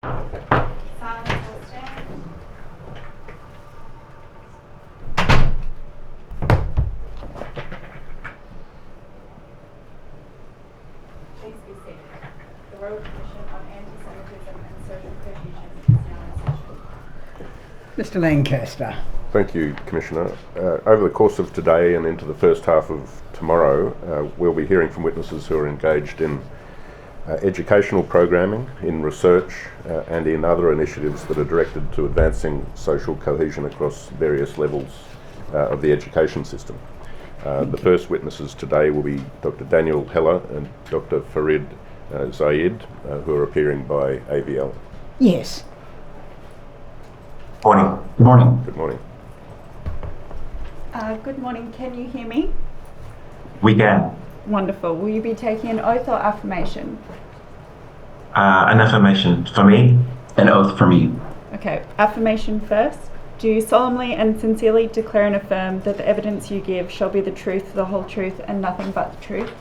Silence will stand. Please be seated. The Royal Commission on Antisemitism and Social Cohesion is now in session. Mr. Lancaster. Thank you, Commissioner. Over the course of today and into the first half of tomorrow, we'll be hearing from witnesses who are engaged in educational programming, in research, and in other initiatives that are directed to advancing social cohesion across various levels of the education system. The first witnesses today will be Dr. Daniel Heller and Dr. Farid Zaid, who are appearing by AVL. Yes. Morning. Good morning. Good morning. Good morning. Can you hear me? We can. Wonderful. Will you be taking an oath or affirmation? An affirmation for me. An oath for me. Okay, affirmation first. Do you solemnly and sincerely declare and affirm that the evidence you give shall be the truth, the whole truth, and nothing but the truth?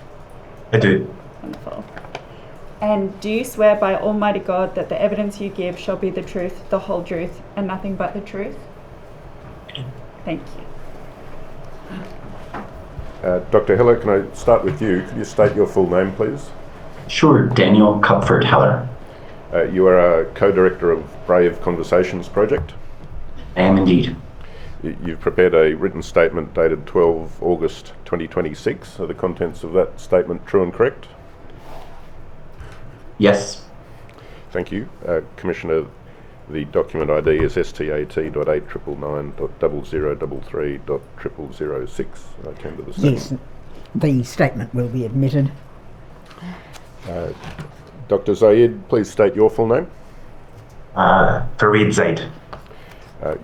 I do. Wonderful. And do you swear by Almighty God that the evidence you give shall be the truth, the whole truth, and nothing but the truth? Thank you. Dr. Heller, can I start with you? Could you state your full name, please? Sure, Daniel Kupfert Heller. You are a co-director of Brave Conversations Project. I am indeed. You've prepared a written statement dated 12 August 2026. Are the contents of that statement true and correct? Yes. Thank you. Commissioner, the document ID is STAT.899.0033.0006. I came to the statement. Yes, the statement will be admitted. Dr. Zaid, please state your full name. Farid Zaid.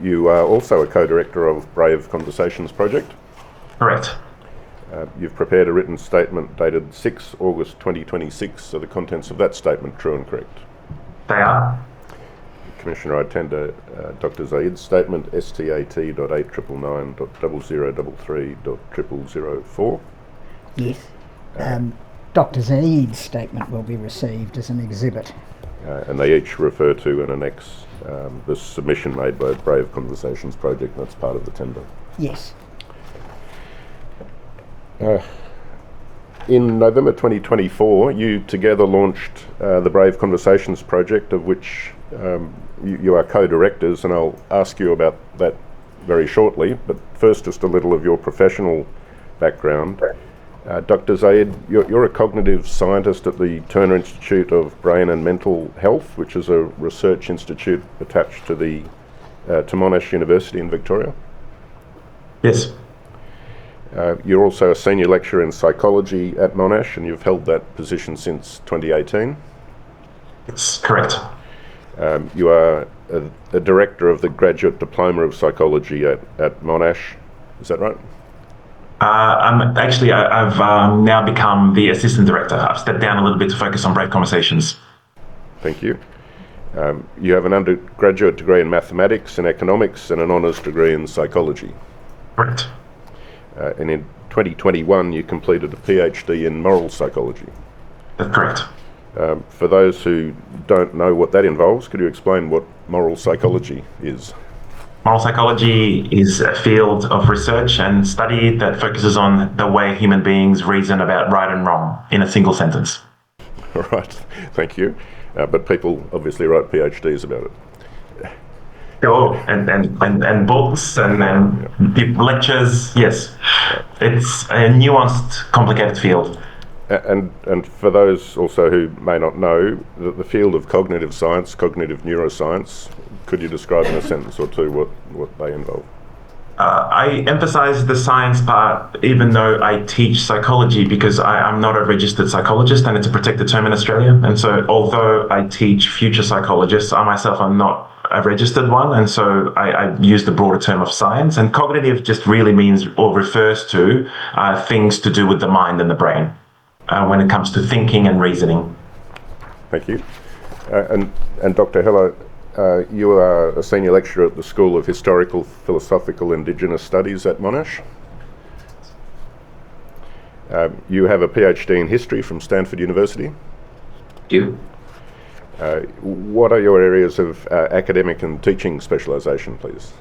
You are also a co-director of Brave Conversations Project. Correct. You've prepared a written statement dated 6 August 2026. Are the contents of that statement true and correct? They are. Commissioner, I tender Dr. Zaid's statement, STAT.899.0033.0004. Yes. Dr. Zaid's statement will be received as an exhibit. And they each refer to and annex the submission made by Brave Conversations Project, and that's part of the tender. Yes. In November 2024, you together launched the Brave Conversations Project, of which you are co-directors, and I'll ask you about that very shortly. But first, just a little of your professional background. Dr. Zaid, you're a cognitive scientist at the Turner Institute of Brain and Mental Health, which is a research institute attached to to Monash University in Victoria. Yes. You're also a senior lecturer in psychology at Monash, and you've held that position since 2018. It's correct. You are a director of the Graduate Diploma of Psychology at Monash. Is that right? I've now become the assistant director. I've stepped down a little bit to focus on Brave Conversations. Thank you. You have an undergraduate degree in mathematics and economics and an honours degree in psychology. Correct. And in 2021, you completed a PhD in moral psychology. That's correct. For those who don't know what that involves, could you explain what moral psychology is? Moral psychology is a field of research and study that focuses on the way human beings reason about right and wrong in a single sentence. All right, thank you. But people obviously write PhDs about it. Oh, and books and lectures. Yes, it's a nuanced, complicated field. And for those also who may not know, the field of cognitive science, cognitive neuroscience, could you describe in a sentence or two what they involve? I emphasize the science part, even though I teach psychology, because I'm not a registered psychologist and it's a protected term in Australia. And so although I teach future psychologists, I myself am not a registered one. And so I use the broader term of science. And cognitive just really means or refers to things to do with the mind and the brain when it comes to thinking and reasoning. Thank you. And Dr. Heller, you are a senior lecturer at the School of Historical, Philosophical, Indigenous Studies at Monash. You have a PhD in history from Stanford University. You? What are your areas of academic and teaching specialisation, please?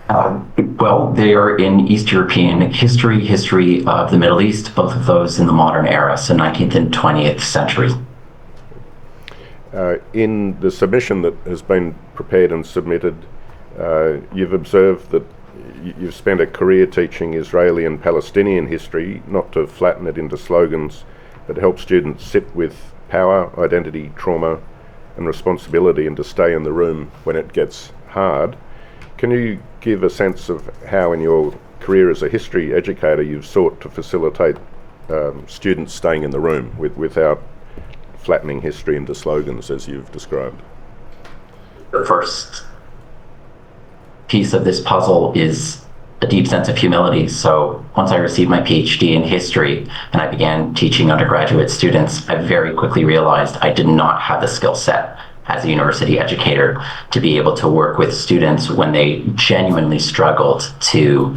Well, they are in East European history of the Middle East, both of those in the modern era, so 19th and 20th century. In the submission that has been prepared and submitted, you've observed that you've spent a career teaching Israeli and Palestinian history, not to flatten it into slogans, but help students sit with power, identity, trauma, and responsibility, and to stay in the room when it gets hard. Can you give a sense of how in your career as a history educator you've sought to facilitate students staying in the room without flattening history into slogans as you've described? The first piece of this puzzle is a deep sense of humility. So once I received my PhD in history and I began teaching undergraduate students, I very quickly realized I did not have the skill set as a university educator to be able to work with students when they genuinely struggled to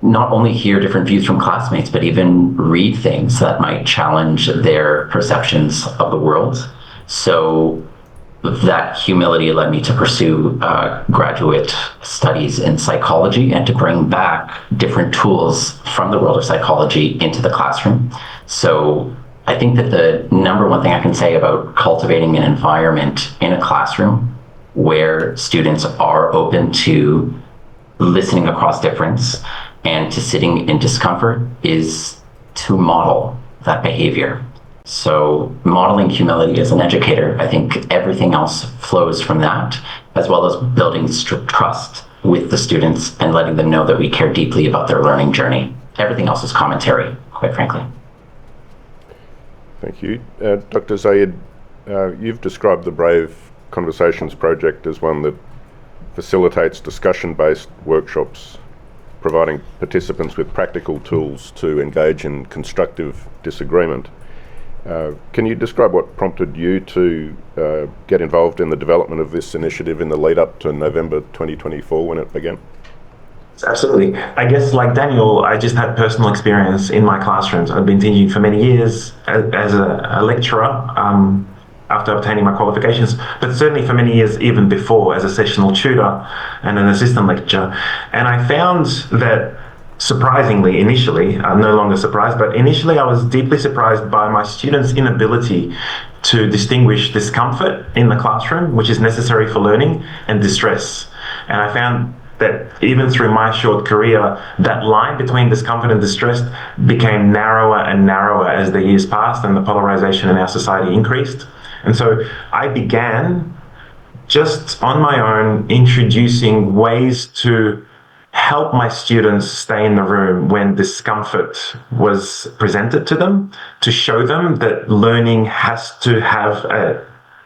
not only hear different views from classmates, but even read things that might challenge their perceptions of the world. So that humility led me to pursue graduate studies in psychology and to bring back different tools from the world of psychology into the classroom. So I think that the number one thing I can say about cultivating an environment in a classroom where students are open to listening across difference and to sitting in discomfort is to model that behavior. So modeling humility as an educator, I think everything else flows from that, as well as building trust with the students and letting them know that we care deeply about their learning journey. Everything else is commentary, quite frankly. Thank you. Dr. Zaid, you've described the Brave Conversations project as one that facilitates discussion-based workshops, providing participants with practical tools to engage in constructive disagreement. Can you describe what prompted you to get involved in the development of this initiative in the lead up to November 2024 when it began? Absolutely. I guess like Daniel, I just had personal experience in my classrooms. I've been teaching for many years as a lecturer after obtaining my qualifications, but certainly for many years even before as a sessional tutor and an assistant lecturer. And I found that surprisingly, initially, I'm no longer surprised, but initially I was deeply surprised by my students' inability to distinguish discomfort in the classroom, which is necessary for learning, and distress. And I found that even through my short career, that line between discomfort and distress became narrower and narrower as the years passed and the polarization in our society increased. And so I began just on my own introducing ways to help my students stay in the room when discomfort was presented to them, to show them that learning has to have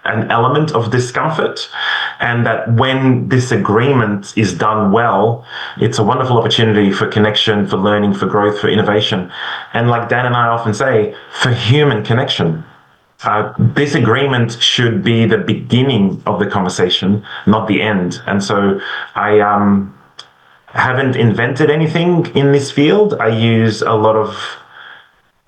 an element of discomfort, and that when disagreement is done well, it's a wonderful opportunity for connection, for learning, for growth, for innovation. And like Dan and I often say, for human connection. Disagreement should be the beginning of the conversation, not the end. And so I haven't invented anything in this field. I use a lot of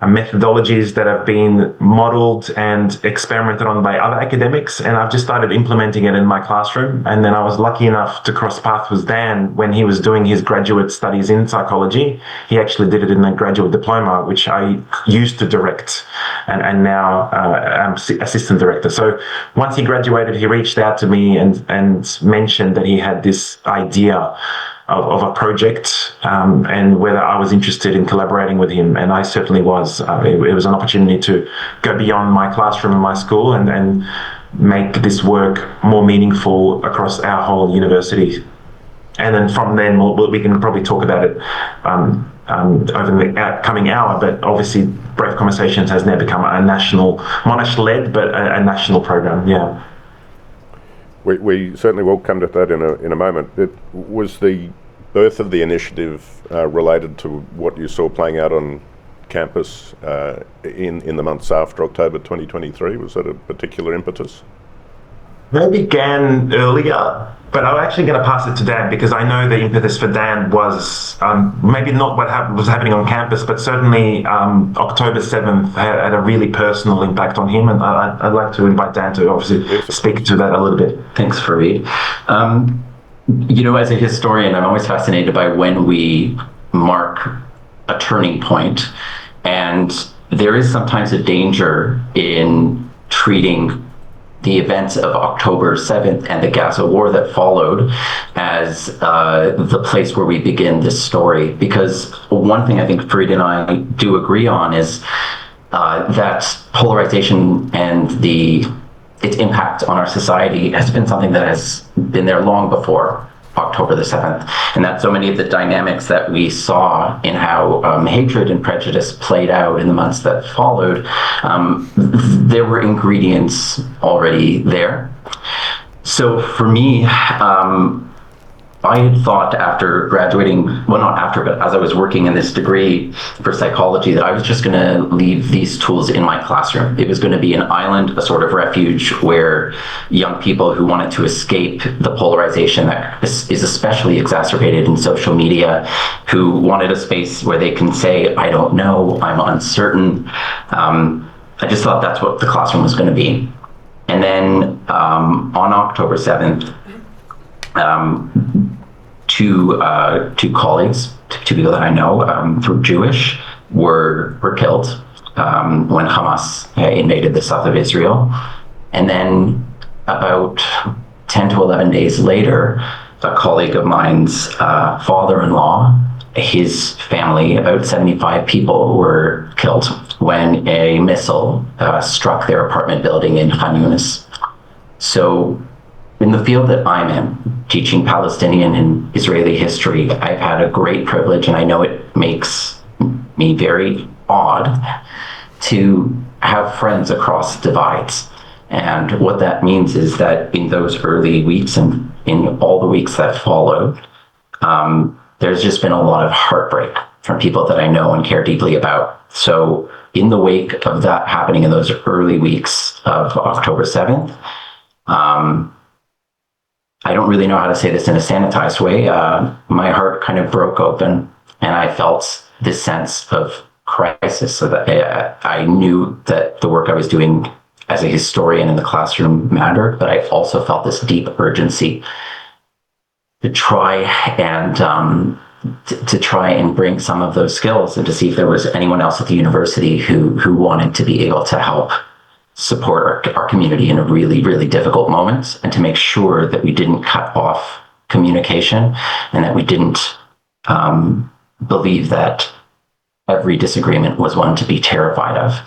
methodologies that have been modeled and experimented on by other academics, and I've just started implementing it in my classroom. And then I was lucky enough to cross paths with Dan when he was doing his graduate studies in psychology. He actually did it in a graduate diploma, which I used to direct, and now I'm assistant director. So once he graduated, he reached out to me and mentioned that he had this idea of a project and whether I was interested in collaborating with him, and I certainly was. It was an opportunity to go beyond my classroom and my school and make this work more meaningful across our whole university. And then from then we can probably talk about it over the coming hour, but obviously Brave Conversations has now become a national, Monash-led, but a national program, yeah. We certainly will come to that in a moment. Was the birth of the initiative related to what you saw playing out on campus in the months after October 2023? Was that a particular impetus? They began earlier, But I'm actually going to pass it to Dan, because I know the impetus for Dan was maybe not what was happening on campus, but certainly October 7th had a really personal impact on him. And I'd like to invite Dan to obviously speak to that a little bit. Thanks, Farid. As a historian, I'm always fascinated by when we mark a turning point. And there is sometimes a danger in treating the events of October 7th and the Gaza war that followed as the place where we begin this story. Because one thing I think Farid and I do agree on is that polarization and its impact on our society has been something that has been there long before October the 7th. And that so many of the dynamics that we saw in how hatred and prejudice played out in the months that followed, there were ingredients already there. So for me, I had thought after graduating, well, not after, but as I was working in this degree for psychology, that I was just going to leave these tools in my classroom. It was going to be an island, a sort of refuge where young people who wanted to escape the polarization that is especially exacerbated in social media, who wanted a space where they can say, I don't know, I'm uncertain. I just thought that's what the classroom was going to be. And then on October 7th, two colleagues, two people that I know who are Jewish, were killed when Hamas invaded the south of Israel. And then about 10 to 11 days later, a colleague of mine's father-in-law, his family, about 75 people, were killed when a missile struck their apartment building in Khan Yunis. So in the field that I'm in, teaching Palestinian and Israeli history, I've had a great privilege, and I know it makes me very odd to have friends across divides. And what that means is that in those early weeks and in all the weeks that followed, there's just been a lot of heartbreak from people that I know and care deeply about. So in the wake of that happening in those early weeks of October 7th, I don't really know how to say this in a sanitized way. My heart kind of broke open, and I felt this sense of crisis. So that I knew that the work I was doing as a historian in the classroom mattered, but I also felt this deep urgency to try and bring some of those skills, and to see if there was anyone else at the university who wanted to be able to help support our community in a really, really difficult moment, and to make sure that we didn't cut off communication, and that we didn't believe that every disagreement was one to be terrified of.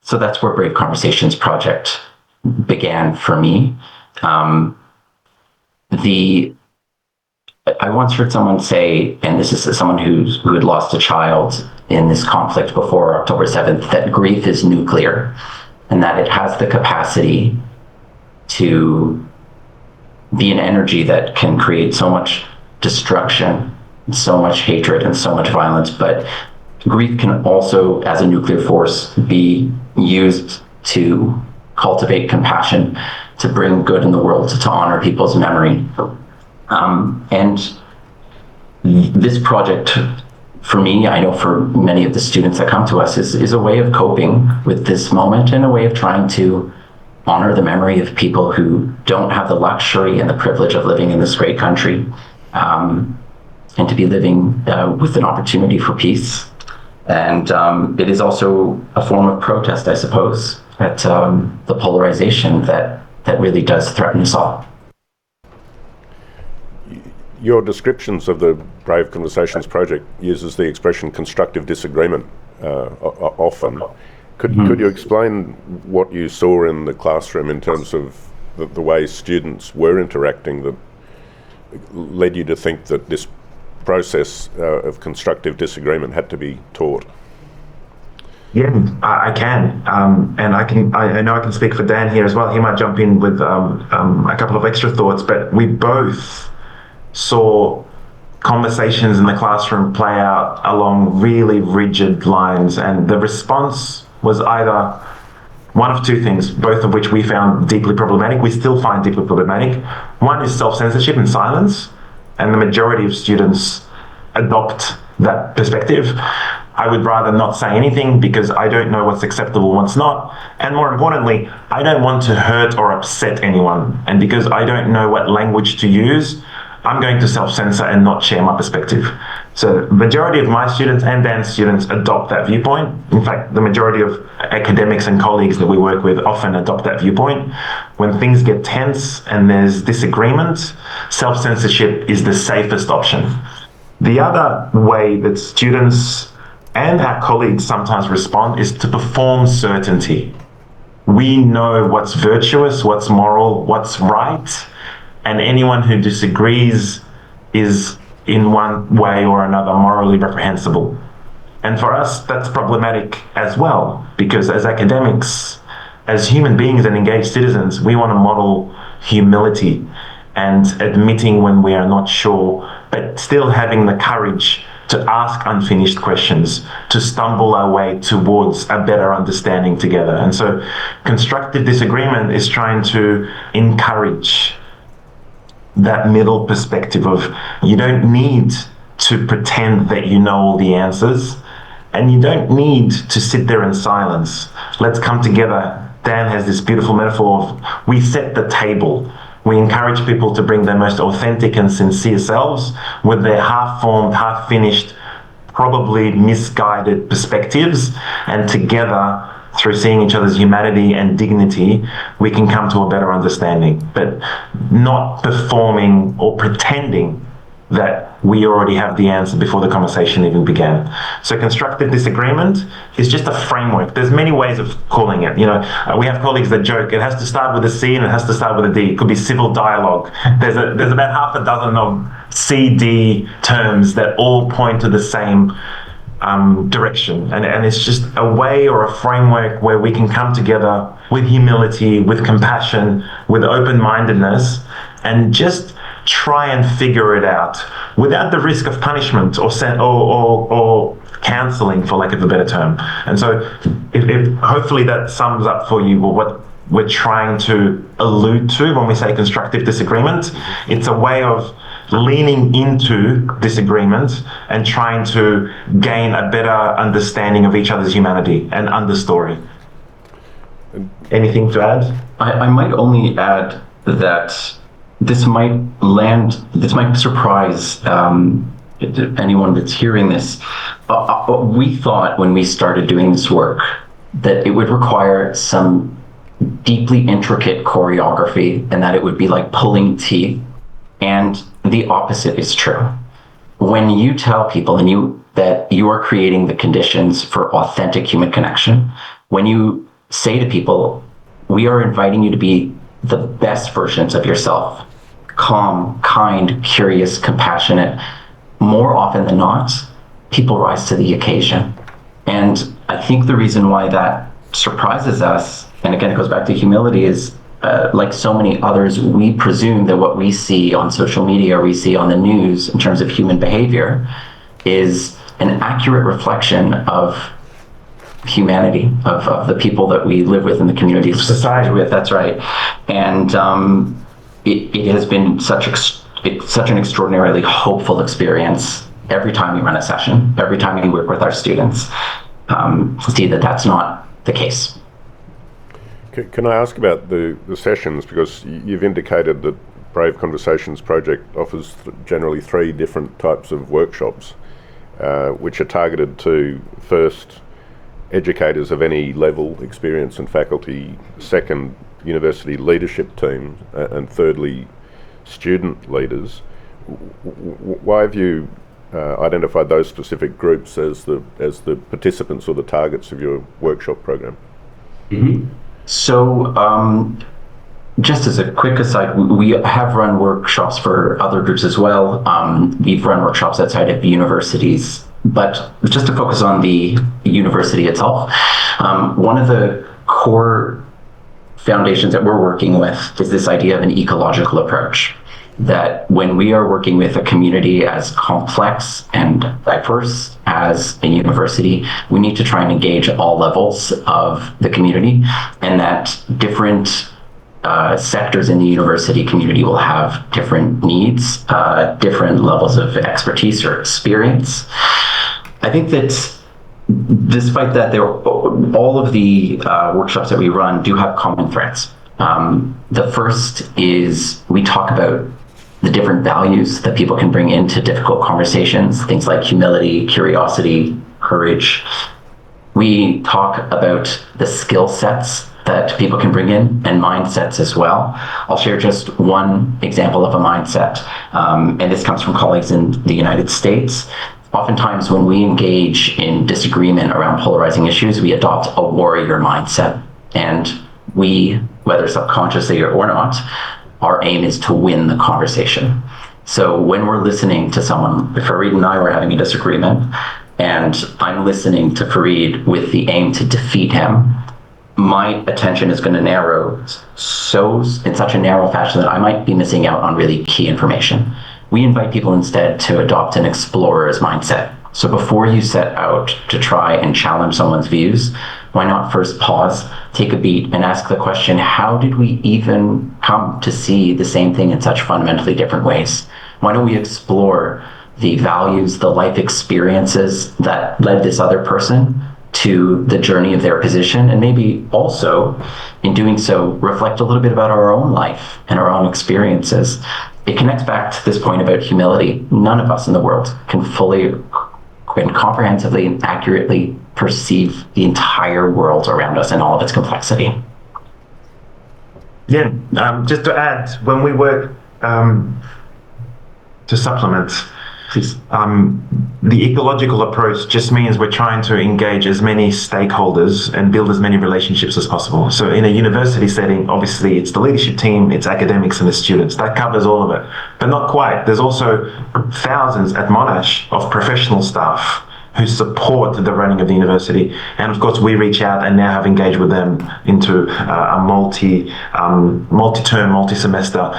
So that's where Brave Conversations Project began for me. I once heard someone say, and this is someone who had lost a child in this conflict before October 7th, that grief is nuclear, and that it has the capacity to be an energy that can create so much destruction, so much hatred, and so much violence. But grief can also, as a nuclear force, be used to cultivate compassion, to bring good in the world, to honor people's memory. And this project, for me, I know for many of the students that come to us, is a way of coping with this moment, and a way of trying to honor the memory of people who don't have the luxury and the privilege of living in this great country, and to be living with an opportunity for peace. And it is also a form of protest, I suppose, at the polarization that really does threaten us all. Your descriptions of the Brave Conversations Project uses the expression constructive disagreement often. Could you explain what you saw in the classroom in terms of the way students were interacting that led you to think that this process of constructive disagreement had to be taught? Yeah, I can, and I know I can speak for Dan here as well. He might jump in with a couple of extra thoughts, but we both saw conversations in the classroom play out along really rigid lines, and the response was either one of two things, both of which we found deeply problematic. We still find deeply problematic. One is self-censorship and silence, and the majority of students adopt that perspective. I would rather not say anything because I don't know what's acceptable and what's not. And more importantly, I don't want to hurt or upset anyone. And because I don't know what language to use, I'm going to self-censor and not share my perspective. So the majority of my students and Dan's students adopt that viewpoint. In fact, the majority of academics and colleagues that we work with often adopt that viewpoint. When things get tense and there's disagreement, self-censorship is the safest option. The other way that students and our colleagues sometimes respond is to perform certainty. We know what's virtuous, what's moral, what's right, and anyone who disagrees is in one way or another morally reprehensible. And for us, that's problematic as well, because as academics, as human beings and engaged citizens, we want to model humility and admitting when we are not sure, but still having the courage to ask unfinished questions, to stumble our way towards a better understanding together. And so constructive disagreement is trying to encourage that middle perspective of you don't need to pretend that you know all the answers, and you don't need to sit there in silence. Let's come together. Dan has this beautiful metaphor of we set the table. We encourage people to bring their most authentic and sincere selves with their half-formed, half-finished, probably misguided perspectives, and together, through seeing each other's humanity and dignity, we can come to a better understanding, but not performing or pretending that we already have the answer before the conversation even began. So constructive disagreement is just a framework. There's many ways of calling it. You know, we have colleagues that joke, it has to start with a C and it has to start with a D. It could be civil dialogue. There's about half a dozen of CD terms that all point to the same direction. And it's just a way or a framework where we can come together with humility, with compassion, with open-mindedness, and just try and figure it out without the risk of punishment or counseling, for lack of a better term. And so if hopefully that sums up for you what we're trying to allude to when we say constructive disagreement. It's a way of leaning into disagreement and trying to gain a better understanding of each other's humanity and understory. Anything to add? I might only add that this might surprise anyone that's hearing this. We thought when we started doing this work that it would require some deeply intricate choreography and that it would be like pulling teeth. And the opposite is true. When you tell people that you are creating the conditions for authentic human connection, when you say to people, we are inviting you to be the best versions of yourself, calm, kind, curious, compassionate, more often than not, people rise to the occasion. And I think the reason why that surprises us, and again, it goes back to humility, is like so many others, we presume that what we see on social media or we see on the news in terms of human behavior is an accurate reflection of humanity, of the people that we live with in the communities, society with. That's right. And it has been such an extraordinarily hopeful experience every time we run a session, every time we work with our students, to see that that's not the case. Can I ask about the sessions, because you've indicated that Brave Conversations Project offers generally 3 different types of workshops, which are targeted to, first, educators of any level, experience and faculty, second, university leadership teams, and thirdly, student leaders. Why have you identified those specific groups as the participants or the targets of your workshop program? Mm-hmm. So, just as a quick aside, we have run workshops for other groups as well. We've run workshops outside of universities, but just to focus on the university itself, one of the core foundations that we're working with is this idea of an ecological approach. that when we are working with a community as complex and diverse as a university, we need to try and engage all levels of the community, and that different sectors in the university community will have different needs, different levels of expertise or experience. I think that despite that, all of the workshops that we run do have common threads. The first is we talk about the different values that people can bring into difficult conversations, things like humility, curiosity, courage. We talk about the skill sets that people can bring in and mindsets as well. I'll share just one example of a mindset, and this comes from colleagues in the United States. Oftentimes when we engage in disagreement around polarizing issues, we adopt a warrior mindset. And we, whether subconsciously or not, our aim is to win the conversation. So when we're listening to someone, if Farid and I were having a disagreement, and I'm listening to Farid with the aim to defeat him, my attention is going to narrow in such a narrow fashion that I might be missing out on really key information. We invite people instead to adopt an explorer's mindset. So before you set out to try and challenge someone's views, why not first pause, take a beat, and ask the question, how did we even come to see the same thing in such fundamentally different ways? Why don't we explore the values, the life experiences that led this other person to the journey of their position, and maybe also, in doing so, reflect a little bit about our own life and our own experiences. It connects back to this point about humility. None of us in the world can fully and comprehensively and accurately perceive the entire world around us and all of its complexity. Yeah, just to add, when we work to supplement, Please. The ecological approach just means we're trying to engage as many stakeholders and build as many relationships as possible. So in a university setting, obviously it's the leadership team, it's academics and the students. That covers all of it, but not quite. There's also thousands at Monash of professional staff who support the running of the university. And of course, we reach out and now have engaged with them into a multi-term, multi-semester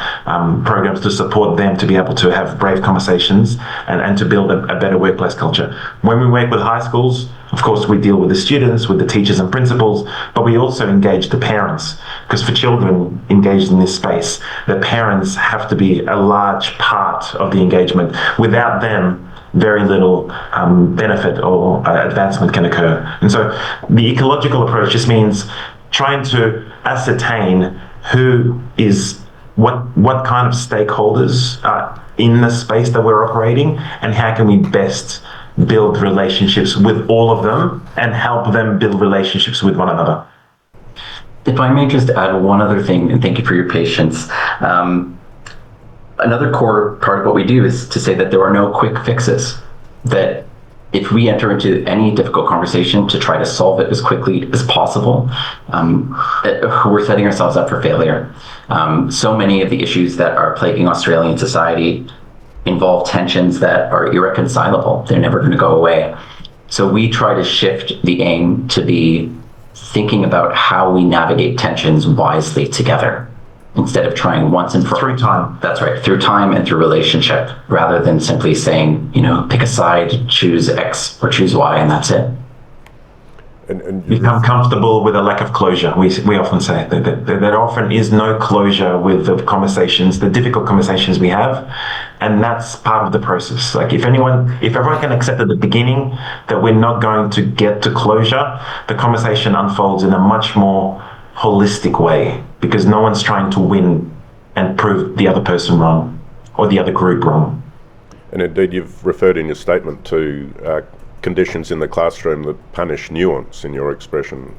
programs to support them to be able to have brave conversations and to build a better workplace culture. When we work with high schools, of course, we deal with the students, with the teachers and principals, but we also engage the parents, because for children engaged in this space, the parents have to be a large part of the engagement. Without them, very little benefit or advancement can occur. And so the ecological approach just means trying to ascertain who is what kind of stakeholders are in the space that we're operating, and how can we best build relationships with all of them and help them build relationships with one another. If I may just add one other thing, and thank you for your patience. Another core part of what we do is to say that there are no quick fixes, that if we enter into any difficult conversation to try to solve it as quickly as possible, we're setting ourselves up for failure. So many of the issues that are plaguing Australian society involve tensions that are irreconcilable. They're never going to go away. So we try to shift the aim to be thinking about how we navigate tensions wisely together, instead of trying once and for all. Through time. That's right, through time and through relationship, rather than simply saying, pick a side, choose X or choose Y, and that's it. And Become comfortable with a lack of closure. We often say that there often is no closure with the conversations, the difficult conversations we have, and that's part of the process. Like if everyone can accept at the beginning that we're not going to get to closure, the conversation unfolds in a much more holistic way, because no one's trying to win and prove the other person wrong or the other group wrong. And indeed, you've referred in your statement to conditions in the classroom that punish nuance, in your expression,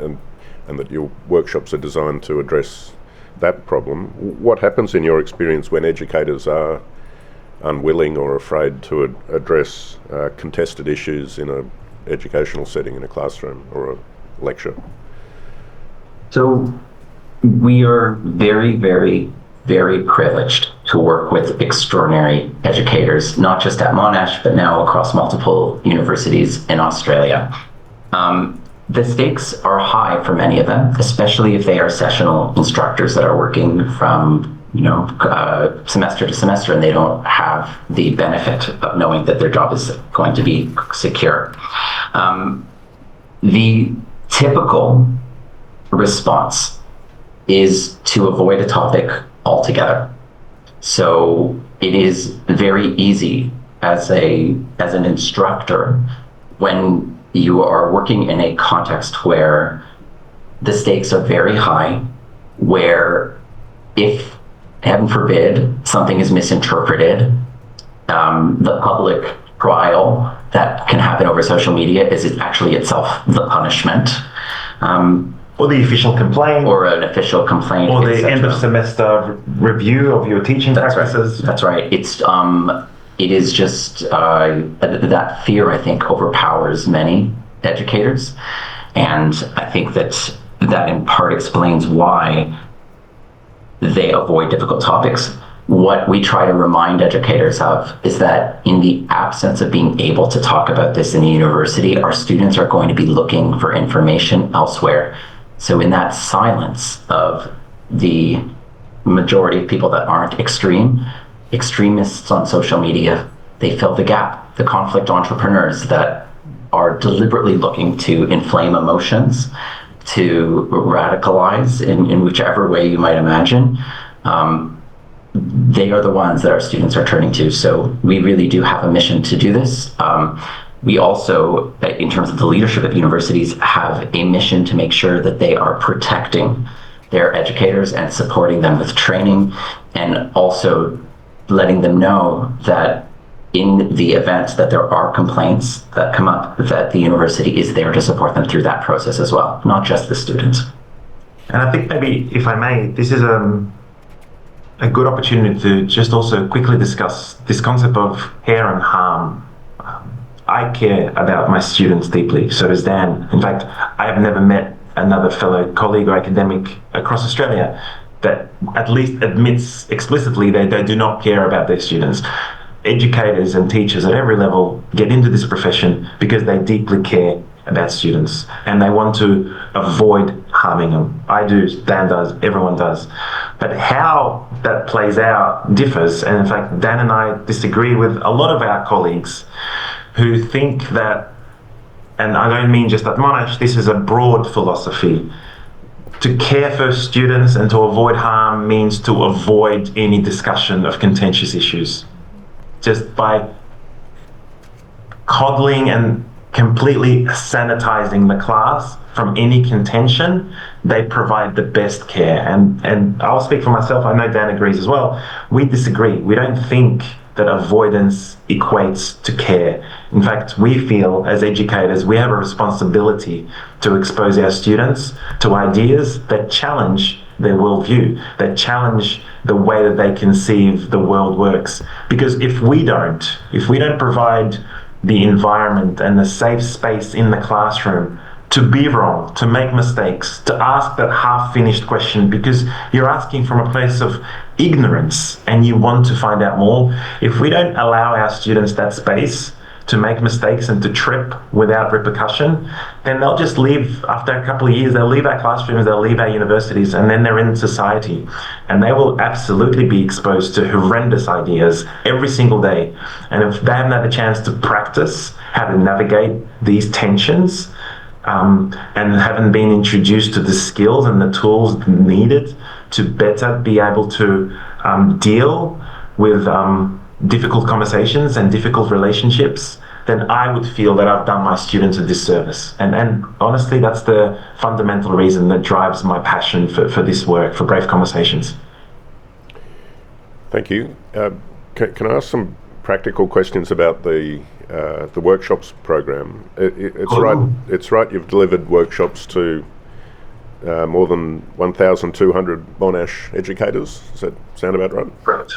and that your workshops are designed to address that problem. What happens in your experience when educators are unwilling or afraid to address contested issues in an educational setting, in a classroom or a lecture? So we are very, very, very privileged to work with extraordinary educators, not just at Monash, but now across multiple universities in Australia. The stakes are high for many of them, especially if they are sessional instructors that are working from semester to semester, and they don't have the benefit of knowing that their job is going to be secure. The typical response is to avoid a topic altogether. So it is very easy as an instructor, when you are working in a context where the stakes are very high, where if, heaven forbid, something is misinterpreted, the public trial that can happen over social media is actually itself the punishment. Or the official complaint. Or an official complaint. Or the end of semester review of your teaching practices. Right. That's right. It is just that fear, I think, overpowers many educators. And I think that in part explains why they avoid difficult topics. What we try to remind educators of is that in the absence of being able to talk about this in the university, our students are going to be looking for information elsewhere. So in that silence of the majority of people that aren't extremists on social media, they fill the gap. The conflict entrepreneurs that are deliberately looking to inflame emotions, to radicalize in whichever way you might imagine, they are the ones that our students are turning to. So we really do have a mission to do this. We also, in terms of the leadership of universities, have a mission to make sure that they are protecting their educators and supporting them with training, and also letting them know that in the event that there are complaints that come up, that the university is there to support them through that process as well, not just the students. And I think maybe, if I may, this is a good opportunity to just also quickly discuss this concept of care and harm. I care about my students deeply, so does Dan. In fact, I have never met another fellow colleague or academic across Australia that at least admits explicitly that they do not care about their students. Educators and teachers at every level get into this profession because they deeply care about students and they want to avoid harming them. I do, Dan does, everyone does. But how that plays out differs, and in fact, Dan and I disagree with a lot of our colleagues who think that, and I don't mean just admonish, this is a broad philosophy. To care for students and to avoid harm means to avoid any discussion of contentious issues. Just by coddling and completely sanitizing the class from any contention, they provide the best care. And I'll speak for myself, I know Dan agrees as well. We disagree. We don't think that avoidance equates to care. In fact, we feel as educators, we have a responsibility to expose our students to ideas that challenge their worldview, that challenge the way that they conceive the world works. Because if we don't provide the environment and the safe space in the classroom to be wrong, to make mistakes, to ask that half-finished question because you're asking from a place of ignorance and you want to find out more, if we don't allow our students that space to make mistakes and to trip without repercussion, then they'll just leave after a couple of years. They'll leave our classrooms, they'll leave our universities, and then they're in society. And they will absolutely be exposed to horrendous ideas every single day. And if they haven't had the chance to practice how to navigate these tensions, and haven't been introduced to the skills and the tools needed to better be able to deal with difficult conversations and difficult relationships, then I would feel that I've done my students a disservice. And honestly, that's the fundamental reason that drives my passion for this work, for Brave Conversations. Thank you. Can I ask some practical questions about the workshops program? It's right. You've delivered workshops to more than 1,200 Monash educators. Does that sound about right? Correct.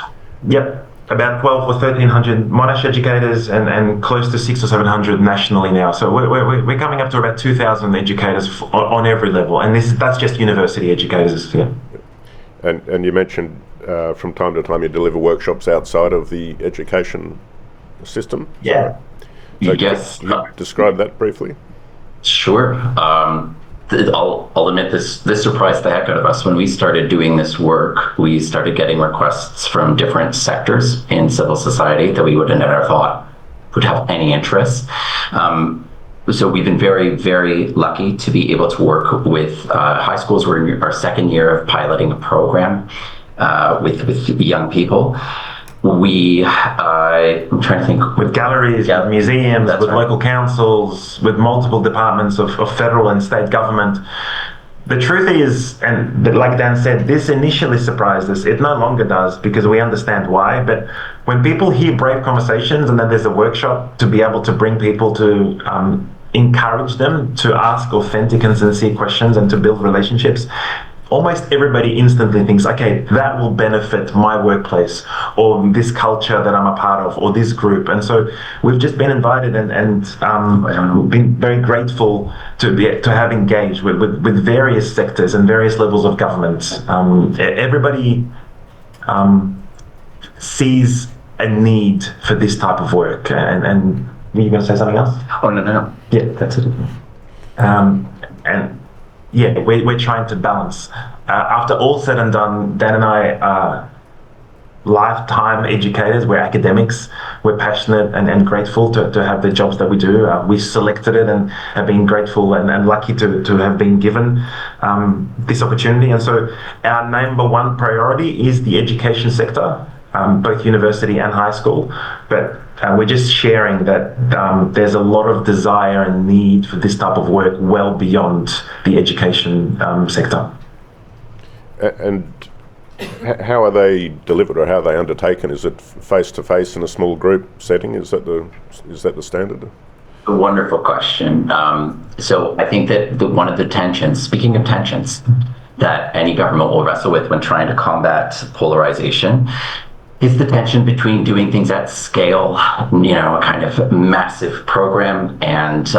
Yep. About 12 or 1,300 Monash educators and close to 600 or 700 nationally now. So we're coming up to about 2,000 educators on every level, and that's just university educators. Yeah. And you mentioned from time to time you deliver workshops outside of the education system. Yeah. So yes. Could you describe that briefly? Sure. I'll admit this surprised the heck out of us. When we started doing this work, we started getting requests from different sectors in civil society that we would have never thought would have any interest. So we've been very, very lucky to be able to work with high schools. We're in our second year of piloting a program with young people. I'm trying to think. With galleries, with museums, with local councils, with multiple departments of federal and state government. The truth is, and like Dan said, this initially surprised us. It no longer does, because we understand why. But when people hear Brave Conversations and then there's a workshop to be able to bring people to encourage them to ask authentic and sincere questions and to build relationships, almost everybody instantly thinks, okay, that will benefit my workplace or this culture that I'm a part of or this group. And so we've just been invited and been very grateful to have engaged with various sectors and various levels of government. Everybody sees a need for this type of work. And were you going to say something else? Oh, no. Yeah, that's it. And yeah, we're trying to balance. After all said and done, Dan and I are lifetime educators. We're academics. We're passionate and grateful to have the jobs that we do. We selected it and have been grateful and lucky to have been given this opportunity. And so our number one priority is the education sector, both university and high school. But we're just sharing that there's a lot of desire and need for this type of work well beyond the education sector. And how are they delivered, or how are they undertaken? Is it face-to-face in a small group setting? Is that the standard? A wonderful question. So I think that one of the tensions, speaking of tensions, that any government will wrestle with when trying to combat polarization is the tension between doing things at scale, a kind of massive program, and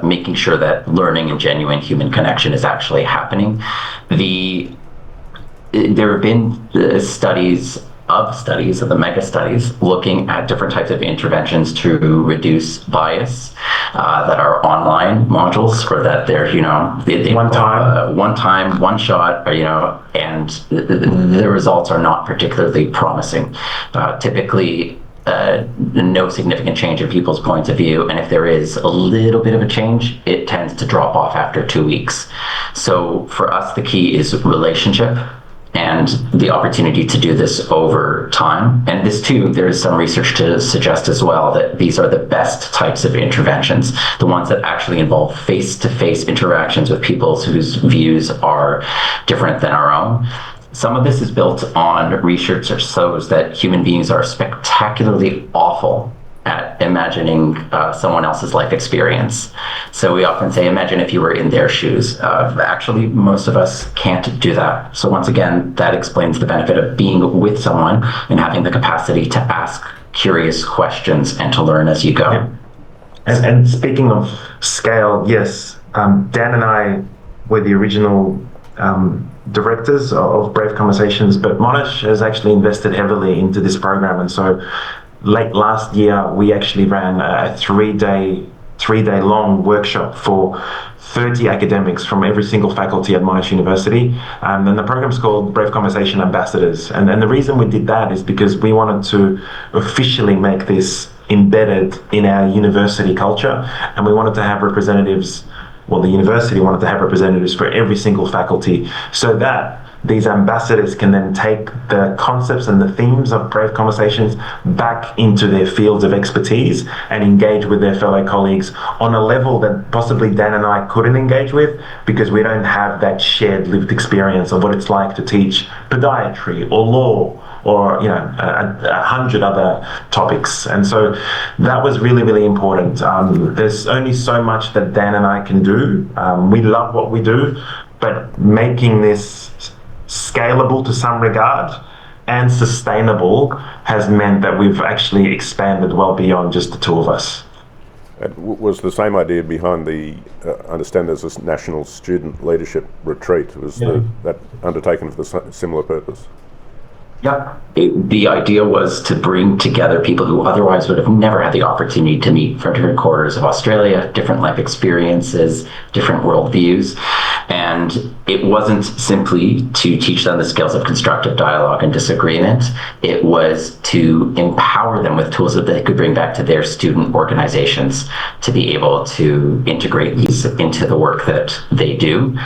making sure that learning and genuine human connection is actually happening. There have been studies of the mega studies looking at different types of interventions to reduce bias that are online modules, or that they're one shot, and the results are not particularly promising. Typically no significant change in people's points of view, and if there is a little bit of a change, it tends to drop off after 2 weeks. So for us, the key is relationship and the opportunity to do this over time. And this too, there is some research to suggest as well that these are the best types of interventions, the ones that actually involve face-to-face interactions with people whose views are different than our own. Some of this is built on research that shows that human beings are spectacularly awful at imagining someone else's life experience. So we often say, imagine if you were in their shoes. Actually, most of us can't do that. So once again, that explains the benefit of being with someone and having the capacity to ask curious questions and to learn as you go. Yeah. And speaking of scale, yes, Dan and I were the original directors of Brave Conversations, but Monash has actually invested heavily into this program. And so late last year, we actually ran a three-day long workshop for 30 academics from every single faculty at Monash University. And the program's called Brave Conversation Ambassadors. And the reason we did that is because we wanted to officially make this embedded in our university culture. And we wanted to have representatives, well, the university wanted to have representatives for every single faculty, so that these ambassadors can then take the concepts and the themes of Brave Conversations back into their fields of expertise and engage with their fellow colleagues on a level that possibly Dan and I couldn't engage with, because we don't have that shared lived experience of what it's like to teach podiatry or law or 100 other topics. And so that was really, really important. There's only so much that Dan and I can do. We love what we do, but making this scalable to some regard and sustainable has meant that we've actually expanded well beyond just the two of us. Was the same idea behind the, understand there's this National Student Leadership Retreat, was that undertaken for the similar purpose? Yeah. The idea was to bring together people who otherwise would have never had the opportunity to meet from different quarters of Australia, different life experiences, different worldviews. And it wasn't simply to teach them the skills of constructive dialogue and disagreement. It was to empower them with tools that they could bring back to their student organizations to be able to integrate these into the work that they do.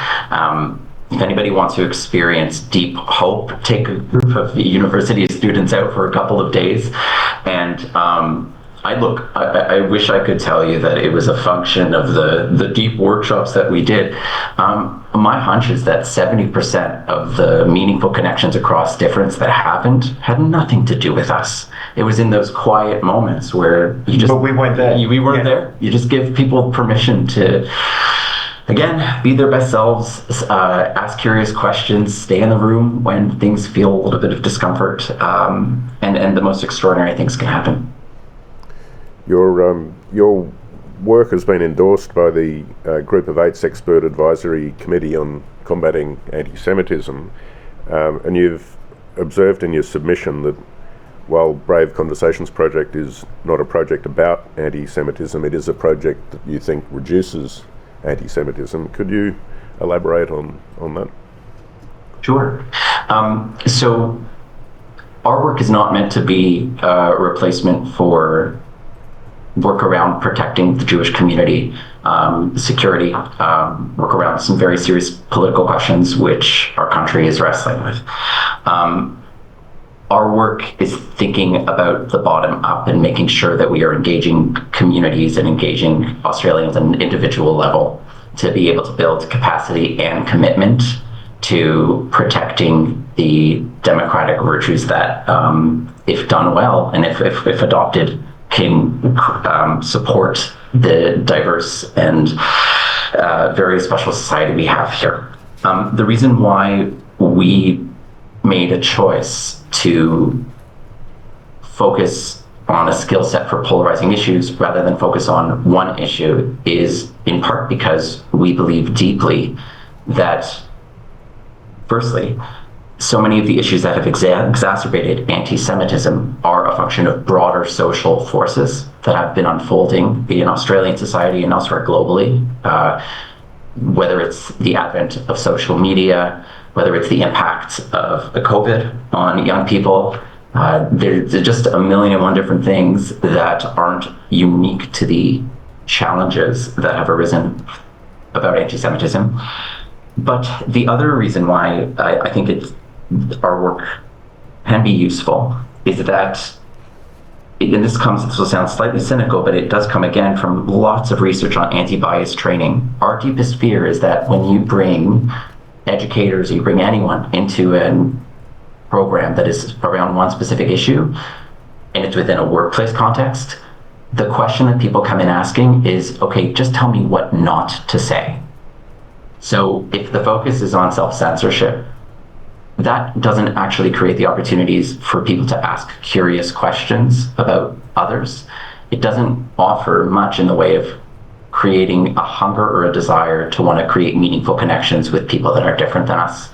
If anybody wants to experience deep hope, take a group of university students out for a couple of days. And I wish I could tell you that it was a function of the deep workshops that we did. My hunch is that 70% of the meaningful connections across difference that happened had nothing to do with us. It was in those quiet moments where you just... But we weren't there. We weren't there. You just give people permission to... Again, be their best selves, ask curious questions, stay in the room when things feel a little bit of discomfort, and the most extraordinary things can happen. Your work has been endorsed by the Group of Eight's Expert Advisory Committee on Combating Anti-Semitism, and you've observed in your submission that while Brave Conversations Project is not a project about anti-Semitism, it is a project that you think reduces anti-Semitism. Could you elaborate on that? Sure. So our work is not meant to be a replacement for work around protecting the Jewish community, security, work around some very serious political questions which our country is wrestling with. Our work is thinking about the bottom up and making sure that we are engaging communities and engaging Australians at an individual level to be able to build capacity and commitment to protecting the democratic virtues that, if done well and if adopted, can support the diverse and very special society we have here. The reason why we made a choice to focus on a skill set for polarizing issues rather than focus on one issue is in part because we believe deeply that, firstly, so many of the issues that have exacerbated anti-Semitism are a function of broader social forces that have been unfolding in Australian society and elsewhere globally, whether it's the advent of social media, whether it's the impact of the COVID on young people. There's just a million and one different things that aren't unique to the challenges that have arisen about anti-Semitism. But the other reason why I think our work can be useful is that, and this will sound slightly cynical, but it does come again from lots of research on anti-bias training. Our deepest fear is that when you bring educators, you bring anyone into a program that is around one specific issue, and it's within a workplace context, the question that people come in asking is, okay, just tell me what not to say. So if the focus is on self-censorship, that doesn't actually create the opportunities for people to ask curious questions about others. It doesn't offer much in the way of creating a hunger or a desire to want to create meaningful connections with people that are different than us.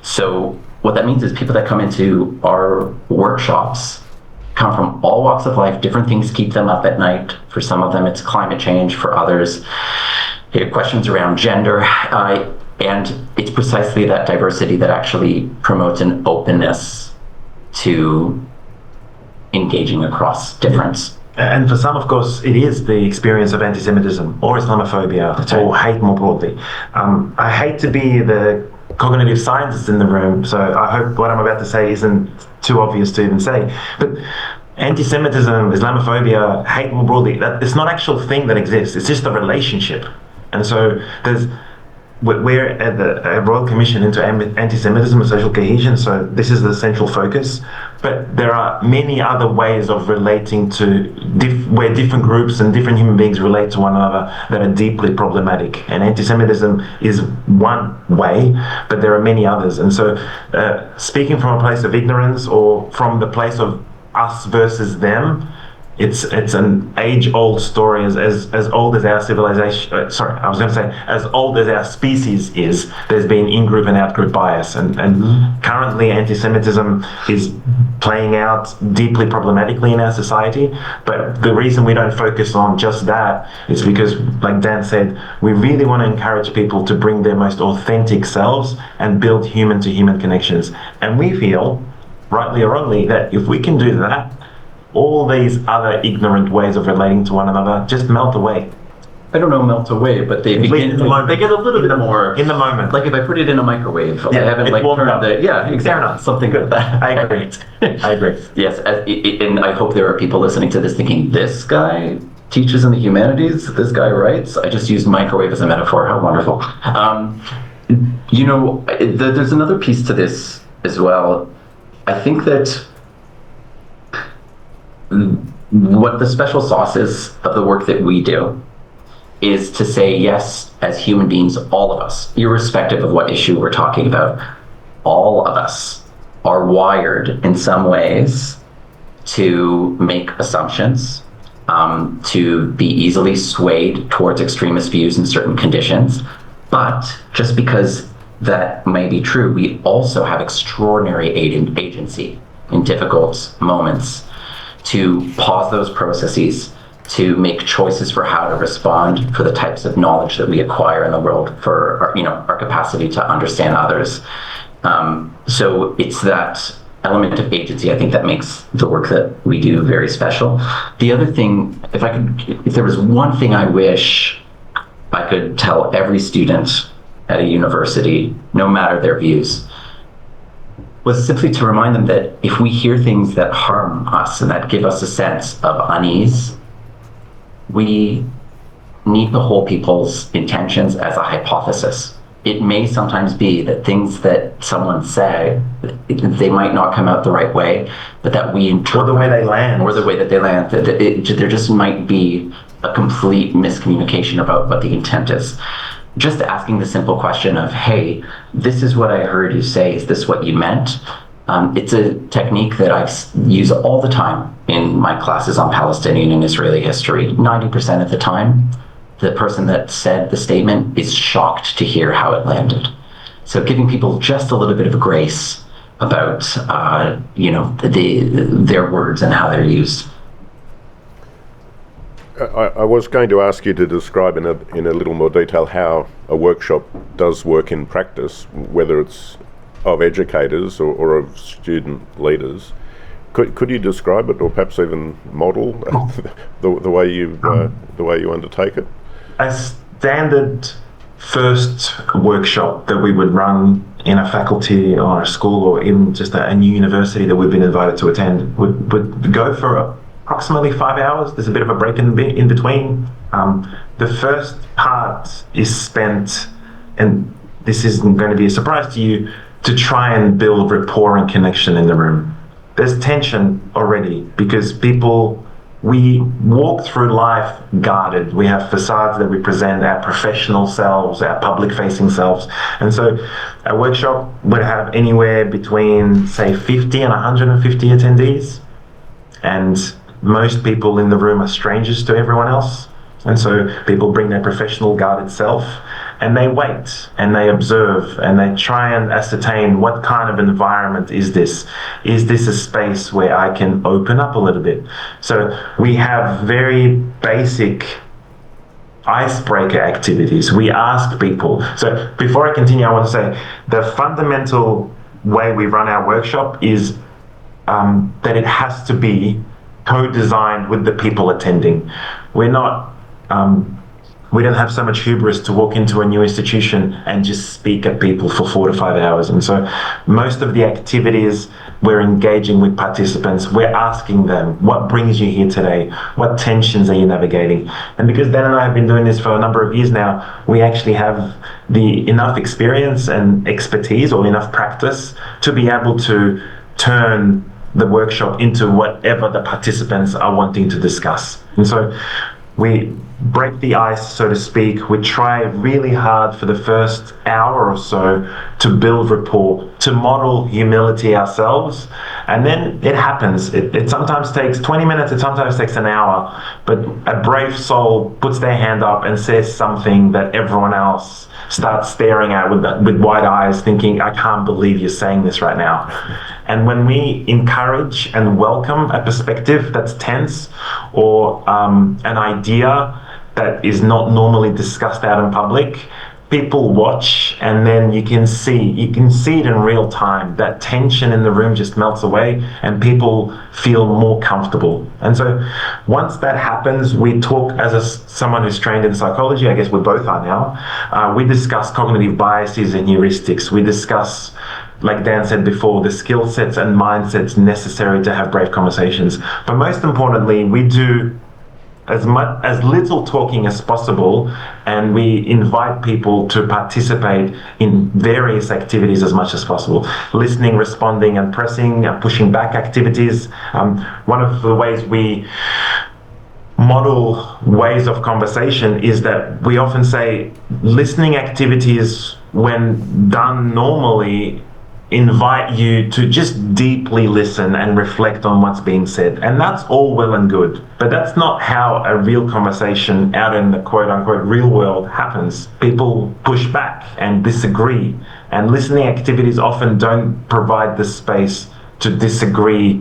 So what that means is people that come into our workshops come from all walks of life. Different things keep them up at night. For some of them, it's climate change. For others, questions around gender. And it's precisely that diversity that actually promotes an openness to engaging across difference. And for some, of course, it is the experience of anti-Semitism or Islamophobia or hate more broadly. I hate to be the cognitive scientist in the room, so I hope what I'm about to say isn't too obvious to even say. But anti-Semitism, Islamophobia, hate more broadly, it's not an actual thing that exists. It's just a relationship. And so we're at the Royal Commission into Antisemitism and Social Cohesion, so this is the central focus. But there are many other ways of relating to where different groups and different human beings relate to one another that are deeply problematic. And anti-Semitism is one way, but there are many others. And so speaking from a place of ignorance or from the place of us versus them, It's an age-old story, as old as our civilization. I was going to say as old as our species is. There's been in-group and out-group bias, and currently anti-Semitism is playing out deeply problematically in our society. But the reason we don't focus on just that is because, like Dan said, we really want to encourage people to bring their most authentic selves and build human-to-human connections. And we feel, rightly or wrongly, that if we can do that, all these other ignorant ways of relating to one another just melt away. I don't know, melt away, but they begin. They get a little bit more in the moment. Like if I put it in a microwave, I haven't warmed up. Exactly, something like that. I agree. I agree. Yes, and I hope there are people listening to this thinking, this guy teaches in the humanities, this guy writes. I just used microwave as a metaphor. How wonderful. There's another piece to this as well. I think that what the special sauce is of the work that we do is to say, yes, as human beings, all of us, irrespective of what issue we're talking about, all of us are wired in some ways to make assumptions, to be easily swayed towards extremist views in certain conditions. But just because that may be true, we also have extraordinary agency in difficult moments to pause those processes, to make choices for how to respond, for the types of knowledge that we acquire in the world, for our capacity to understand others. So it's that element of agency, I think, that makes the work that we do very special. The other thing, if there was one thing I wish I could tell every student at a university, no matter their views, was simply to remind them that if we hear things that harm us and that give us a sense of unease, we need to hold people's intentions as a hypothesis. It may sometimes be that things that someone say, they might not come out the right way, but that we interpret. Or the way they land. Or the way that they land. There just might be a complete miscommunication about what the intent is. Just asking the simple question of, hey, this is what I heard you say, is this what you meant? It's a technique that I use all the time in my classes on Palestinian and Israeli history. 90% of the time, the person that said the statement is shocked to hear how it landed. So giving people just a little bit of grace about, their words and how they're used. I was going to ask you to describe in a little more detail how a workshop does work in practice, whether it's of educators or of student leaders. Could you describe it, or perhaps even model the way you undertake it? A standard first workshop that we would run in a faculty or a school or in just a new university that we've been invited to attend would go for approximately 5 hours. There's a bit of a break in between. The first part is spent, and this isn't going to be a surprise to you, to try and build rapport and connection in the room. There's tension already because we walk through life guarded. We have facades that represent our professional selves, our public-facing selves. And so a workshop would have anywhere between, say, 50 and 150 attendees. And most people in the room are strangers to everyone else. And so people bring their professional guarded self and they wait and they observe and they try and ascertain what kind of environment is this? Is this a space where I can open up a little bit? So we have very basic icebreaker activities. We ask people. So before I continue, I want to say the fundamental way we run our workshop is that it has to be co-designed with the people attending. We're not, we don't have so much hubris to walk into a new institution and just speak at people for 4 to 5 hours. And so most of the activities, we're engaging with participants. We're asking them, what brings you here today? What tensions are you navigating? And because Dan and I have been doing this for a number of years now, we actually have enough experience and expertise, or enough practice, to be able to turn the workshop into whatever the participants are wanting to discuss. And so we break the ice, so to speak. We try really hard for the first hour or so to build rapport, to model humility ourselves. And then it happens. It sometimes takes 20 minutes, it sometimes takes an hour, but a brave soul puts their hand up and says something that everyone else starts staring at with wide eyes, thinking, I can't believe you're saying this right now. And when we encourage and welcome a perspective that's tense, or an idea that is not normally discussed out in public, people watch, and then you can see it in real time. That tension in the room just melts away and people feel more comfortable. And so once that happens, we talk as someone who's trained in psychology, I guess we both are now, we discuss cognitive biases and heuristics. We discuss, like Dan said before, the skill sets and mindsets necessary to have brave conversations. But most importantly, we do as little talking as possible, and we invite people to participate in various activities as much as possible. Listening, responding, and pressing, pushing back activities. One of the ways we model ways of conversation is that we often say listening activities, when done normally, invite you to just deeply listen and reflect on what's being said. And that's all well and good, but that's not how a real conversation out in the quote unquote real world happens. People push back and disagree, and listening activities often don't provide the space to disagree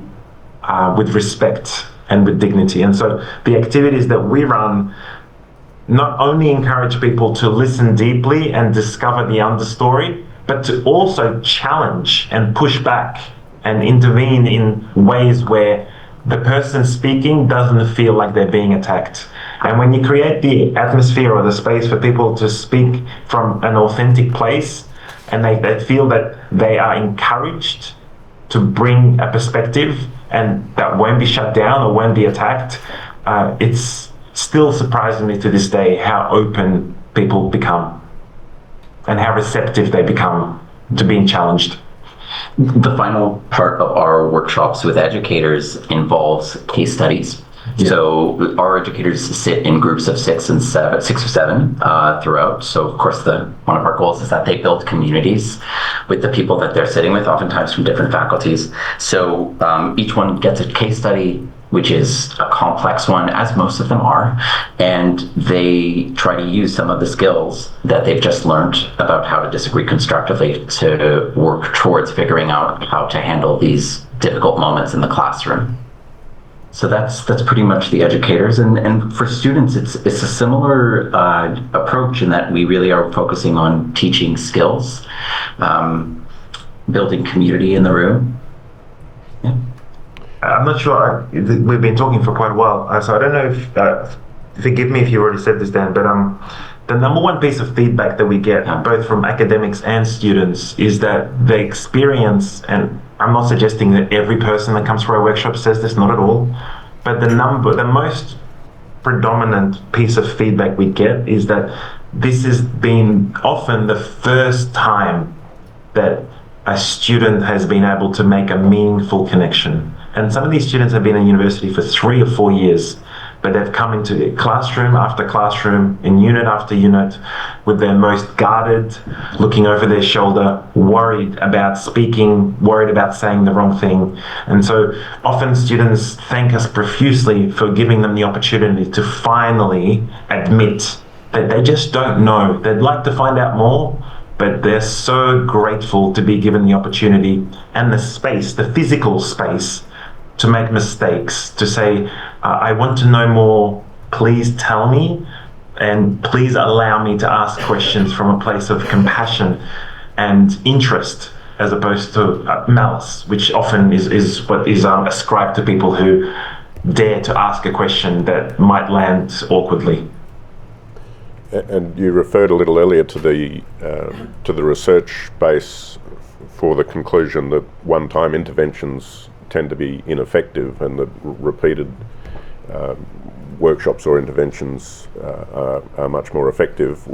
with respect and with dignity. And so the activities that we run not only encourage people to listen deeply and discover the understory, but to also challenge and push back and intervene in ways where the person speaking doesn't feel like they're being attacked. And when you create the atmosphere or the space for people to speak from an authentic place, and they feel that they are encouraged to bring a perspective and that won't be shut down or won't be attacked, it's still surprising me to this day how open people become and how receptive they become to being challenged. The final part of our workshops with educators involves case studies. Yeah. So our educators sit in groups of six or seven throughout. So of course, one of our goals is that they build communities with the people that they're sitting with, oftentimes from different faculties. So each one gets a case study, which is a complex one, as most of them are, and they try to use some of the skills that they've just learned about how to disagree constructively to work towards figuring out how to handle these difficult moments in the classroom. So that's pretty much the educators, and for students, it's a similar approach in that we really are focusing on teaching skills, building community in the room. Yeah. I'm not sure, we've been talking for quite a while, so I don't know if, forgive me if you already said this, Dan, but the number one piece of feedback that we get, both from academics and students, is that they experience, and I'm not suggesting that every person that comes for our workshop says this, not at all, but the most predominant piece of feedback we get is that this has been often the first time that a student has been able to make a meaningful connection. And some of these students have been in university for 3 or 4 years, but they've come into classroom after classroom, in unit after unit, with their most guarded, looking over their shoulder, worried about speaking, worried about saying the wrong thing. And so often students thank us profusely for giving them the opportunity to finally admit that they just don't know. They'd like to find out more, but they're so grateful to be given the opportunity and the space, the physical space, to make mistakes, to say, I want to know more, please tell me, and please allow me to ask questions from a place of compassion and interest, as opposed to malice, which often is what is ascribed to people who dare to ask a question that might land awkwardly. And you referred a little earlier to the research base for the conclusion that one-time interventions tend to be ineffective, and that repeated workshops or interventions are much more effective.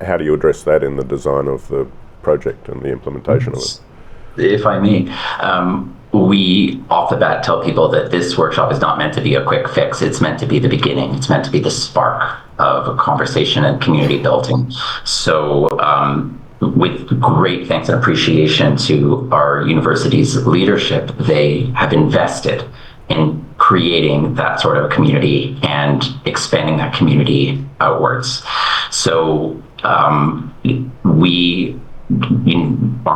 How do you address that in the design of the project and the implementation of it? If I may, we off the bat tell people that this workshop is not meant to be a quick fix. It's meant to be the beginning. It's meant to be the spark of a conversation and community building. So with great thanks and appreciation to our university's leadership, they have invested in creating that sort of community and expanding that community outwards. So our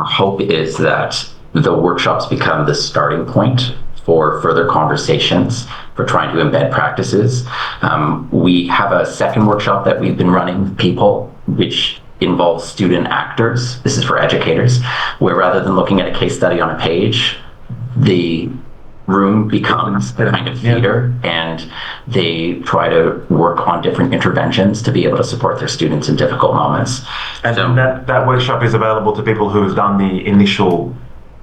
hope is that the workshops become the starting point for further conversations, for trying to embed practices. We have a second workshop that we've been running with people, which involves student actors. This is for educators, where rather than looking at a case study on a page, the room becomes a kind of theater, and they try to work on different interventions to be able to support their students in difficult moments. And so, that workshop is available to people who have done the initial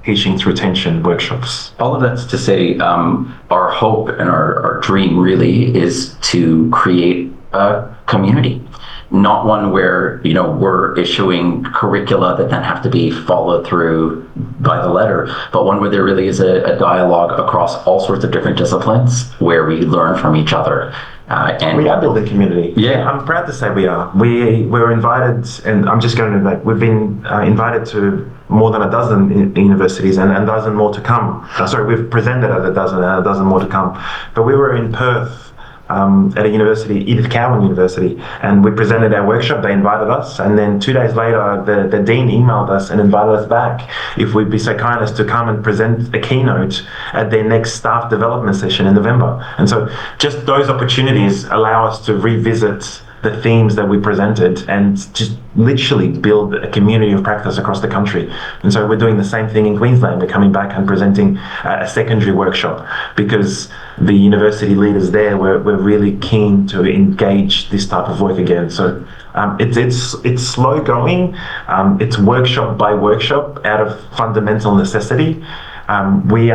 teaching through tension workshops. All of that's to say, our hope and our dream really is to create a community. Not one where, we're issuing curricula that then have to be followed through by the letter, but one where there really is a dialogue across all sorts of different disciplines where we learn from each other. And we are building community. Yeah. I'm proud to say we are. We were invited, and I'm just going to we've been invited to more than a dozen universities and a dozen more to come. We've presented at a dozen and a dozen more to come. But we were in Perth at a university, Edith Cowan University, and we presented our workshop. They invited us, and then 2 days later the dean emailed us and invited us back if we'd be so kind as to come and present a keynote at their next staff development session in November. And so just those opportunities allow us to revisit the themes that we presented and just literally build a community of practice across the country. And so we're doing the same thing in Queensland. We're coming back and presenting a secondary workshop because the university leaders there were really keen to engage this type of work again. So it's slow going. It's workshop by workshop out of fundamental necessity. We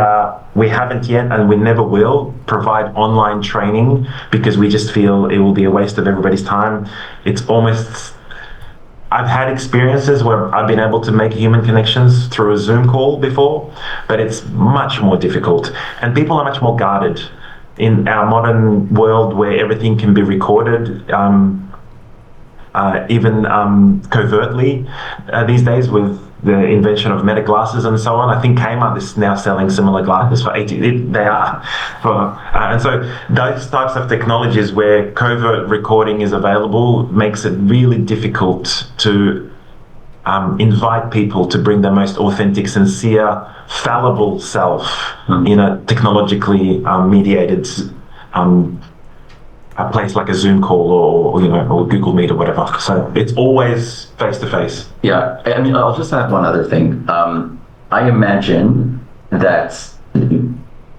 haven't yet, and we never will, provide online training because we just feel it will be a waste of everybody's time. It's almost, I've had experiences where I've been able to make human connections through a Zoom call before, but it's much more difficult. And people are much more guarded in our modern world where everything can be recorded, even covertly these days with the invention of meta glasses and so on. I think Kmart is now selling similar glasses for 80. They are. And so those types of technologies where covert recording is available makes it really difficult to invite people to bring their most authentic, sincere, fallible self in a technologically mediated a place like a Zoom call or Google Meet or whatever. So it's always face to face. Yeah, I mean, I'll just add one other thing. I imagine that,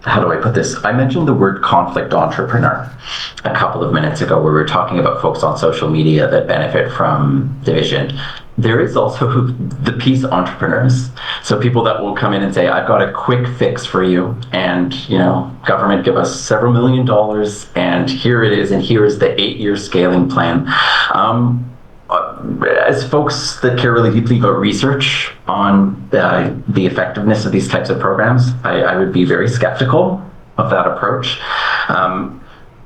how do I put this? I mentioned the word conflict entrepreneur a couple of minutes ago, where we were talking about folks on social media that benefit from division. There is also the peace entrepreneurs. So people that will come in and say, I've got a quick fix for you, and government give us several $1 million, and here it is, and here is the 8-year scaling plan. As folks that care really deeply about research on the effectiveness of these types of programs, I would be very skeptical of that approach.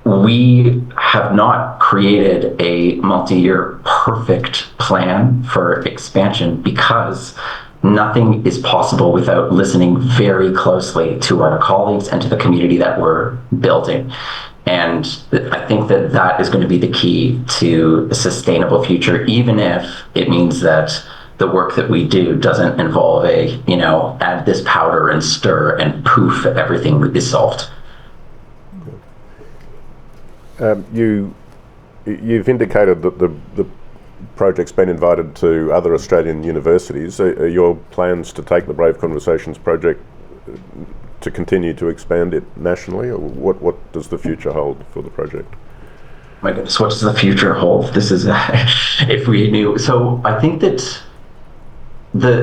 We have not created a multi-year perfect plan for expansion because nothing is possible without listening very closely to our colleagues and to the community that we're building. And I think that is going to be the key to a sustainable future, even if it means that the work that we do doesn't involve add this powder and stir and poof, everything is solved. You've indicated that the project's been invited to other Australian universities. Are your plans to take the Brave Conversations project to continue to expand it nationally, or what does the future hold for the project? My goodness, what does the future hold? This is, if we knew. So I think that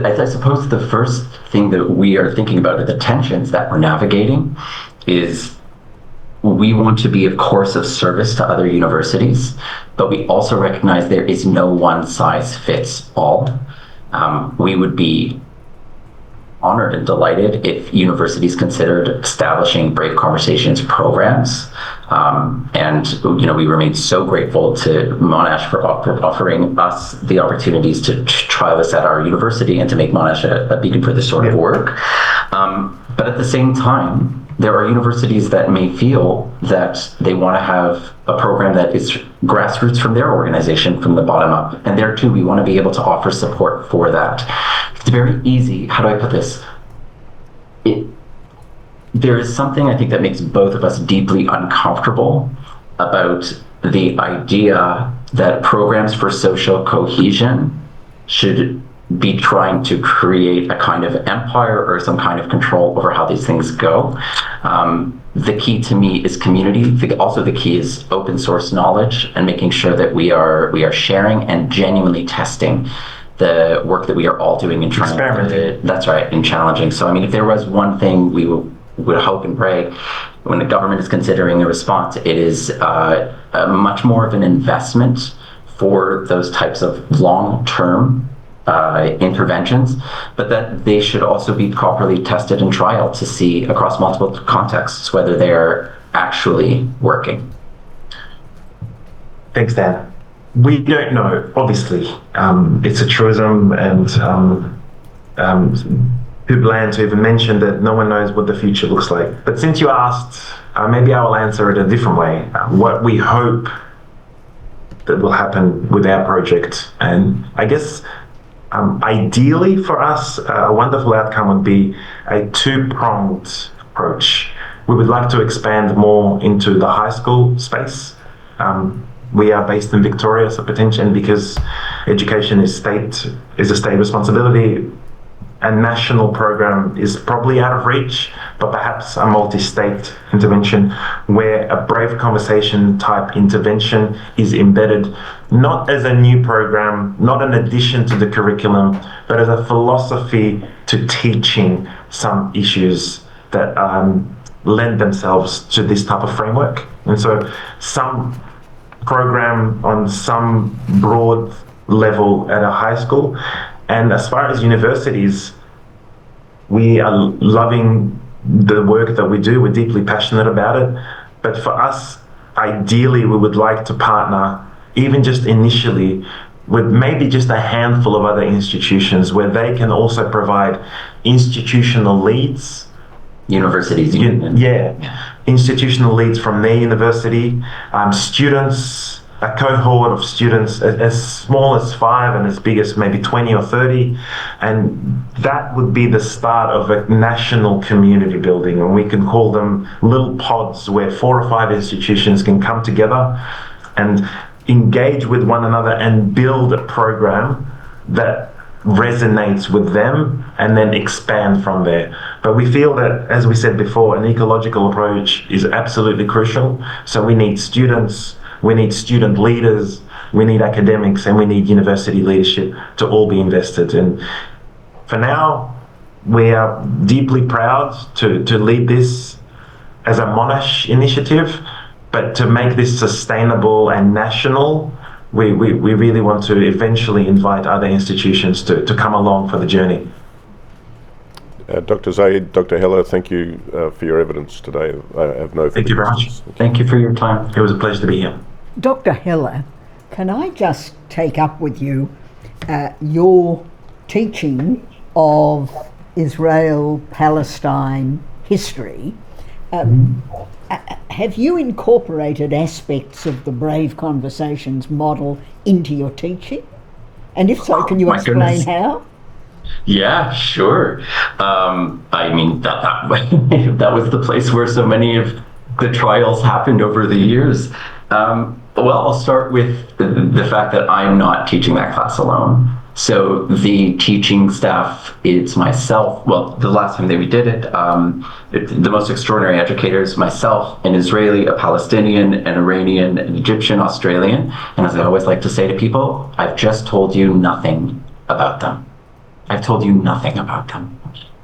I suppose the first thing that we are thinking about are the tensions that we're navigating. Is we want to be, of course, of service to other universities, but we also recognize there is no one size fits all. We would be honored and delighted if universities considered establishing Brave Conversations programs. And we remain so grateful to Monash for offering us the opportunities to try this at our university and to make Monash a beacon for this sort of work. But at the same time, there are universities that may feel that they want to have a program that is grassroots from their organization, from the bottom up. And there too, we want to be able to offer support for that. It's very easy. How do I put this? There is something I think that makes both of us deeply uncomfortable about the idea that programs for social cohesion should be trying to create a kind of empire or some kind of control over how these things go. The key to me is community. Also, the key is open source knowledge and making sure that we are sharing and genuinely testing the work that we are all doing and experimenting. That's right, and challenging. So, I mean, if there was one thing we would hope and pray when the government is considering a response, it is much more of an investment for those types of long-term interventions, but that they should also be properly tested and trialed to see across multiple contexts whether they're actually working. Thanks, Dan. We don't know, obviously. It's a truism, and Hu-Jia to even mention that no one knows what the future looks like. But since you asked, maybe I will answer it a different way. What we hope that will happen with our project, and I guess ideally for us, a wonderful outcome would be a two-pronged approach. We would like to expand more into the high school space. We are based in Victoria, so potentially, because education is a state responsibility, a national program is probably out of reach, but perhaps a multi-state intervention where a Brave Conversation type intervention is embedded, not as a new program, not an addition to the curriculum, but as a philosophy to teaching some issues that lend themselves to this type of framework. And so some program on some broad level at a high school. And as far as universities, we are loving the work that we do. We're deeply passionate about it. But for us, ideally, we would like to partner, even just initially, with maybe just a handful of other institutions where they can also provide institutional leads. Universities. Institutional leads from their university, students, a cohort of students as small as 5 and as big as maybe 20 or 30. And that would be the start of a national community building. And we can call them little pods where 4 or 5 institutions can come together and engage with one another and build a program that resonates with them and then expand from there. But we feel that, as we said before, an ecological approach is absolutely crucial. So we need students, we need student leaders, we need academics, and we need university leadership to all be invested. And for now, we are deeply proud to lead this as a Monash initiative, but to make this sustainable and national, we really want to eventually invite other institutions to come along for the journey. Dr. Zaid, Dr. Heller, thank you for your evidence today. I have no Thank you very much. Thank you for your time. It was a pleasure to be here. Dr. Heller, can I just take up with you your teaching of Israel-Palestine history? Have you incorporated aspects of the Brave Conversations model into your teaching? And if so, can you explain how? Yeah, sure. I mean, that was the place where so many of the trials happened over the years. Well, I'll start with the fact that I'm not teaching that class alone. So the teaching staff, it's myself. Well, the last time that we did it, the most extraordinary educators, myself, an Israeli, a Palestinian, an Iranian, an Egyptian, Australian. And as I always like to say to people, I've just told you nothing about them. I've told you nothing about them.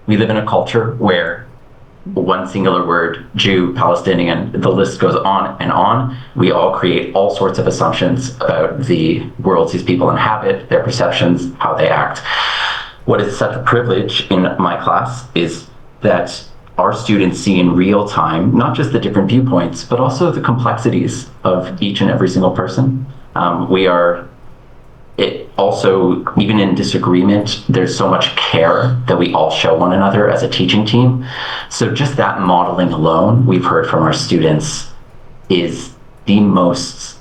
We live in a culture where one singular word, Jew, Palestinian, the list goes on and on. We all create all sorts of assumptions about the worlds these people inhabit, their perceptions, how they act. What is such a privilege in my class is that our students see in real time, not just the different viewpoints, but also the complexities of each and every single person. Also, even in disagreement, there's so much care that we all show one another as a teaching team. So just that modeling alone, we've heard from our students, is the most,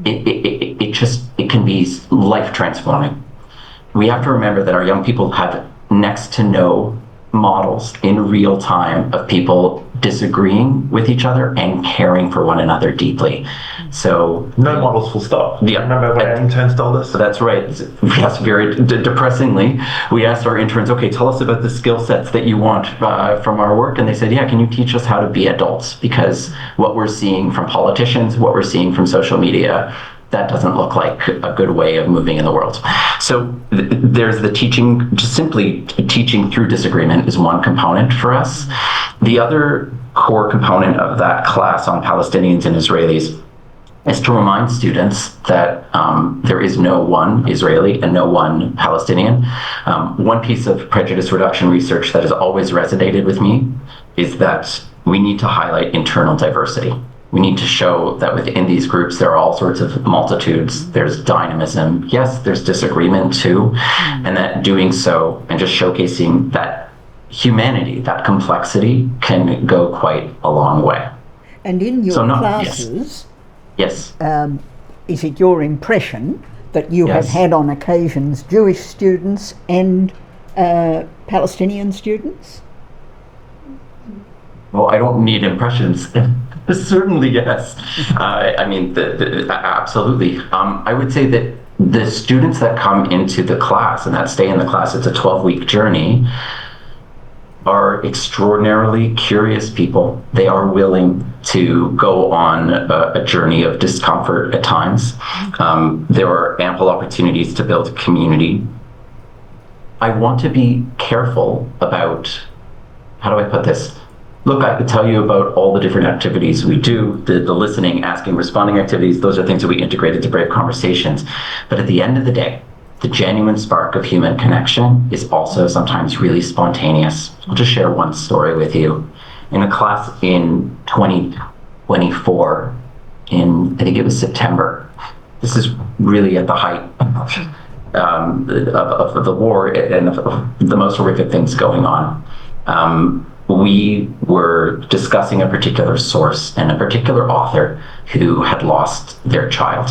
it can be life transforming. We have to remember that our young people have next to no models in real time of people disagreeing with each other and caring for one another deeply. So no models, full stop. Yeah, remember when our interns told us? That's right. Yes, very depressingly. We asked our interns, okay, tell us about the skill sets that you want from our work. And they said, yeah, can you teach us how to be adults? Because what we're seeing from politicians, what we're seeing from social media, that doesn't look like a good way of moving in the world. So there's the teaching, just simply teaching through disagreement is one component for us. The other core component of that class on Palestinians and Israelis is to remind students that there is no one Israeli and no one Palestinian. One piece of prejudice reduction research that has always resonated with me is that we need to highlight internal diversity. We need to show that within these groups, there are all sorts of multitudes. There's dynamism. Yes, there's disagreement too. And that doing so and just showcasing that humanity, that complexity can go quite a long way. And in your classes, yes. Is it your impression that you Yes. have had on occasions Jewish students and Palestinian students? Well, I don't need impressions. Certainly, yes. I mean, absolutely. I would say that the students that come into the class and that stay in the class, it's a 12-week journey, are extraordinarily curious people. They are willing to go on a journey of discomfort at times. There are ample opportunities to build community. I want to be careful about, how do I put this? Look, I could tell you about all the different activities we do, the listening, asking, responding activities. Those are things that we integrate into Brave Conversations. But at the end of the day, the genuine spark of human connection is also sometimes really spontaneous. I'll just share one story with you. In a class in 2024, I think it was September, this is really at the height of the war and of the most horrific things going on. We were discussing a particular source and a particular author who had lost their child.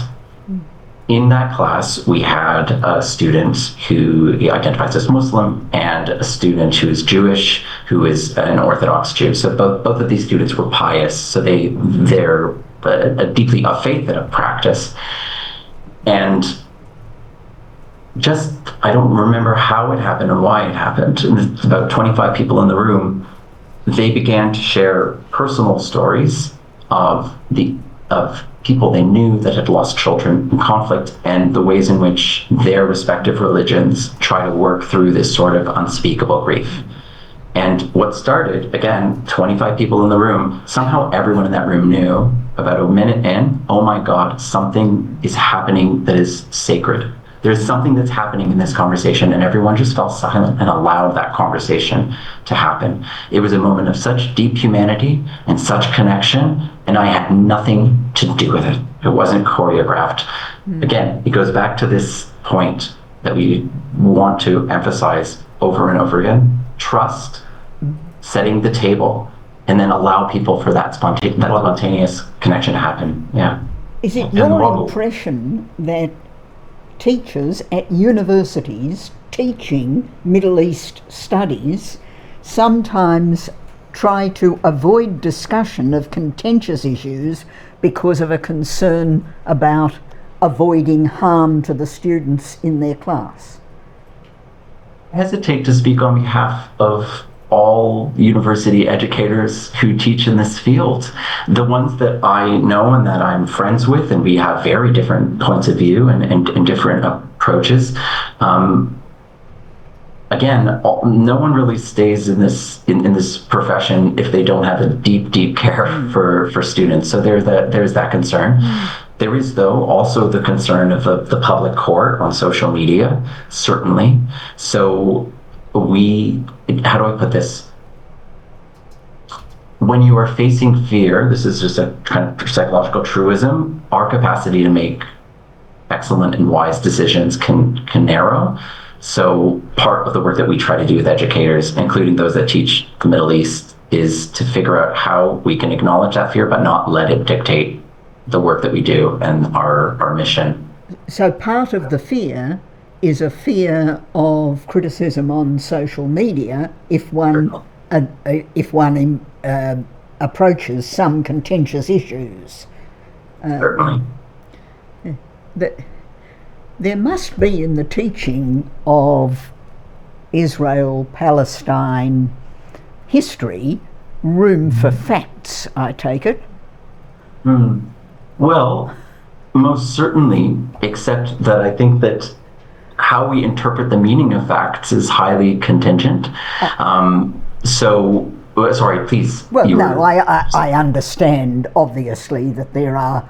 In that class, we had a student who identifies as Muslim and a student who is Jewish, who is an Orthodox Jew. So both of these students were pious, so they're deeply of faith and of practice. And just, I don't remember how it happened or why it happened. There's about 25 people in the room. They began to share personal stories of people they knew that had lost children in conflict and the ways in which their respective religions try to work through this sort of unspeakable grief. And what started, again, 25 people in the room, somehow everyone in that room knew about a minute in, oh my God, something is happening that is sacred. There's something that's happening in this conversation, and everyone just fell silent and allowed that conversation to happen. It was a moment of such deep humanity and such connection, and I had nothing to do with it. It wasn't choreographed. Again, it goes back to this point that we want to emphasize over and over again. Trust, setting the table, and then allow people for that spontaneous connection to happen. Yeah. Is it your impression that teachers at universities teaching Middle East studies sometimes try to avoid discussion of contentious issues because of a concern about avoiding harm to the students in their class? I hesitate to speak on behalf of all university educators who teach in this field. The ones that I know and that I'm friends with, and we have very different points of view and different approaches. Again, no one really stays in this profession if they don't have a deep care for students. So there's that concern. There is, though, also the concern of the public court on social media, certainly. So how do I put this? When you are facing fear, this is just a kind of psychological truism, our capacity to make excellent and wise decisions can narrow. So part of the work that we try to do with educators, including those that teach the Middle East, is to figure out how we can acknowledge that fear, but not let it dictate the work that we do and our mission. So part of the fear is a fear of criticism on social media if one approaches some contentious issues. Certainly. There must be in the teaching of Israel-Palestine history room for facts, I take it. Well, most certainly, except that I think that how we interpret the meaning of facts is highly contingent. Sorry, please. Well, no, I understand, obviously, that there are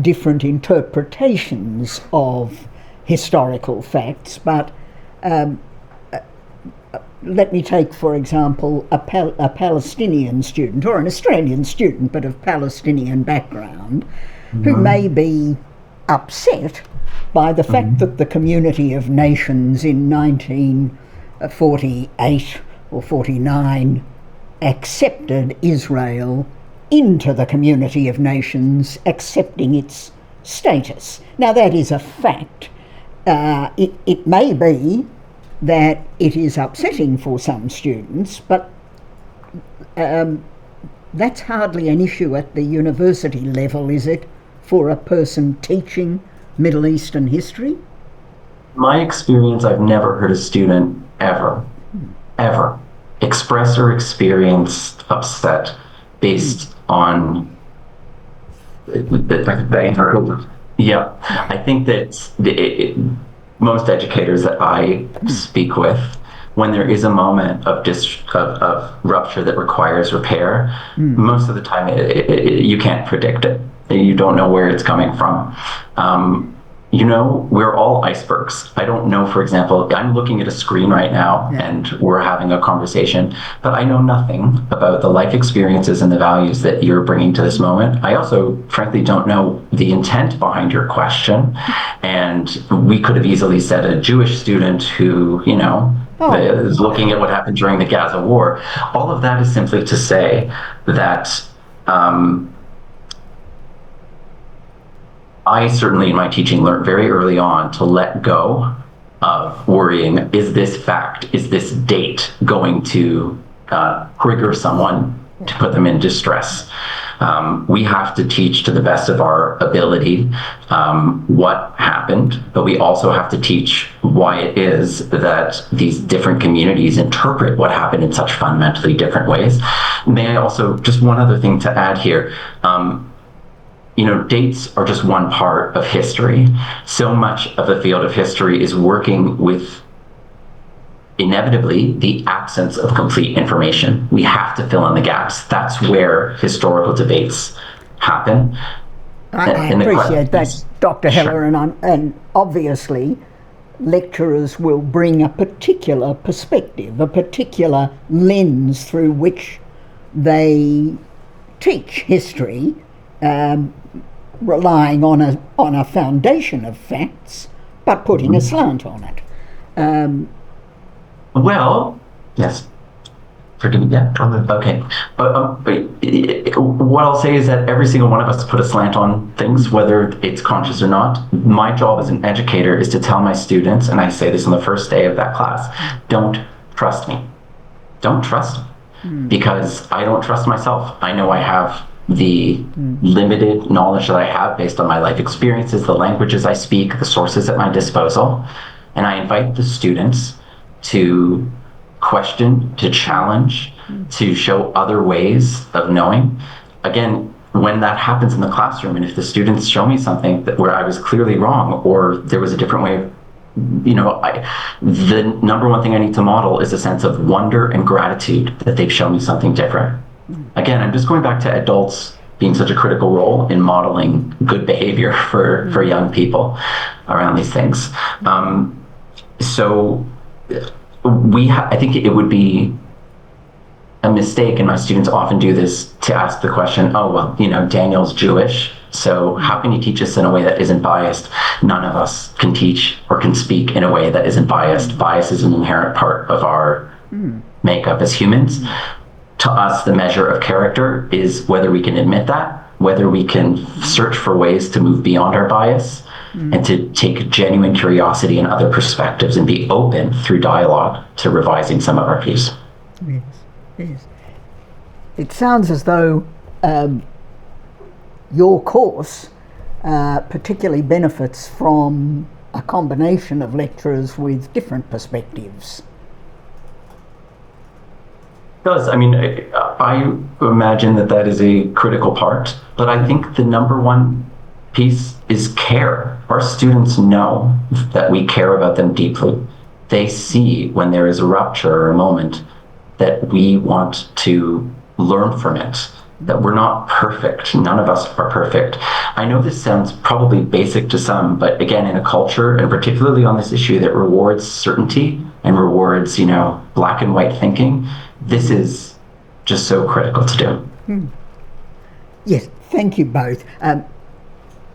different interpretations of historical facts, but let me take, for example, a Palestinian student, or an Australian student, but of Palestinian background, who may be upset by the fact that the Community of Nations in 1948 or 49 accepted Israel into the Community of Nations, accepting its status. Now, that is a fact. It may be that it is upsetting for some students, but that's hardly an issue at the university level, is it, for a person teaching Middle Eastern history? My experience, I've never heard a student ever express or experience upset based on yeah. I think that most educators that I speak with, when there is a moment of rupture that requires repair, most of the time you can't predict it. You don't know where it's coming from. We're all icebergs. I don't know, for example, I'm looking at a screen right now and we're having a conversation, but I know nothing about the life experiences and the values that you're bringing to this moment. I also, frankly, don't know the intent behind your question. And we could have easily said a Jewish student who, is looking at what happened during the Gaza war. All of that is simply to say that I certainly in my teaching learned very early on to let go of worrying, is this fact, is this date going to trigger someone to put them in distress? We have to teach to the best of our ability what happened, but we also have to teach why it is that these different communities interpret what happened in such fundamentally different ways. May I also, just one other thing to add here, dates are just one part of history. So much of the field of history is working with, inevitably, the absence of complete information. We have to fill in the gaps. That's where historical debates happen. I appreciate that, Dr. Heller, and obviously lecturers will bring a particular perspective, a particular lens through which they teach history, relying on a foundation of facts, but putting a slant on it. Well, yes. Forgive me. Yeah. Okay. But what I'll say is that every single one of us put a slant on things, whether it's conscious or not. My job as an educator is to tell my students, and I say this on the first day of that class, don't trust me. Don't trust me. Because I don't trust myself. I know I have the limited knowledge that I have based on my life experiences, the languages I speak, the sources at my disposal. And I invite the students to question, to challenge, to show other ways of knowing. Again, when that happens in the classroom, and if the students show me something where I was clearly wrong, or there was a different way of, the number one thing I need to model is a sense of wonder and gratitude that they've shown me something different. Again, I'm just going back to adults being such a critical role in modeling good behavior for young people around these things. So I think it would be a mistake, and my students often do this, to ask the question, oh, well, Daniel's Jewish, so how can you teach us in a way that isn't biased? None of us can teach or can speak in a way that isn't biased. Bias is an inherent part of our makeup as humans. To us, the measure of character is whether we can admit that, whether we can search for ways to move beyond our bias, and to take genuine curiosity and other perspectives and be open through dialogue to revising some of our views. Yes, yes. It sounds as though your course particularly benefits from a combination of lecturers with different perspectives. It does. I mean, I imagine that is a critical part, but I think the number one piece is care. Our students know that we care about them deeply. They see when there is a rupture or a moment that we want to learn from it, that we're not perfect. None of us are perfect. I know this sounds probably basic to some, but again, in a culture, and particularly on this issue that rewards certainty and rewards, black and white thinking, this is just so critical to do. Yes, thank you both.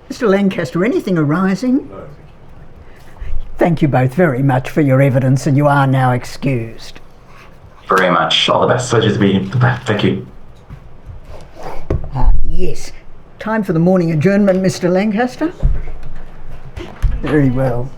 Mr. Lancaster, anything arising? No. Thank you both very much for your evidence, and you are now excused. Very much. All the best. Pleasure to be here. Thank you. Yes. Time for the morning adjournment, Mr. Lancaster? Very well.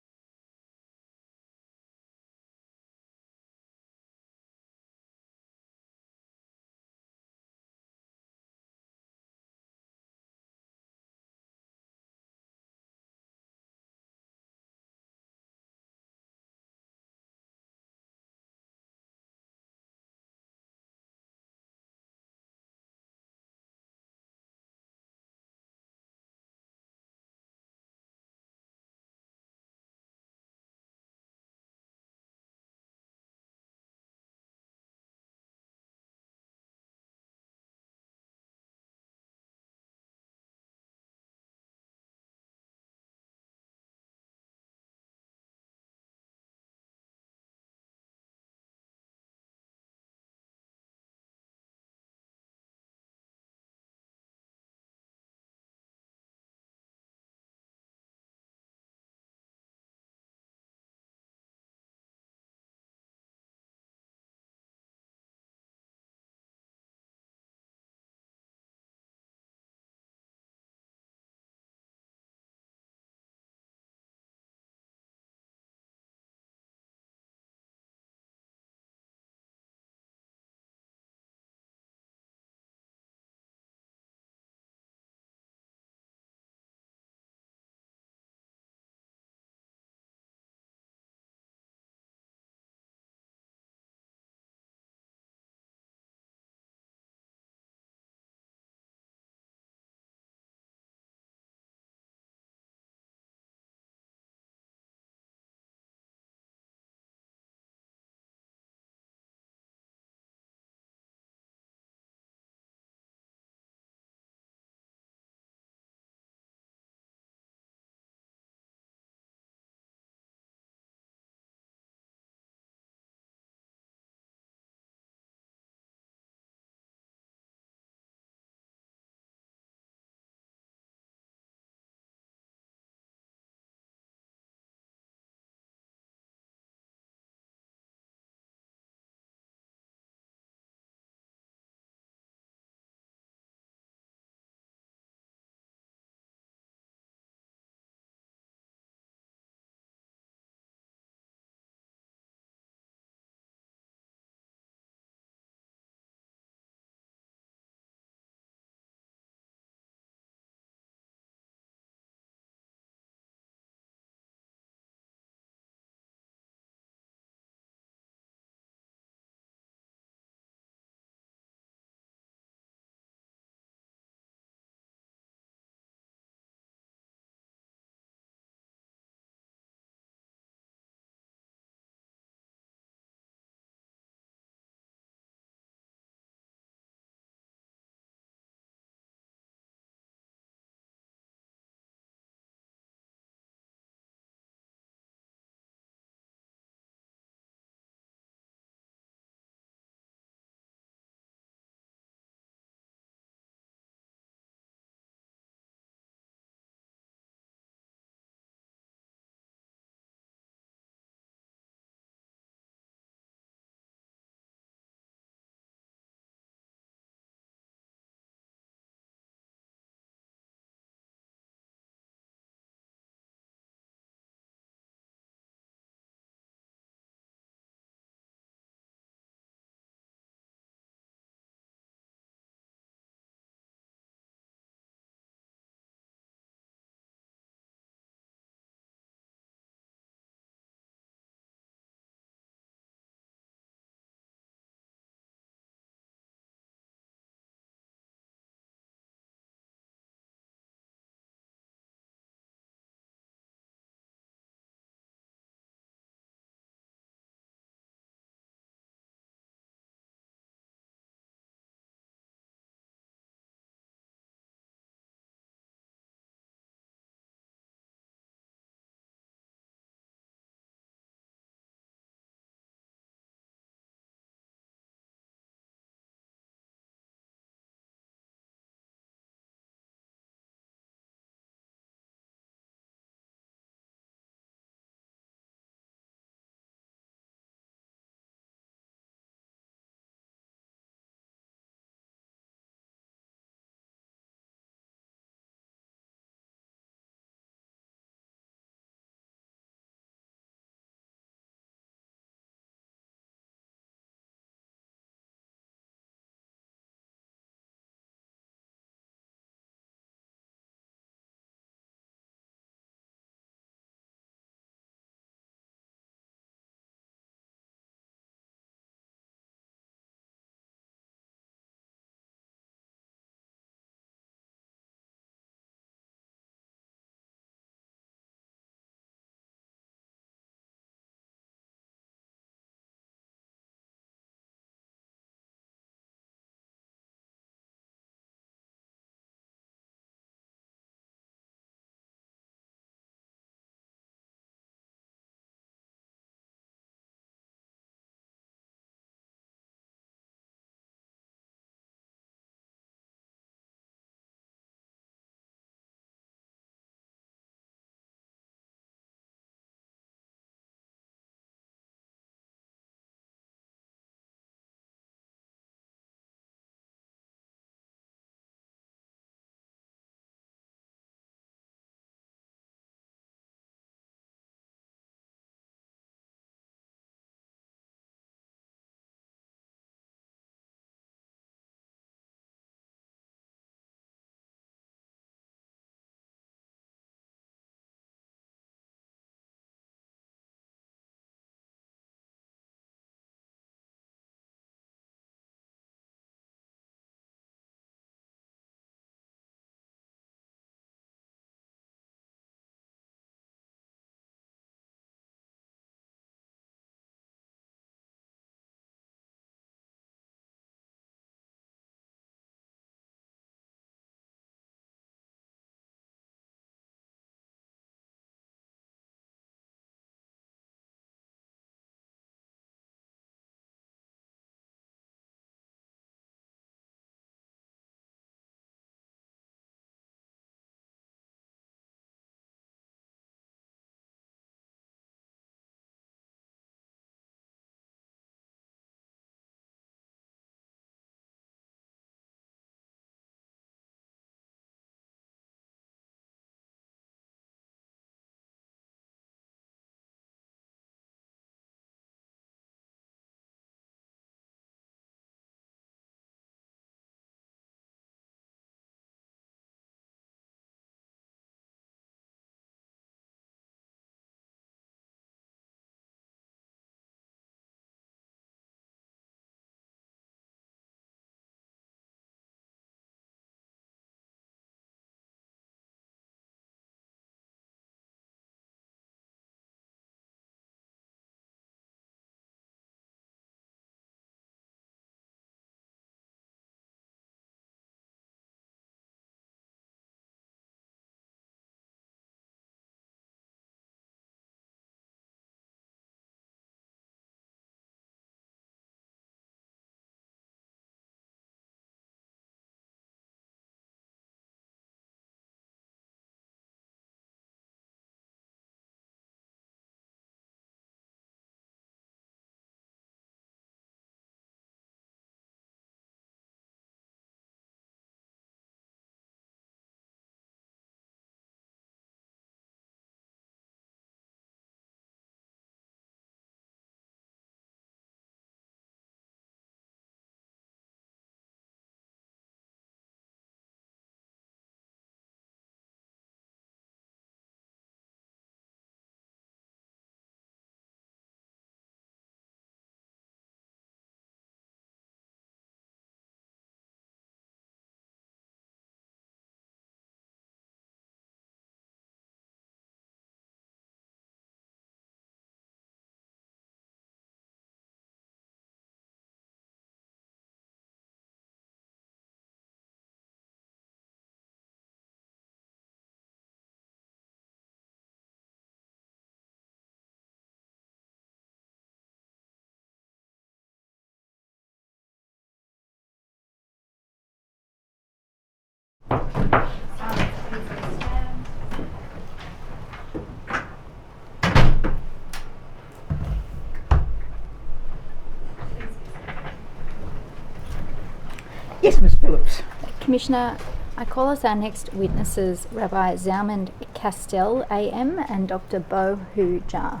Yes, Ms. Phillips. Commissioner, I call as our next witnesses Rabbi Zalman Kastel AM and Dr. Beau Hu-Jia.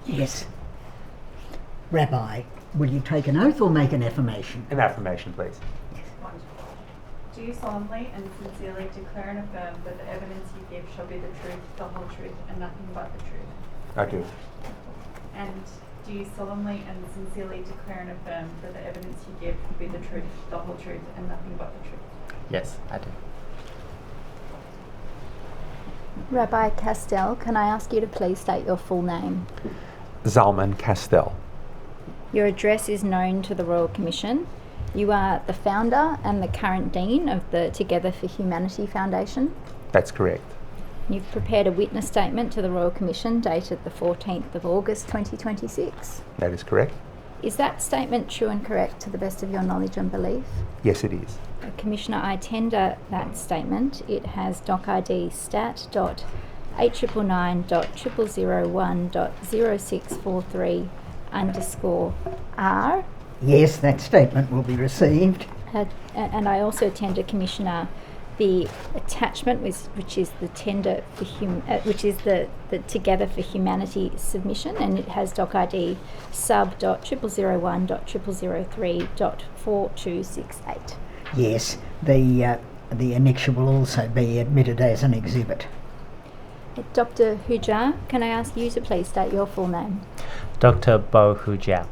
Yes. Rabbi, will you take an oath or make an affirmation? An affirmation, please. Do you solemnly and sincerely declare and affirm that the evidence you give shall be the truth, the whole truth, and nothing but the truth? I do. And do you solemnly and sincerely declare and affirm that the evidence you give will be the truth, the whole truth, and nothing but the truth? Yes, I do. Rabbi Kastel, can I ask you to please state your full name? Zalman Kastel. Your address is known to the Royal Commission. You are the founder and the current dean of the Together for Humanity Foundation. That's correct. You've prepared a witness statement to the Royal Commission dated the 14th of August 2026. That is correct. Is that statement true and correct to the best of your knowledge and belief? Yes, it is. Commissioner, I tender that statement. It has doc ID stat.899.000.0643_R. Yes, that statement will be received. And I also tender, Commissioner, the attachment, which is the tender for which is the Together for Humanity submission, and it has doc ID sub.0001.003.4268. Yes, the annexure will also be admitted as an exhibit. Dr. Hu-Jia, can I ask you to please state your full name? Dr. Beau Hu-Jia.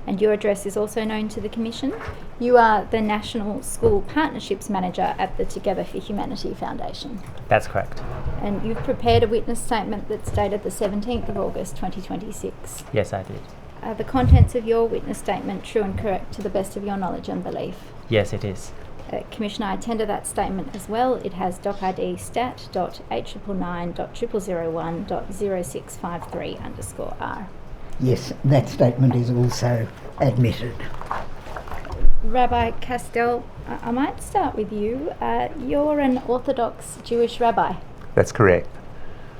And your address is also known to the Commission. You are the National School Partnerships Manager at the Together for Humanity Foundation. That's correct. And you've prepared a witness statement that's dated the 17th of August 2026. Yes, I did. Are the contents of your witness statement true and correct to the best of your knowledge and belief? Yes, it is. Commissioner, I tender that statement as well. It has doc ID stat.899.000.0653_R. Yes, that statement is also admitted. Rabbi Kastel, I might start with you. You're an Orthodox Jewish rabbi. That's correct.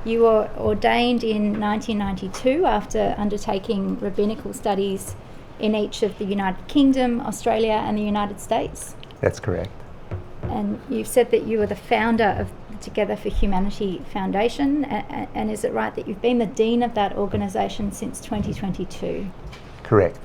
You were ordained in 1992 after undertaking rabbinical studies in each of the United Kingdom, Australia and the United States. That's correct. And you've said that you were the founder of the Together for Humanity Foundation, and is it right that you've been the dean of that organisation since 2022? Correct.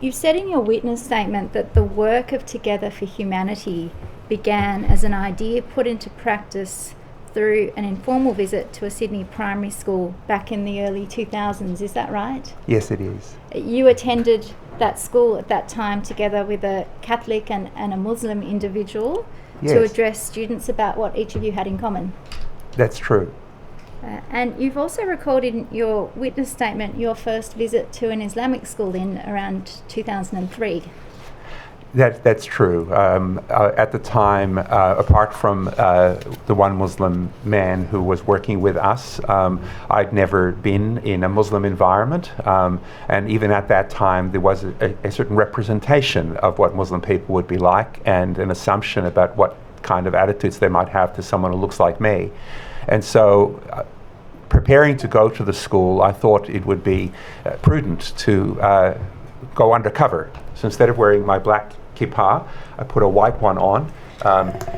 You've said in your witness statement that the work of Together for Humanity began as an idea put into practice through an informal visit to a Sydney primary school back in the early 2000s, is that right? Yes, it is. You attended that school at that time together with a Catholic and a Muslim individual to address students about what each of you had in common. That's true. And you've also recorded in your witness statement your first visit to an Islamic school in around 2003. That's true. At the time, apart from the one Muslim man who was working with us, I'd never been in a Muslim environment. And even at that time, there was a certain representation of what Muslim people would be like and an assumption about what kind of attitudes they might have to someone who looks like me. And so, preparing to go to the school, I thought it would be prudent to go undercover. So instead of wearing my black kippah, I put a white one on,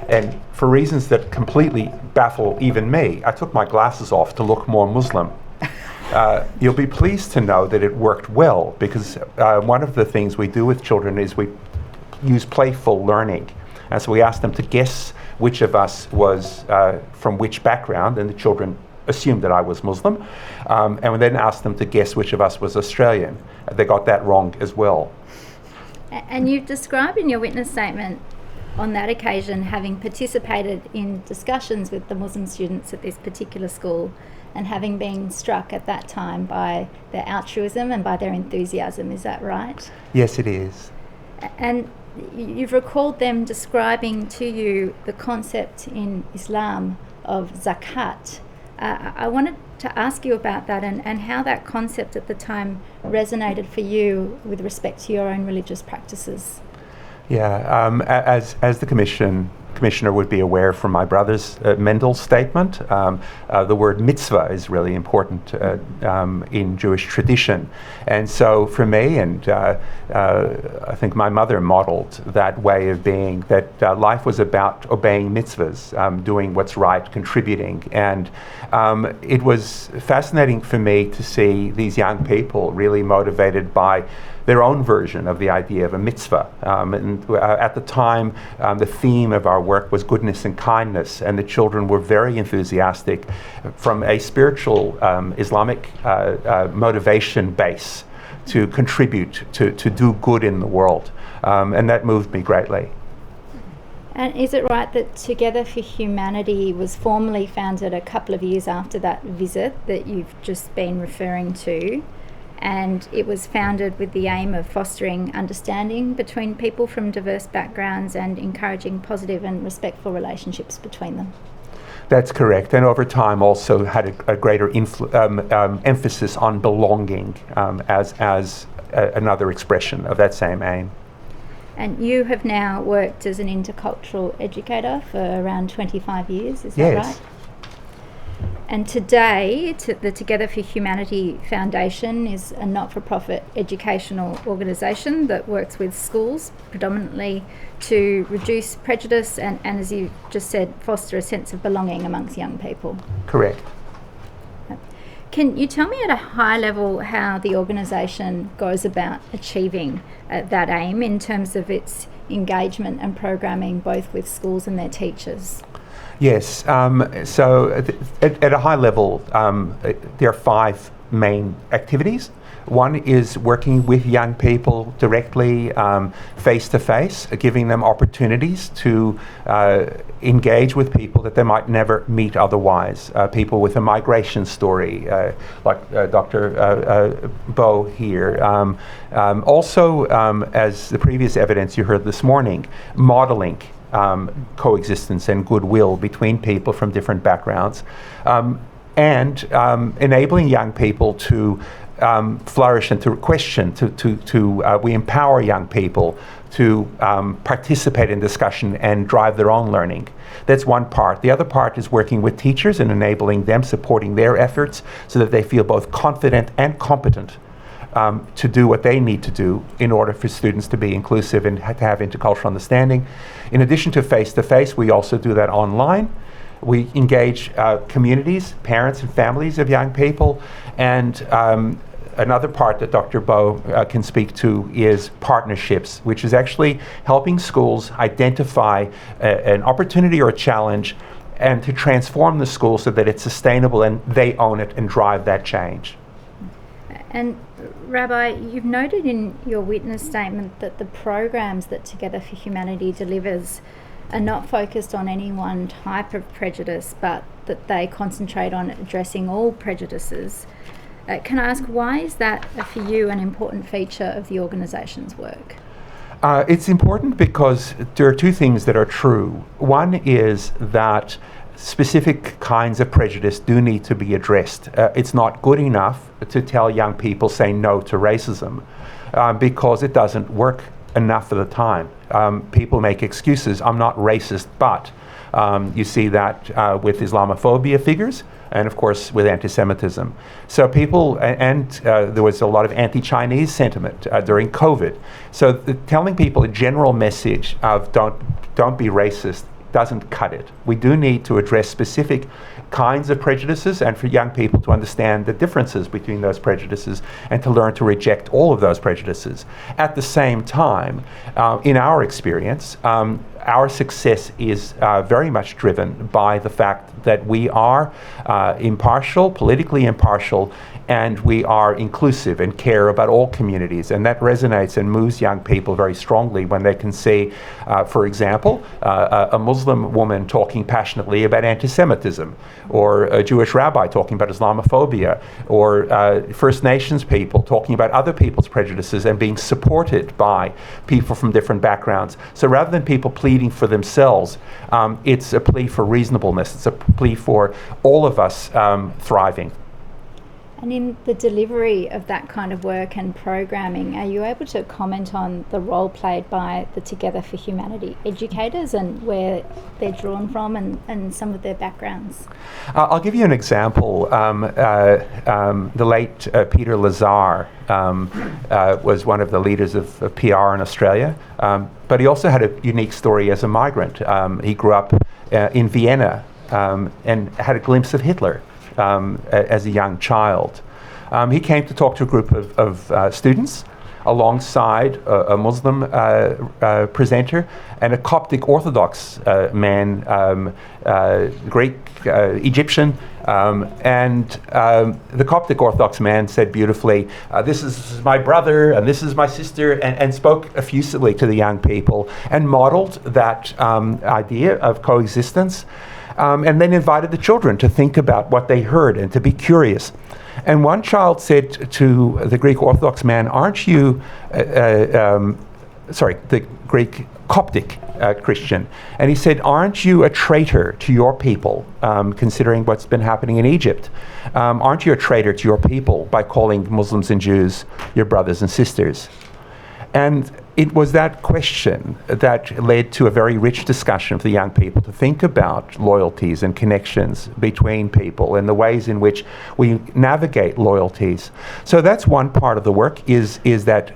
and for reasons that completely baffle even me, I took my glasses off to look more Muslim. You'll be pleased to know that it worked well, because one of the things we do with children is we use playful learning. And so we asked them to guess which of us was from which background, and the children assumed that I was Muslim. And we then asked them to guess which of us was Australian. They got that wrong as well. And you've described in your witness statement on that occasion having participated in discussions with the Muslim students at this particular school and having been struck at that time by their altruism and by their enthusiasm. Is that right? Yes, it is. And you've recalled them describing to you the concept in Islam of zakat. I wanted to ask you about that and how that concept at the time resonated for you with respect to your own religious practices. Yeah, as the Commissioner would be aware from my brother's Mendel's statement, the word mitzvah is really important in Jewish tradition. And so for me, and I think my mother modeled that way of being, that life was about obeying mitzvahs, doing what's right, contributing. And it was fascinating for me to see these young people really motivated by their own version of the idea of a mitzvah. At the time, the theme of our work was goodness and kindness, and the children were very enthusiastic from a spiritual Islamic motivation base to contribute, to do good in the world. And that moved me greatly. And is it right that Together for Humanity was formally founded a couple of years after that visit that you've just been referring to? And it was founded with the aim of fostering understanding between people from diverse backgrounds and encouraging positive and respectful relationships between them. That's correct, and over time also had a greater emphasis on belonging as another expression of that same aim. And you have now worked as an intercultural educator for around 25 years, is that Yes. right? And today, the Together for Humanity Foundation is a not-for-profit educational organisation that works with schools predominantly to reduce prejudice and, as you just said, foster a sense of belonging amongst young people. Correct. Can you tell me at a high level how the organisation goes about achieving that aim in terms of its engagement and programming both with schools and their teachers? Yes, so at a high level, there are 5 main activities. One is working with young people directly, face to face, giving them opportunities to engage with people that they might never meet otherwise. People with a migration story, like Dr. Beau here. Also, as the previous evidence you heard this morning, modeling coexistence and goodwill between people from different backgrounds, and enabling young people to flourish and to question, we empower young people to participate in discussion and drive their own learning. That's one part. The other part is working with teachers and enabling them, supporting their efforts so that they feel both confident and competent to do what they need to do in order for students to be inclusive and to have intercultural understanding. In addition to face-to-face, we also do that online. We engage communities, parents and families of young people, and another part that Dr. Beau can speak to is partnerships, which is actually helping schools identify an opportunity or a challenge and to transform the school so that it's sustainable and they own it and drive that change. And Rabbi, you've noted in your witness statement that the programs that Together for Humanity delivers are not focused on any one type of prejudice, but that they concentrate on addressing all prejudices. Can I ask, why is that for you an important feature of the organisation's work? It's important because there are 2 things that are true. One is that specific kinds of prejudice do need to be addressed. It's not good enough to tell young people, say no to racism, because it doesn't work enough of the time. People make excuses. I'm not racist, but you see that with Islamophobia figures, and of course with anti-Semitism. So people, and there was a lot of anti-Chinese sentiment during COVID. So telling people a general message of don't be racist doesn't cut it. We do need to address specific kinds of prejudices and for young people to understand the differences between those prejudices and to learn to reject all of those prejudices. At the same time, in our experience, our success is very much driven by the fact that we are impartial, politically impartial, and we are inclusive and care about all communities. And that resonates and moves young people very strongly when they can see, for example, a Muslim woman talking passionately about anti-Semitism, or a Jewish rabbi talking about Islamophobia, or First Nations people talking about other people's prejudices and being supported by people from different backgrounds. So rather than people pleading for themselves, it's a plea for reasonableness. It's a plea for all of us thriving. And in the delivery of that kind of work and programming, are you able to comment on the role played by the Together for Humanity educators and where they're drawn from and some of their backgrounds? I'll give you an example. The late Peter Lazar was one of the leaders of PR in Australia, but he also had a unique story as a migrant. He grew up in Vienna and had a glimpse of Hitler as a young child. He came to talk to a group of students alongside a Muslim presenter and a Coptic Orthodox man, Greek, Egyptian, and the Coptic Orthodox man said beautifully, this is my brother and this is my sister, and spoke effusively to the young people and modeled that idea of coexistence. And then invited the children to think about what they heard and to be curious. And one child said to the Greek Orthodox man, aren't you, the Greek Coptic Christian, and he said, aren't you a traitor to your people, considering what's been happening in Egypt? Aren't you a traitor to your people by calling Muslims and Jews your brothers and sisters? And it was that question that led to a very rich discussion for the young people to think about loyalties and connections between people and the ways in which we navigate loyalties. So that's one part of the work, is that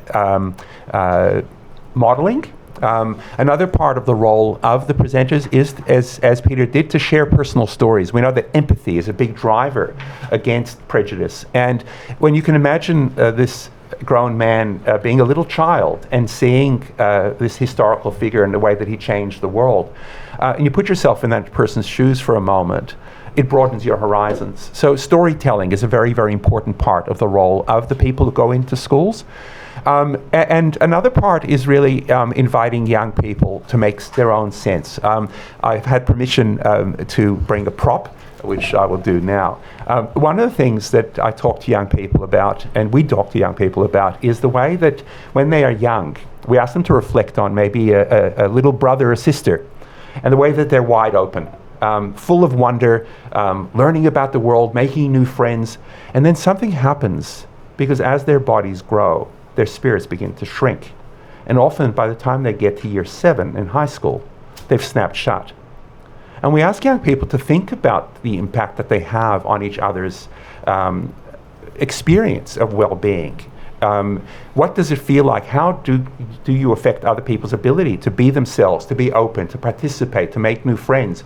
modeling. Another part of the role of the presenters is, as Peter did, to share personal stories. We know that empathy is a big driver against prejudice. And when you can imagine this grown man being a little child and seeing this historical figure and the way that he changed the world, and you put yourself in that person's shoes for a moment, it broadens your horizons. So storytelling is a very, very important part of the role of the people who go into schools. And another part is really inviting young people to make their own sense. I've had permission to bring a prop, which I will do now. One of the things that I talk to young people about, and we talk to young people about, is the way that when they are young, we ask them to reflect on maybe a little brother or sister, and the way that they're wide open, full of wonder, learning about the world, making new friends, and then something happens, because as their bodies grow, their spirits begin to shrink. And often by the time they get to year 7 in high school, they've snapped shut. And we ask young people to think about the impact that they have on each other's experience of well-being. What does it feel like? How do you affect other people's ability to be themselves, to be open, to participate, to make new friends,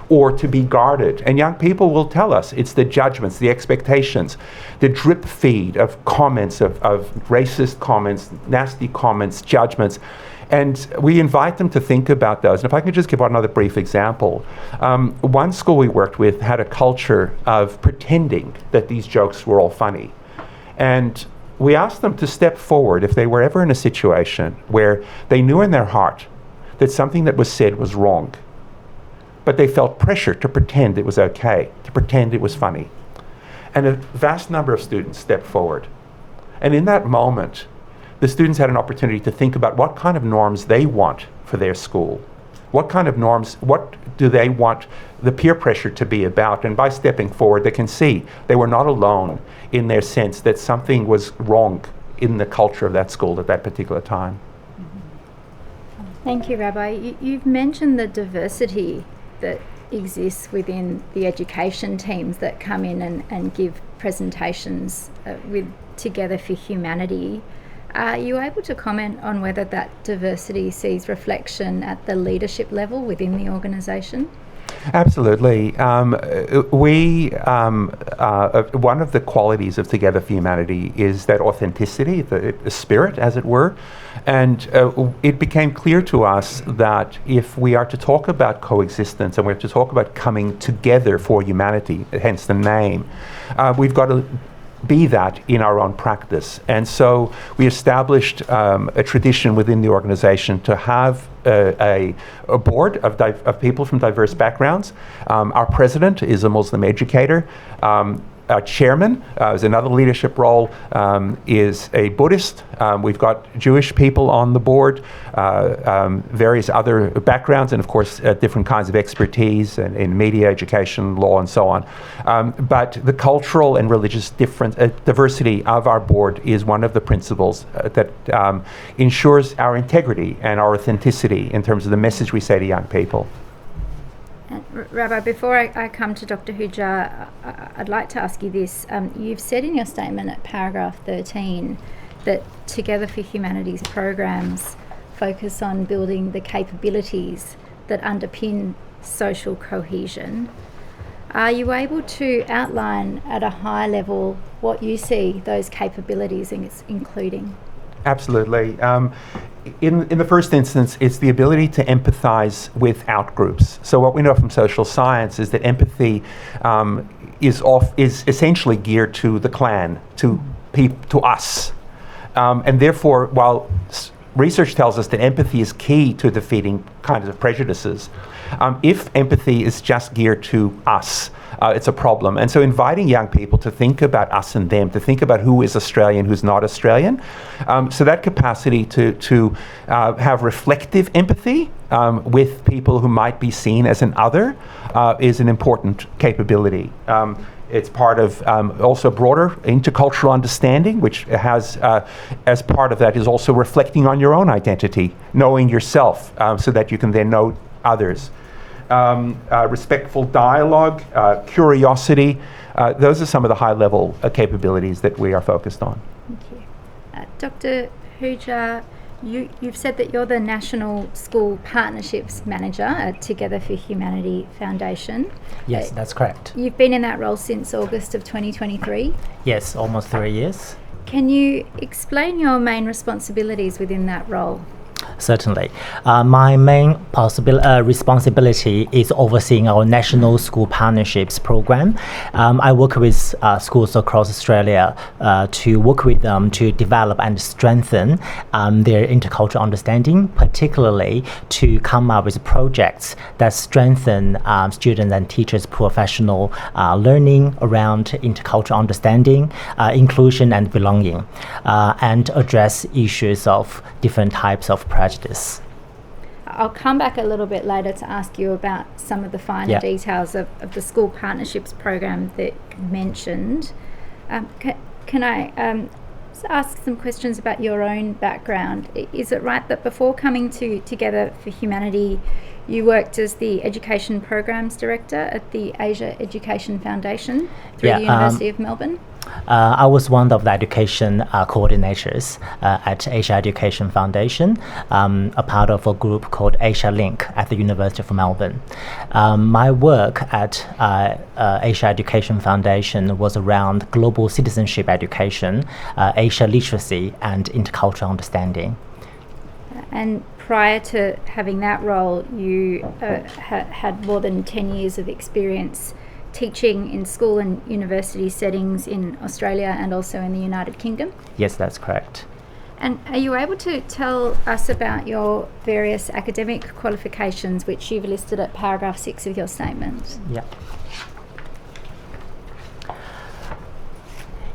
or to be guarded? And young people will tell us it's the judgments, the expectations, the drip feed of comments, of racist comments, nasty comments, judgments. And we invite them to think about those. And if I can just give another brief example, one school we worked with had a culture of pretending that these jokes were all funny. And we asked them to step forward if they were ever in a situation where they knew in their heart that something that was said was wrong, but they felt pressure to pretend it was okay, to pretend it was funny. And a vast number of students stepped forward. And in that moment, the students had an opportunity to think about what kind of norms they want for their school. What kind of norms, what do they want the peer pressure to be about? And by stepping forward, they can see they were not alone in their sense that something was wrong in the culture of that school at that particular time. Thank you, Rabbi. You've mentioned the diversity that exists within the education teams that come in and give presentations with Together for Humanity. Are you able to comment on whether that diversity sees reflection at the leadership level within the organisation? Absolutely. One of the qualities of Together for Humanity is that authenticity, the spirit, as it were. And it became clear to us that if we are to talk about coexistence and we're to talk about coming together for humanity, hence the name, we've got to be that in our own practice. And so we established a tradition within the organization to have a board of people from diverse backgrounds. Our president is a Muslim educator. our chairman is another leadership role, is a Buddhist. We've got Jewish people on the board, various other backgrounds, and of course different kinds of expertise in media, education, law, and so on. But the cultural and religious diversity of our board is one of the principles that ensures our integrity and our authenticity in terms of the message we say to young people. Rabbi, before I come to Dr. Hu-Jia, I'd like to ask you this. You've said in your statement at paragraph 13 that Together for Humanity's programs focus on building the capabilities that underpin social cohesion. Are you able to outline at a high level what you see those capabilities including? Absolutely. In the first instance, it's the ability to empathize with outgroups. So what we know from social science is that empathy is essentially geared to the clan, to us. And therefore, while research tells us that empathy is key to defeating kinds of prejudices, if empathy is just geared to us, it's a problem. And so inviting young people to think about us and them, to think about who is Australian, who's not Australian. So that capacity to have reflective empathy with people who might be seen as an other is an important capability. It's part of also broader intercultural understanding, which has, as part of that, is also reflecting on your own identity, knowing yourself so that you can then know others. Respectful dialogue, curiosity, those are some of the high-level capabilities that we are focused on. Thank you. Dr. Hu-Jia, you've said that you're the National School Partnerships Manager at Together for Humanity Foundation. Yes, that's correct. You've been in that role since August of 2023? Yes, almost 3 years. Can you explain your main responsibilities within that role? Certainly. My main responsibility is overseeing our National School Partnerships Program. I work with schools across Australia to work with them to develop and strengthen their intercultural understanding, particularly to come up with projects that strengthen students and teachers' professional learning around intercultural understanding, inclusion and belonging, and address issues of different types of prejudice. I'll come back a little bit later to ask you about some of the finer details of the school partnerships program that you mentioned. Can I ask some questions about your own background? Is it right that before coming to Together for Humanity, you worked as the Education Programs Director at the Asia Education Foundation through the University of Melbourne? I was one of the education coordinators at Asia Education Foundation, a part of a group called Asia Link at the University of Melbourne. My work at Asia Education Foundation was around global citizenship education, Asia literacy, and intercultural understanding. And prior to having that role, you had more than 10 years of experience teaching in school and university settings in Australia and also in the United Kingdom? Yes, that's correct. And are you able to tell us about your various academic qualifications, which you've listed at paragraph 6 of your statement? Yeah.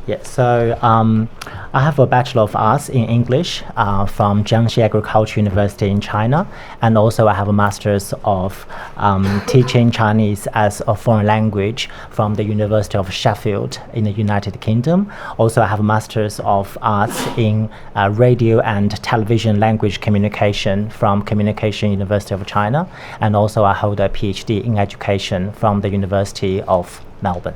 Yeah, so I have a Bachelor of Arts in English from Jiangxi Agricultural University in China, and also I have a Master's of teaching Chinese as a foreign language from the University of Sheffield in the United Kingdom. Also, I have a Master's of Arts in radio and television language communication from Communication University of China, and also I hold a PhD in education from the University of Melbourne.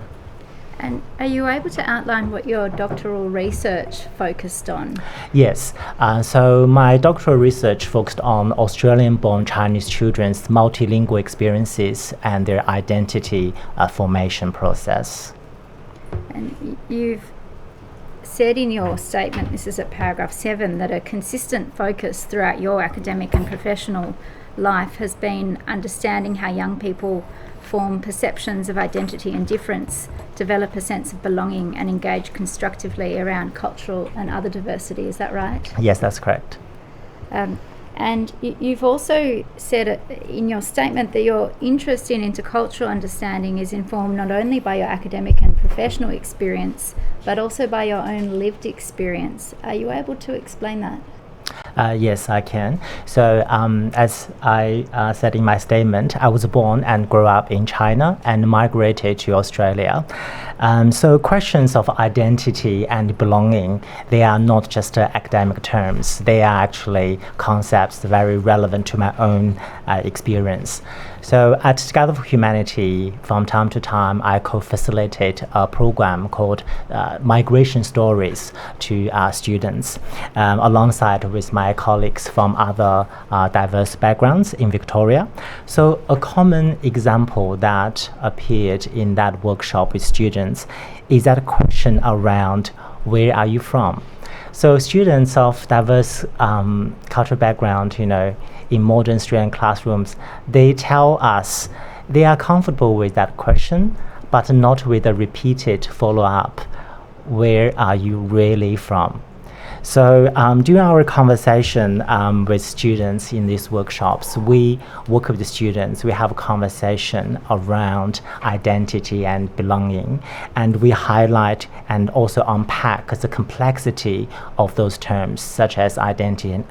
And are you able to outline what your doctoral research focused on? Yes. So my doctoral research focused on Australian-born Chinese children's multilingual experiences and their identity formation process. And you've said in your statement, this is at paragraph 7, that a consistent focus throughout your academic and professional life has been understanding how young people form perceptions of identity and difference, develop a sense of belonging, and engage constructively around cultural and other diversity. Is that right? Yes, that's correct. And you've also said in your statement that your interest in intercultural understanding is informed not only by your academic and professional experience, but also by your own lived experience. Are you able to explain that? Yes, I can. So, as I said in my statement, I was born and grew up in China and migrated to Australia. So, questions of identity and belonging, they are not just academic terms. They are actually concepts very relevant to my own experience. So at Together for Humanity, from time to time, I co-facilitate a program called Migration Stories to students, alongside with my colleagues from other diverse backgrounds in Victoria. So a common example that appeared in that workshop with students is that question around where are you from? So students of diverse cultural background, in modern Australian classrooms, they tell us they are comfortable with that question, but not with a repeated follow-up, where are you really from? So during our conversation with students in these workshops, we work with the students, we have a conversation around identity and belonging, and we highlight and also unpack the complexity of those terms, such as identity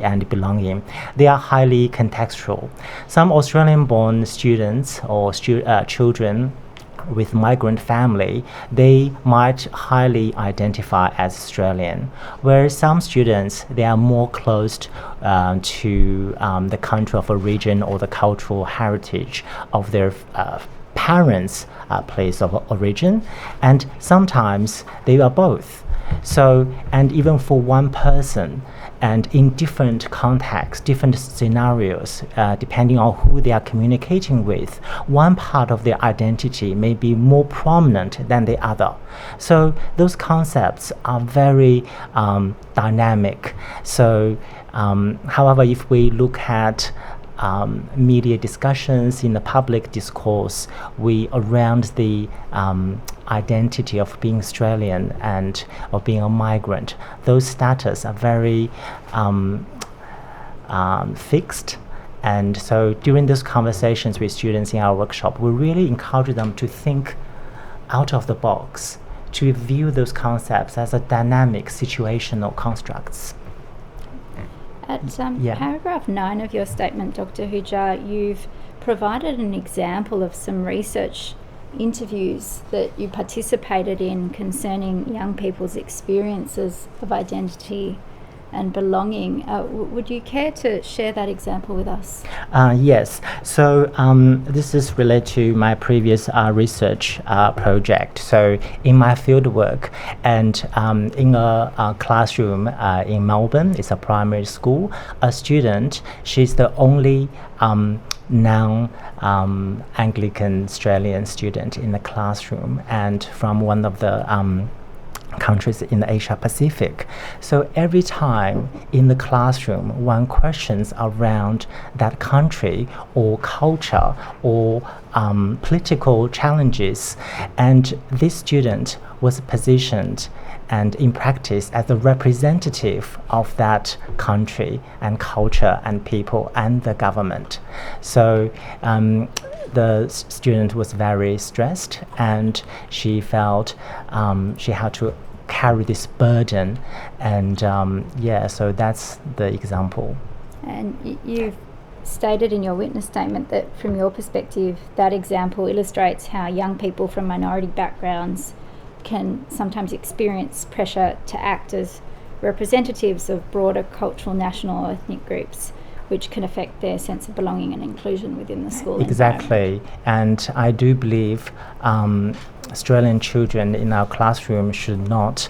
and belonging. They are highly contextual. Some Australian-born students or children with migrant family, they might highly identify as Australian, whereas some students, they are more close to the country of origin or the cultural heritage of their parents' place of origin, and sometimes they are both. So, and even for one person, and in different contexts, different scenarios, depending on who they are communicating with, one part of their identity may be more prominent than the other. So those concepts are very dynamic. So, however, if we look at media discussions in the public discourse, around the identity of being Australian and of being a migrant, those status are very fixed. And so during those conversations with students in our workshop, we really encourage them to think out of the box, to view those concepts as a dynamic situational constructs. At paragraph 9 of your statement, Dr. Hu-Jia, you've provided an example of some research interviews that you participated in concerning young people's experiences of identity and belonging. Would you care to share that example with us? Yes. So this is related to my previous research project. So in my fieldwork and in a classroom in Melbourne, it's a primary school, a student, she's the only non-Anglican Australian student in the classroom, and from one of the countries in the Asia Pacific. So every time in the classroom, one questions around that country or culture or political challenges, and this student was positioned and in practice as a representative of that country and culture and people and the government. So the student was very stressed, and she felt she had to carry this burden, and so that's the example. And you've stated in your witness statement that from your perspective, that example illustrates how young people from minority backgrounds can sometimes experience pressure to act as representatives of broader cultural, national or ethnic groups, which can affect their sense of belonging and inclusion within the school Exactly. And I do believe Australian children in our classroom should not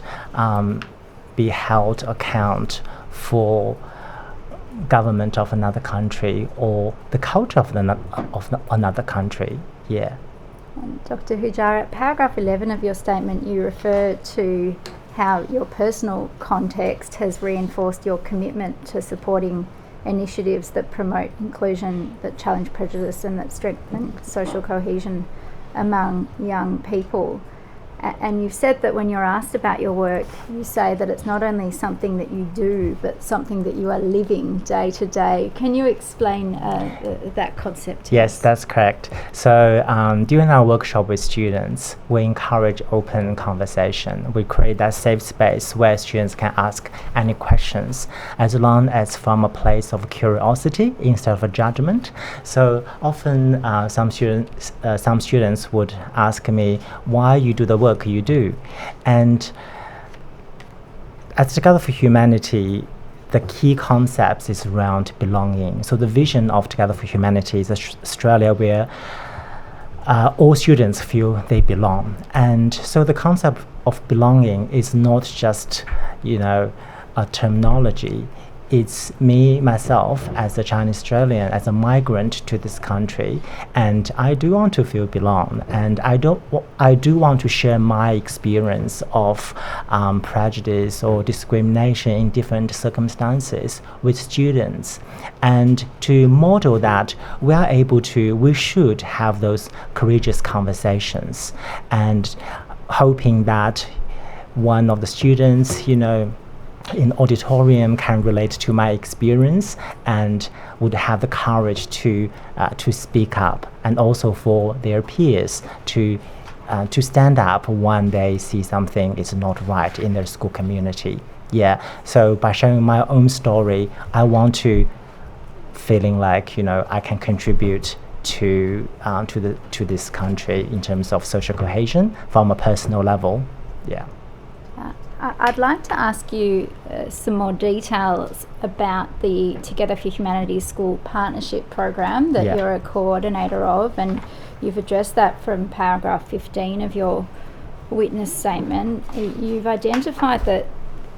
be held account for government of another country or the culture of another country. Yeah. And Dr. Hu-Jia, at paragraph 11 of your statement, you refer to how your personal context has reinforced your commitment to supporting initiatives that promote inclusion, that challenge prejudice and that strengthen social cohesion among young people. And you've said that when you're asked about your work, you say that it's not only something that you do, but something that you are living day to day. Can you explain that concept? Yes, that's correct. So during our workshop with students, we encourage open conversation. We create that safe space where students can ask any questions, as long as from a place of curiosity instead of a judgment. So often some students would ask me why you do the work you do. And at Together for Humanity, the key concepts is around belonging. So the vision of Together for Humanity is Australia where all students feel they belong. And so the concept of belonging is not just, a terminology. It's me, myself, as a Chinese Australian, as a migrant to this country, and I do want to feel belong, and I do want to share my experience of prejudice or discrimination in different circumstances with students, and to model that we should have those courageous conversations, and hoping that one of the students, in auditorium can relate to my experience and would have the courage to speak up, and also for their peers to stand up when they see something is not right in their school community. Yeah. So by sharing my own story, I want to feeling like I can contribute to this country in terms of social cohesion from a personal level. Yeah. I'd like to ask you some more details about the Together for Humanity School Partnership Program that you're a coordinator of, and you've addressed that from paragraph 15 of your witness statement. You've identified that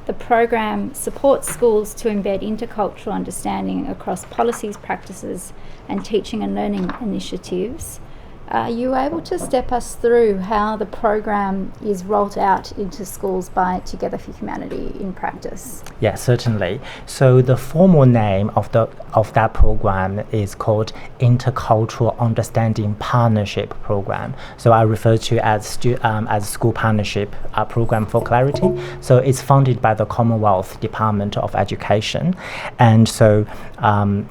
the program supports schools to embed intercultural understanding across policies, practices, and teaching and learning initiatives. Are you able to step us through how the program is rolled out into schools by Together for Humanity in practice? Yeah, certainly. So the formal name of that program is called Intercultural Understanding Partnership Program. So I refer to as School Partnership Program for clarity. So it's funded by the Commonwealth Department of Education, and so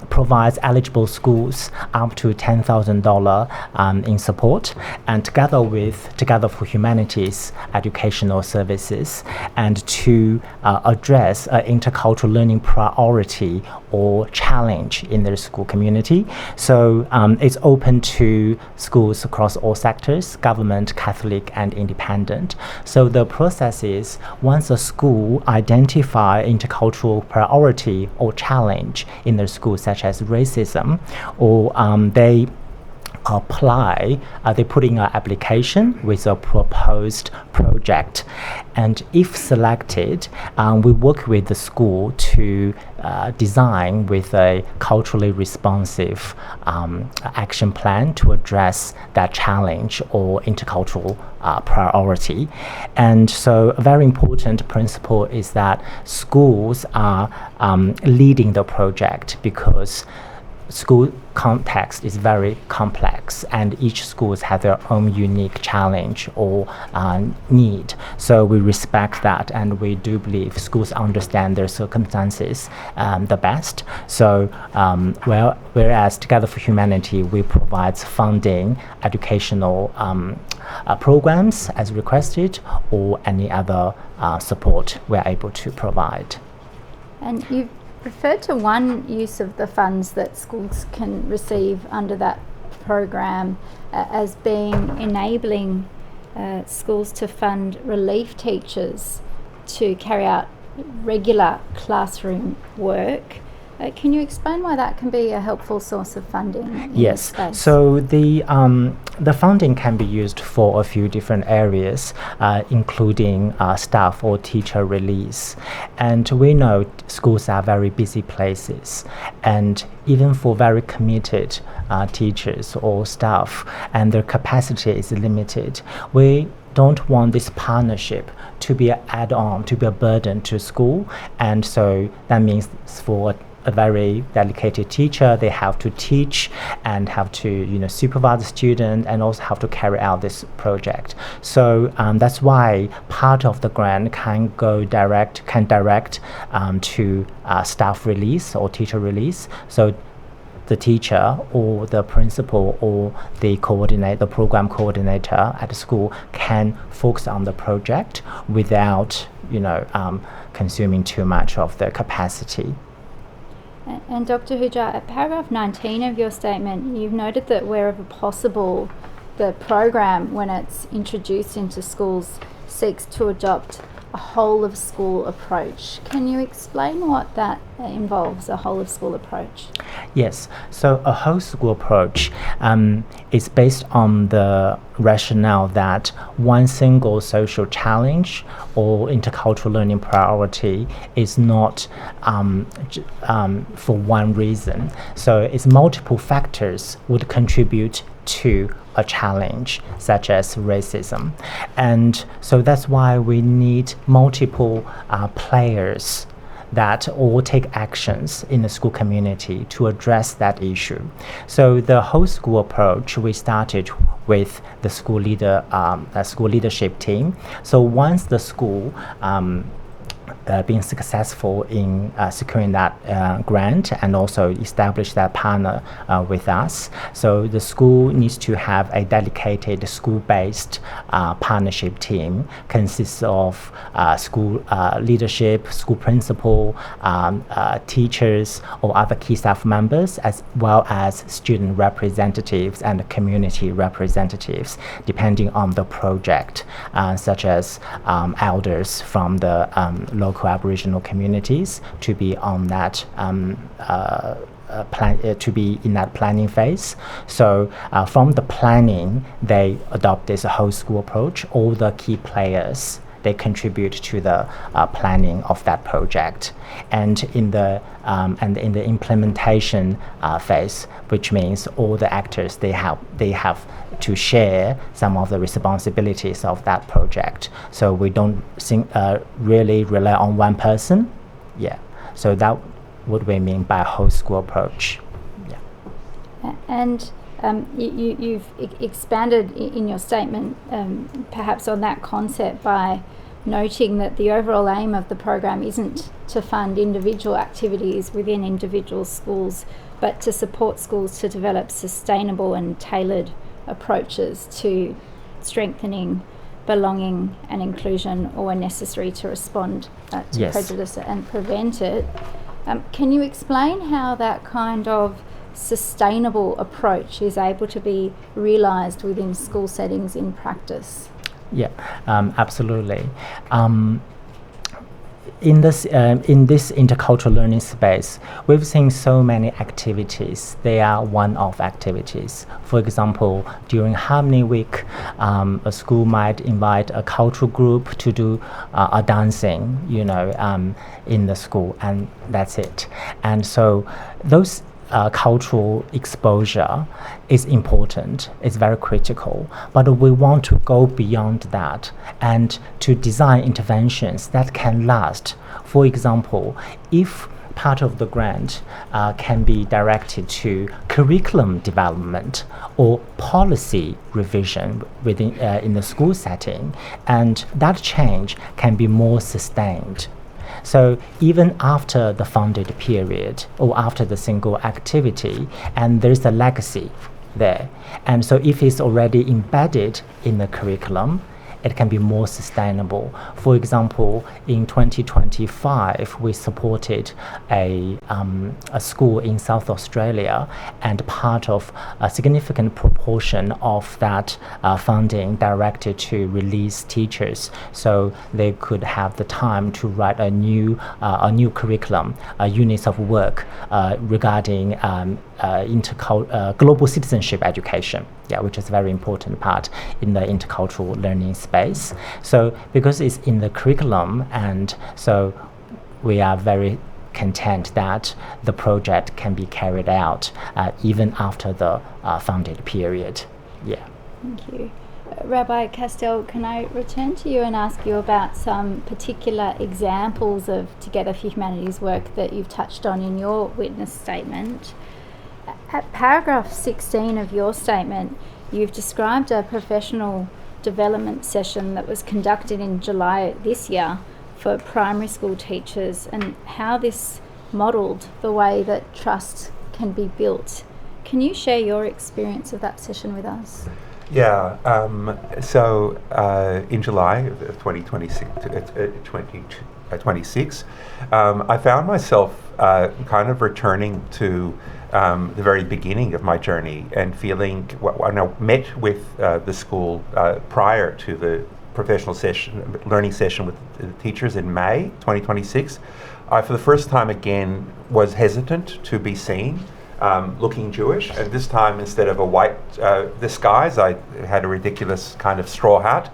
provides eligible schools up to $10,000 in support, and together with Together for Humanity's educational services, and to address intercultural learning priority or challenge in their school community. So it's open to schools across all sectors, government, Catholic, and independent. So the process is, once a school identify intercultural priority or challenge in their school, such as racism, or they put in an application with a proposed project, and if selected, we work with the school to design with a culturally responsive action plan to address that challenge or intercultural priority. And so a very important principle is that schools are leading the project, because school context is very complex, and each school has their own unique challenge or need. So we respect that, and we do believe schools understand their circumstances the best. So whereas Together for Humanity, we provide funding, educational programs as requested, or any other support we're able to provide. And you've referred to one use of the funds that schools can receive under that program as being enabling schools to fund relief teachers to carry out regular classroom work. Can you explain why that can be a helpful source of funding? Yes. So the funding can be used for a few different areas, including staff or teacher release. And we know schools are very busy places, and even for very committed teachers or staff, and their capacity is limited, we don't want this partnership to be an add-on, to be a burden to school. And so that means for a a very dedicated teacher. They have to teach and have to supervise the student and also have to carry out this project. So that's why part of the grant can direct to staff release or teacher release. So the teacher or the principal or the program coordinator at the school can focus on the project without consuming too much of the capacity. And Dr. Hu-Jia, at paragraph 19 of your statement, you've noted that wherever possible, the program, when it's introduced into schools, seeks to adopt a whole-of-school approach. Can you explain what that involves, a whole-of-school approach? Yes. So a whole-school approach is based on the rationale that one single social challenge or intercultural learning priority is not for one reason. So it's multiple factors would contribute to a challenge such as racism. And so that's why we need multiple players that all take actions in the school community to address that issue. So the whole school approach, we started with the school leadership team. So once the school being successful in securing that grant and also establish that partner with us. So the school needs to have a dedicated school-based partnership team, consists of school leadership, school principal, teachers or other key staff members, as well as student representatives and community representatives, depending on the project, such as elders from the local Aboriginal communities to be on that to be in that planning phase. So from the planning, they adopt this whole school approach. All the key players, they contribute to the planning of that project, and in the implementation phase, which means all the actors they have to share some of the responsibilities of that project. So we don't really rely on one person. Yeah. So that what we mean by a whole school approach. Yeah. And you've expanded in your statement perhaps on that concept by noting that the overall aim of the program isn't to fund individual activities within individual schools, but to support schools to develop sustainable and tailored approaches to strengthening belonging and inclusion, or when necessary to respond to Yes. prejudice and prevent it. Can you explain how that kind of sustainable approach is able to be realised within school settings in practice? Yeah, absolutely. In this intercultural learning space, we've seen so many activities. They are one-off activities. For example, during Harmony Week, a school might invite a cultural group to do a dancing, in the school, and that's it. And so those cultural exposure is important, it's very critical, but we want to go beyond that and to design interventions that can last. For example, if part of the grant can be directed to curriculum development or policy revision within in the school setting, and that change can be more sustained. So even after the funded period or after the single activity, and there's a legacy there. And so if it's already embedded in the curriculum, it can be more sustainable. For example, in 2025, we supported a school in South Australia, and part of a significant proportion of that funding directed to release teachers, so they could have the time to write a new curriculum, units of work regarding global citizenship education, which is a very important part in the intercultural learning space. So because it's in the curriculum, and so we are very content that the project can be carried out even after the funded period. Yeah. Thank you. Rabbi Kastel, can I return to you and ask you about some particular examples of Together for Humanity's work that you've touched on in your witness statement? At paragraph 16 of your statement, you've described a professional development session that was conducted in July this year for primary school teachers and how this modelled the way that trust can be built. Can you share your experience of that session with us? Yeah, so in July of 2026, I found myself kind of returning to the very beginning of my journey and feeling, when I met with the school prior to the professional session, learning session with the teachers in May 2026, I for the first time again was hesitant to be seen. Looking Jewish, and this time instead of a white disguise, I had a ridiculous kind of straw hat.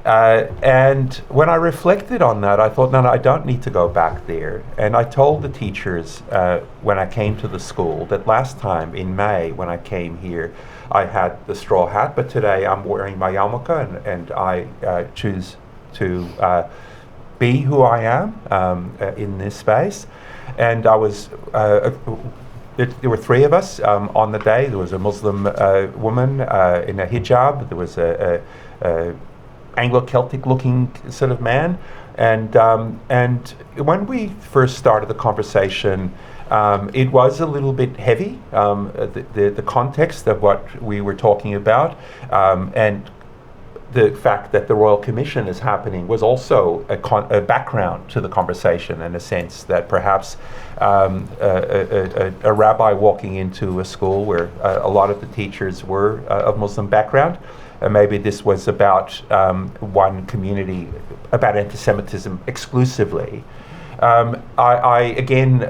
And when I reflected on that, I thought, no, I don't need to go back there. And I told the teachers when I came to the school that last time in May when I came here, I had the straw hat, but today I'm wearing my yarmulke and I choose to be who I am in this space. And I was, there were three of us on the day. There was a Muslim woman in a hijab. There was a Anglo-Celtic looking sort of man. And when we first started the conversation, it was a little bit heavy, the context of what we were talking about. And the fact that the Royal Commission is happening was also a background to the conversation, in a sense that perhaps a rabbi walking into a school where a lot of the teachers were of Muslim background, maybe this was about one community, about anti-Semitism exclusively. I again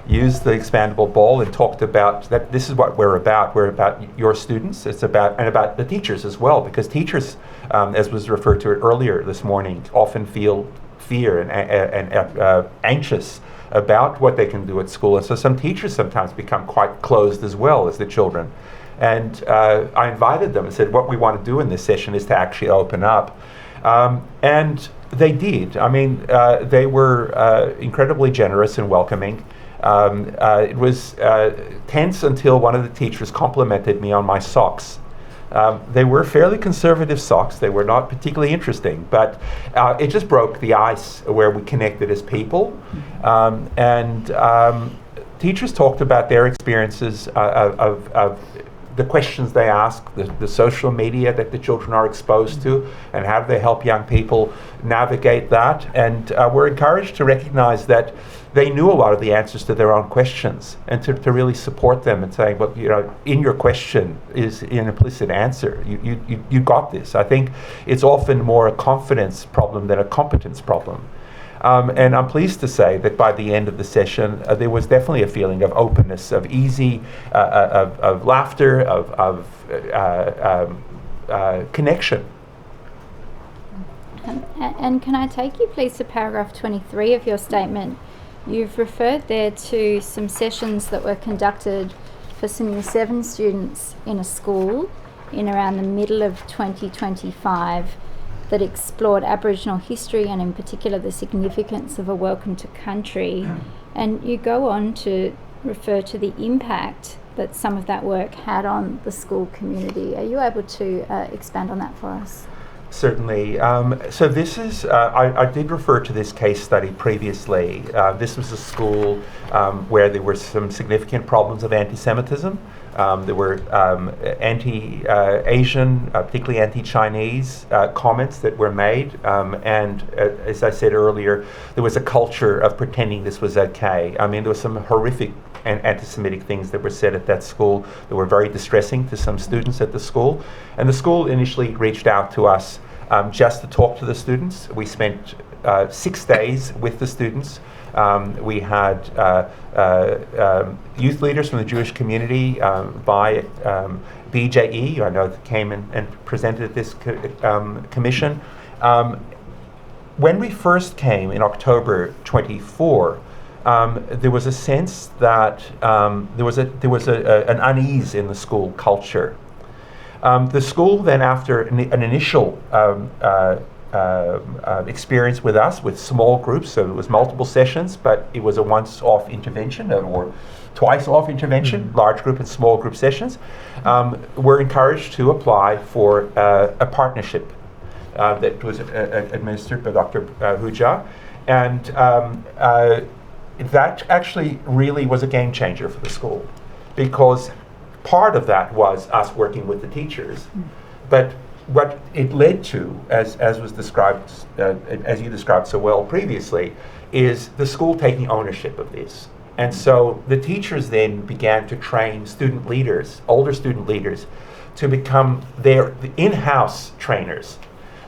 used the expandable ball and talked about that this is what we're about. We're about your students. It's about, and about the teachers as well, because teachers, as was referred to earlier this morning, often feel fear and anxious about what they can do at school. And so some teachers sometimes become quite closed as well as the children. And I invited them and said, what we want to do in this session is to actually open up. And they did. I mean, they were incredibly generous and welcoming. It was tense until one of the teachers complimented me on my socks. They were fairly conservative socks. They were not particularly interesting, but it just broke the ice where we connected as people. Teachers talked about their experiences of the questions they ask, the social media that the children are exposed to, and how do they help young people navigate that. And we're encouraged to recognize that they knew a lot of the answers to their own questions, and to really support them and saying, well, you know, in your question is an implicit answer. You got this. I think it's often more a confidence problem than a competence problem. And I'm pleased to say that by the end of the session, there was definitely a feeling of openness, of easy, of laughter, of connection. And can I take you please to paragraph 23 of your statement? You've referred there to some sessions that were conducted for some Year 7 students in a school in around the middle of 2025 that explored Aboriginal history and in particular the significance of a welcome to country. And you go on to refer to the impact that some of that work had on the school community. Are you able to expand on that for us? Certainly. So this is, I did refer to this case study previously. This was a school where there were some significant problems of anti-Semitism. There were anti-Asian, particularly anti-Chinese comments that were made. And as I said earlier, there was a culture of pretending this was okay. I mean, there were some horrific and anti-Semitic things that were said at that school that were very distressing to some students at the school. And the school initially reached out to us just to talk to the students. We spent 6 days with the students. We had youth leaders from the Jewish community by BJE, I know, that came and presented at this commission. When we first came in October 24, there was a sense that there was an unease in the school culture. The school then, after an initial experience with us with small groups, so it was multiple sessions, but it was a once-off intervention or twice-off intervention, large group and small group sessions, we're encouraged to apply for a partnership that was administered by Dr. Hu-Jia. And that actually really was a game changer for the school, because part of that was us working with the teachers, but what it led to, as was described, as you described so well previously, is the school taking ownership of this. And so the teachers then began to train student leaders, older student leaders, to become the in-house trainers.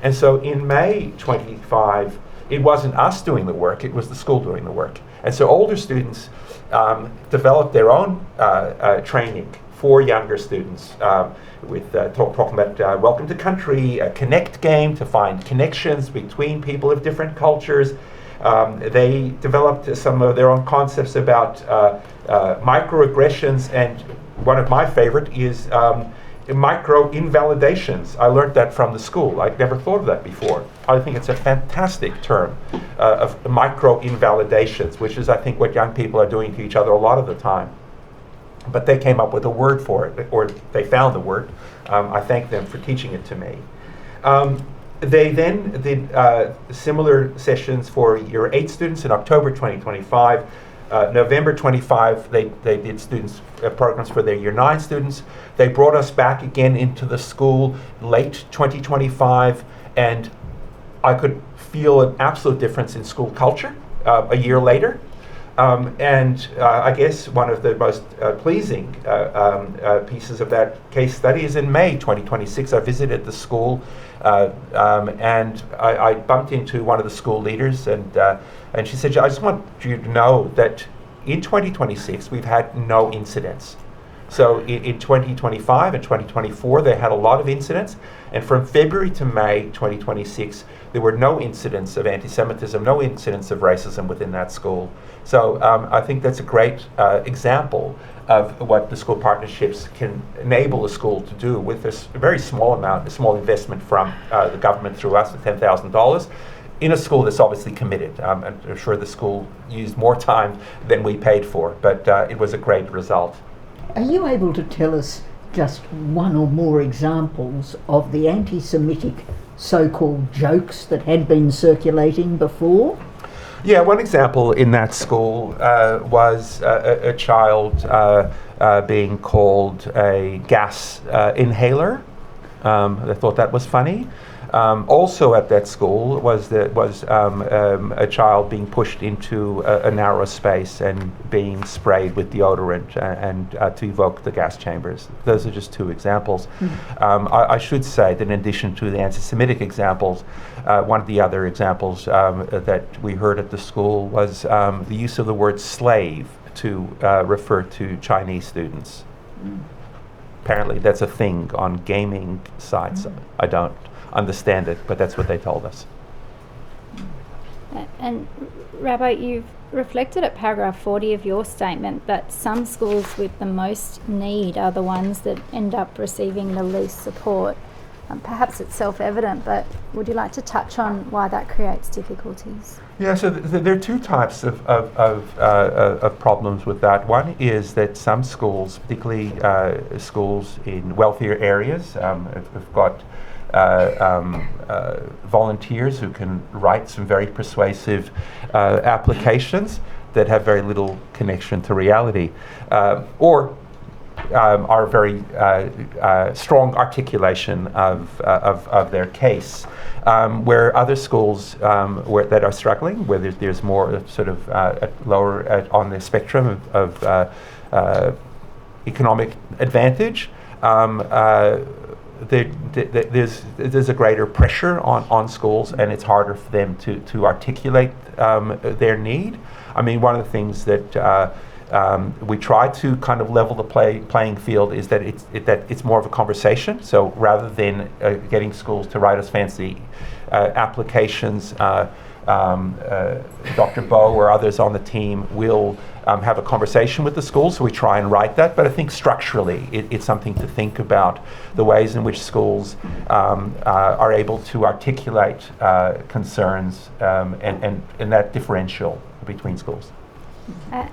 And so in May 25, it wasn't us doing the work, it was the school doing the work. And so older students developed their own training for younger students, with talking about welcome to country, a connect game to find connections between people of different cultures. They developed some of their own concepts about microaggressions, and one of my favorite is micro-invalidations. I learned that from the school. I'd never thought of that before. I think it's a fantastic term, of micro-invalidations, which is, I think, what young people are doing to each other a lot of the time. But they came up with a word for it, or they found the word. I thank them for teaching it to me. They then did similar sessions for Year 8 students in October 2025. November 25, they did students programs for their Year 9 students. They brought us back again into the school late 2025, and I could feel an absolute difference in school culture a year later. I guess one of the most pleasing pieces of that case study is in May 2026. I visited the school and I bumped into one of the school leaders, and she said, I just want you to know that in 2026 we've had no incidents. So in 2025 and 2024 they had a lot of incidents, and from February to May 2026 there were no incidents of anti-Semitism, no incidents of racism within that school. So I think that's a great example of what the school partnerships can enable a school to do with this very small amount, a small investment from the government through us, the $10,000, in a school that's obviously committed. I'm sure the school used more time than we paid for, but it was a great result. Are you able to tell us just one or more examples of the anti-Semitic so-called jokes that had been circulating before? Yeah, one example in that school was a child being called a gas inhaler. They thought that was funny. Also at that school was a child being pushed into a narrow space and being sprayed with deodorant and to evoke the gas chambers. Those are just two examples. I should say that in addition to the anti-Semitic examples, one of the other examples that we heard at the school was the use of the word slave to refer to Chinese students. Apparently that's a thing on gaming sites. I don't understand it, but that's what they told us. And Rabbi, you've reflected at paragraph 40 of your statement that some schools with the most need are the ones that end up receiving the least support. Perhaps it's self-evident, but would you like to touch on why that creates difficulties? Yeah, so there are two types of problems with that. One is that some schools, particularly schools in wealthier areas, have got volunteers who can write some very persuasive applications that have very little connection to reality, or are very strong articulation of their case. Where other schools that are struggling, where there's more sort of lower on the spectrum of economic advantage, there's a greater pressure on schools, and it's harder for them to articulate their need. I mean, one of the things that we try to kind of level the playing field is that it's more of a conversation. So rather than getting schools to write us fancy applications, Dr. Beau or others on the team will have a conversation with the schools, so we try and write that. But I think structurally it's something to think about, the ways in which schools are able to articulate concerns and that differential between schools.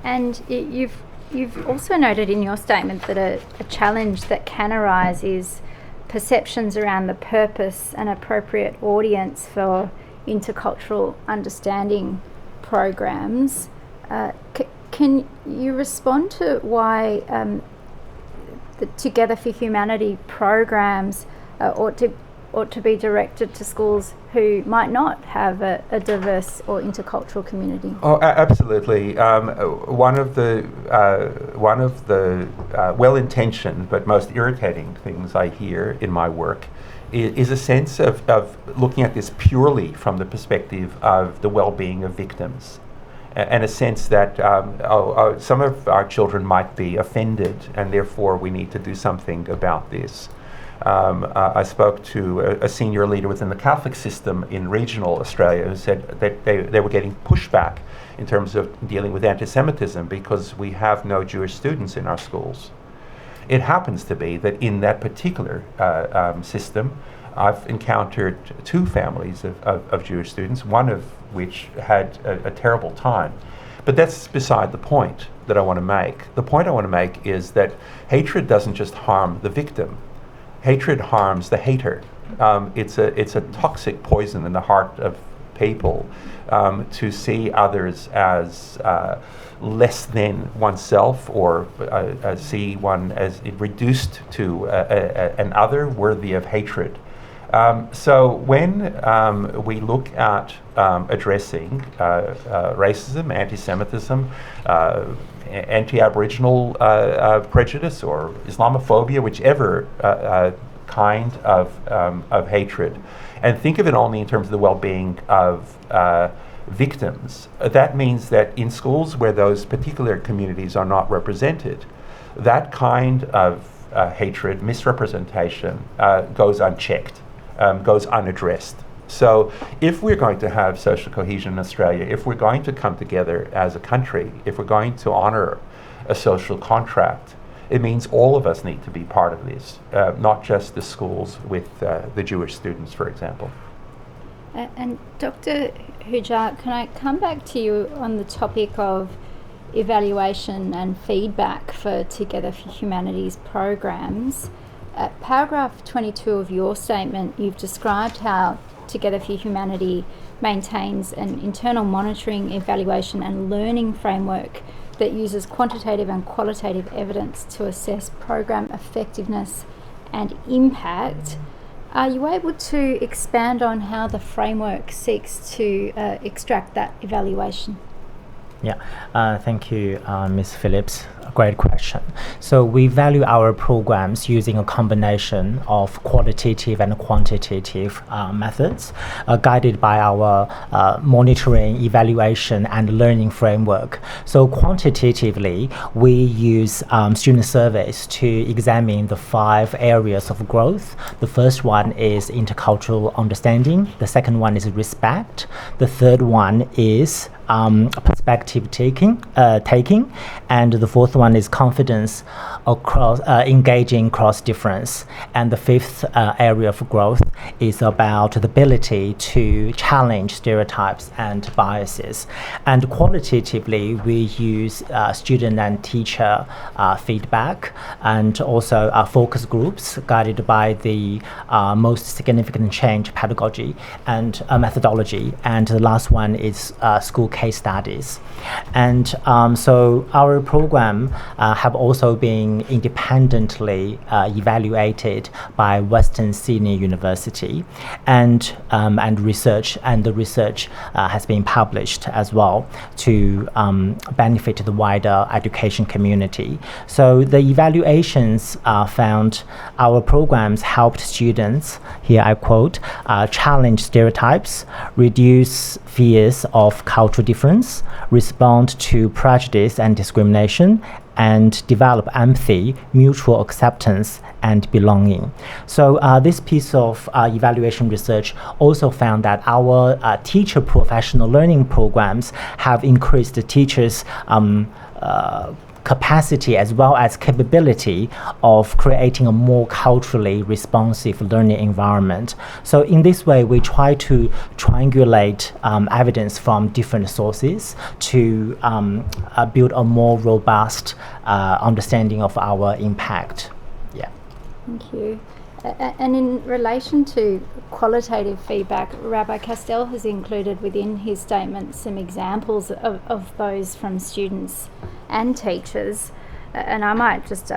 And you've also noted in your statement that a challenge that can arise is perceptions around the purpose and appropriate audience for intercultural understanding programs. Can you respond to why the Together for Humanity programs ought to be directed to schools who might not have a diverse or intercultural community? Oh, absolutely. One of the well-intentioned but most irritating things I hear in my work is a sense of looking at this purely from the perspective of the well-being of victims, and a sense that some of our children might be offended and therefore we need to do something about this. I spoke to a senior leader within the Catholic system in regional Australia who said that they were getting pushback in terms of dealing with anti-Semitism because we have no Jewish students in our schools. It happens to be that in that particular system, I've encountered two families of Jewish students, one of which had a terrible time. But that's beside the point that I want to make. The point I want to make is that hatred doesn't just harm the victim. Hatred harms the hater. It's a toxic poison in the heart of people to see others as less than oneself, or see one as reduced to an other worthy of hatred. So when we look at addressing racism, anti-Semitism, anti-Aboriginal prejudice or Islamophobia, whichever kind of hatred, and think of it only in terms of the well-being of victims, that means that in schools where those particular communities are not represented, that kind of hatred, misrepresentation goes unchecked, goes unaddressed. So if we're going to have social cohesion in Australia, if we're going to come together as a country, if we're going to honour a social contract, it means all of us need to be part of this, not just the schools with the Jewish students, for example. And Dr. Hu-Jia, can I come back to you on the topic of evaluation and feedback for Together for Humanity's programs? At paragraph 22 of your statement, you've described how Together for Humanity maintains an internal monitoring, evaluation and learning framework that uses quantitative and qualitative evidence to assess program effectiveness and impact. Are you able to expand on how the framework seeks to extract that evaluation? Yeah, thank you, Ms. Phillips. Great question. So we value our programs using a combination of qualitative and quantitative methods, guided by our monitoring, evaluation, and learning framework. So quantitatively, we use student surveys to examine the 5 areas of growth. The first one is intercultural understanding. The second one is respect. The third one is perspective taking, and the fourth one is confidence across engaging cross difference, and the fifth area of growth is about the ability to challenge stereotypes and biases. And qualitatively, we use student and teacher feedback, and also focus groups guided by the most significant change pedagogy and methodology, and the last one is school case studies. And so our program have also been independently evaluated by Western Sydney University, and research, and the research has been published as well to benefit the wider education community. So the evaluations found our programs helped students, here I quote, challenge stereotypes, reduce fears of cultural difference, respond to prejudice and discrimination, and develop empathy, mutual acceptance, and belonging. So this piece of evaluation research also found that our teacher professional learning programs have increased the teachers' capacity as well as capability of creating a more culturally responsive learning environment. So in this way, we try to triangulate evidence from different sources to build a more robust understanding of our impact. Yeah. Thank you. And in relation to qualitative feedback, Rabbi Kastel has included within his statement some examples of those from students and teachers, and I might just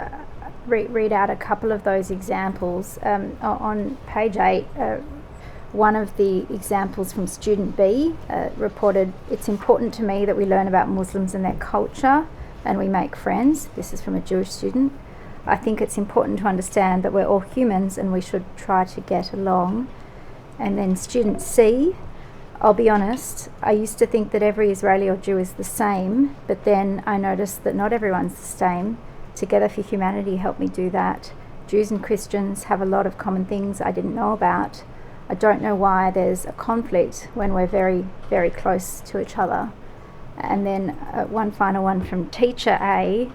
read out a couple of those examples. On page 8, one of the examples from student B reported, "It's important to me that we learn about Muslims and their culture and we make friends." This is from a Jewish student. "I think it's important to understand that we're all humans and we should try to get along." And then student C, "I'll be honest, I used to think that every Israeli or Jew is the same, but then I noticed that not everyone's the same. Together for Humanity helped me do that. Jews and Christians have a lot of common things I didn't know about. I don't know why there's a conflict when we're very, very close to each other." And then one final one from teacher A,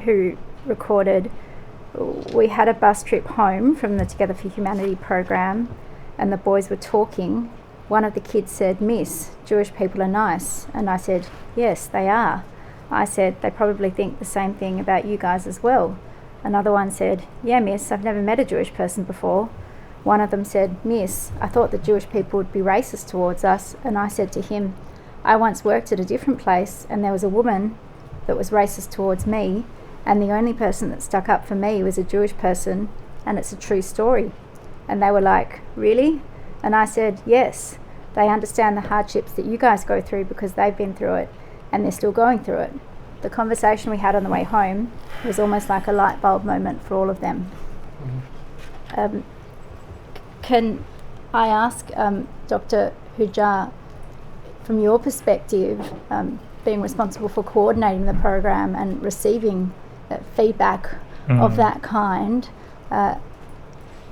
who recorded, "We had a bus trip home from the Together for Humanity program and the boys were talking. One of the kids said, 'Miss, Jewish people are nice.' And I said, 'Yes, they are.' I said, 'They probably think the same thing about you guys as well.' Another one said, 'Yeah, miss, I've never met a Jewish person before.' One of them said, 'Miss, I thought that Jewish people would be racist towards us.' And I said to him, 'I once worked at a different place and there was a woman that was racist towards me, and the only person that stuck up for me was a Jewish person, and it's a true story.' And they were like, 'Really?' And I said, 'Yes, they understand the hardships that you guys go through because they've been through it and they're still going through it.' The conversation we had on the way home was almost like a light bulb moment for all of them." Can I ask Dr. Hu-Jia, from your perspective, being responsible for coordinating the program and receiving feedback of that kind,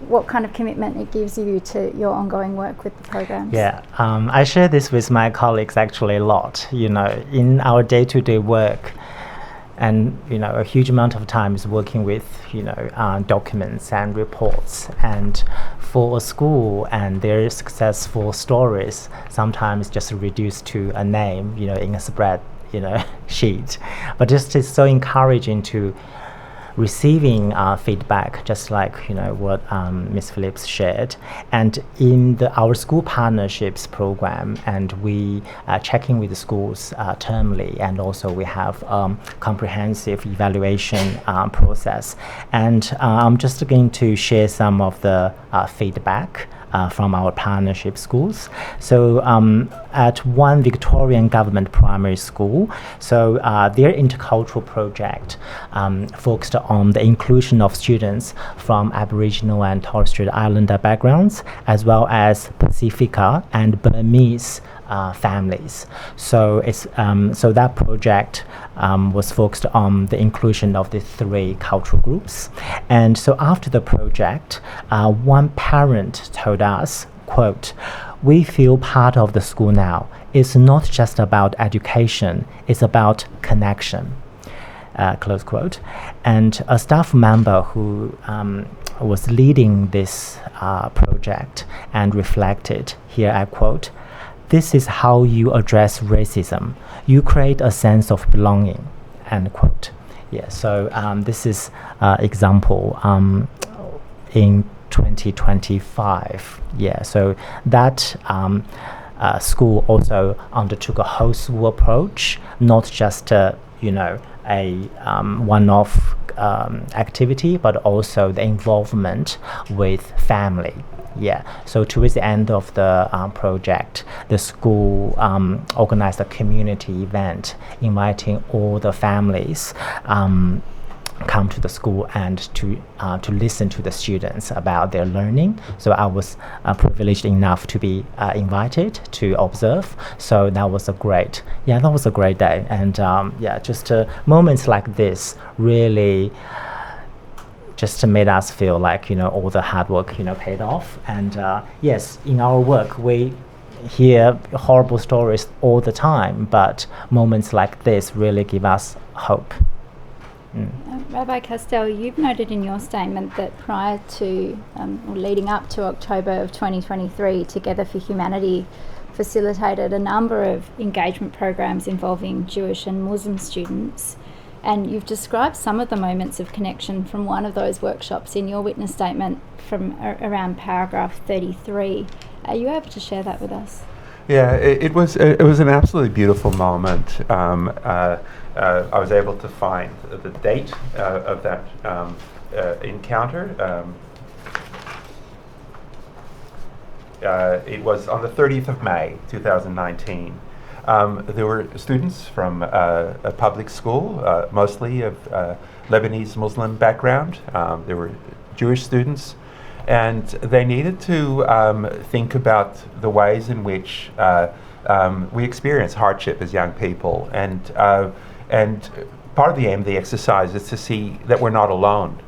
what kind of commitment it gives you to your ongoing work with the programs? Yeah, I share this with my colleagues actually a lot, in our day-to-day work. And, a huge amount of time is working with, documents and reports. And for a school and their successful stories, sometimes just reduced to a name, in a spread, sheet. But just it's so encouraging to receiving feedback, just like what Ms. Phillips shared, and in our school partnerships program, and we checking with the schools termly, and also we have comprehensive evaluation process. And I'm just going to share some of the feedback from our partnership schools. So at one Victorian government primary school, so their intercultural project focused on the inclusion of students from Aboriginal and Torres Strait Islander backgrounds, as well as Pacifica and Burmese families. So it's so that project was focused on the inclusion of the 3 cultural groups. And so after the project, one parent told us, quote, "We feel part of the school now. It's not just about education, it's about connection." Close quote. And a staff member who was leading this project and reflected, here I quote, "This is how you address racism. You create a sense of belonging," end quote. Yeah, so this is example in 2025. Yeah, so that school also undertook a whole school approach, not just a one-off activity, but also the involvement with family. Yeah, so towards the end of the project, the school organized a community event inviting all the families come to the school and to listen to the students about their learning. So I was privileged enough to be invited to observe. So that was a great day. And just moments like this really just to make us feel like, all the hard work, paid off. And yes, in our work, we hear horrible stories all the time, but moments like this really give us hope. Rabbi Kastel, you've noted in your statement that prior to, or leading up to October of 2023, Together for Humanity facilitated a number of engagement programs involving Jewish and Muslim students. And you've described some of the moments of connection from one of those workshops in your witness statement from around paragraph 33. Are you able to share that with us? Yeah, it was an absolutely beautiful moment. I was able to find the date of that encounter. It was on the 30th of May, 2019. There were students from a public school, mostly of Lebanese Muslim background. There were Jewish students, and they needed to think about the ways in which we experience hardship as young people. And part of the aim of the exercise is to see that we're not alone.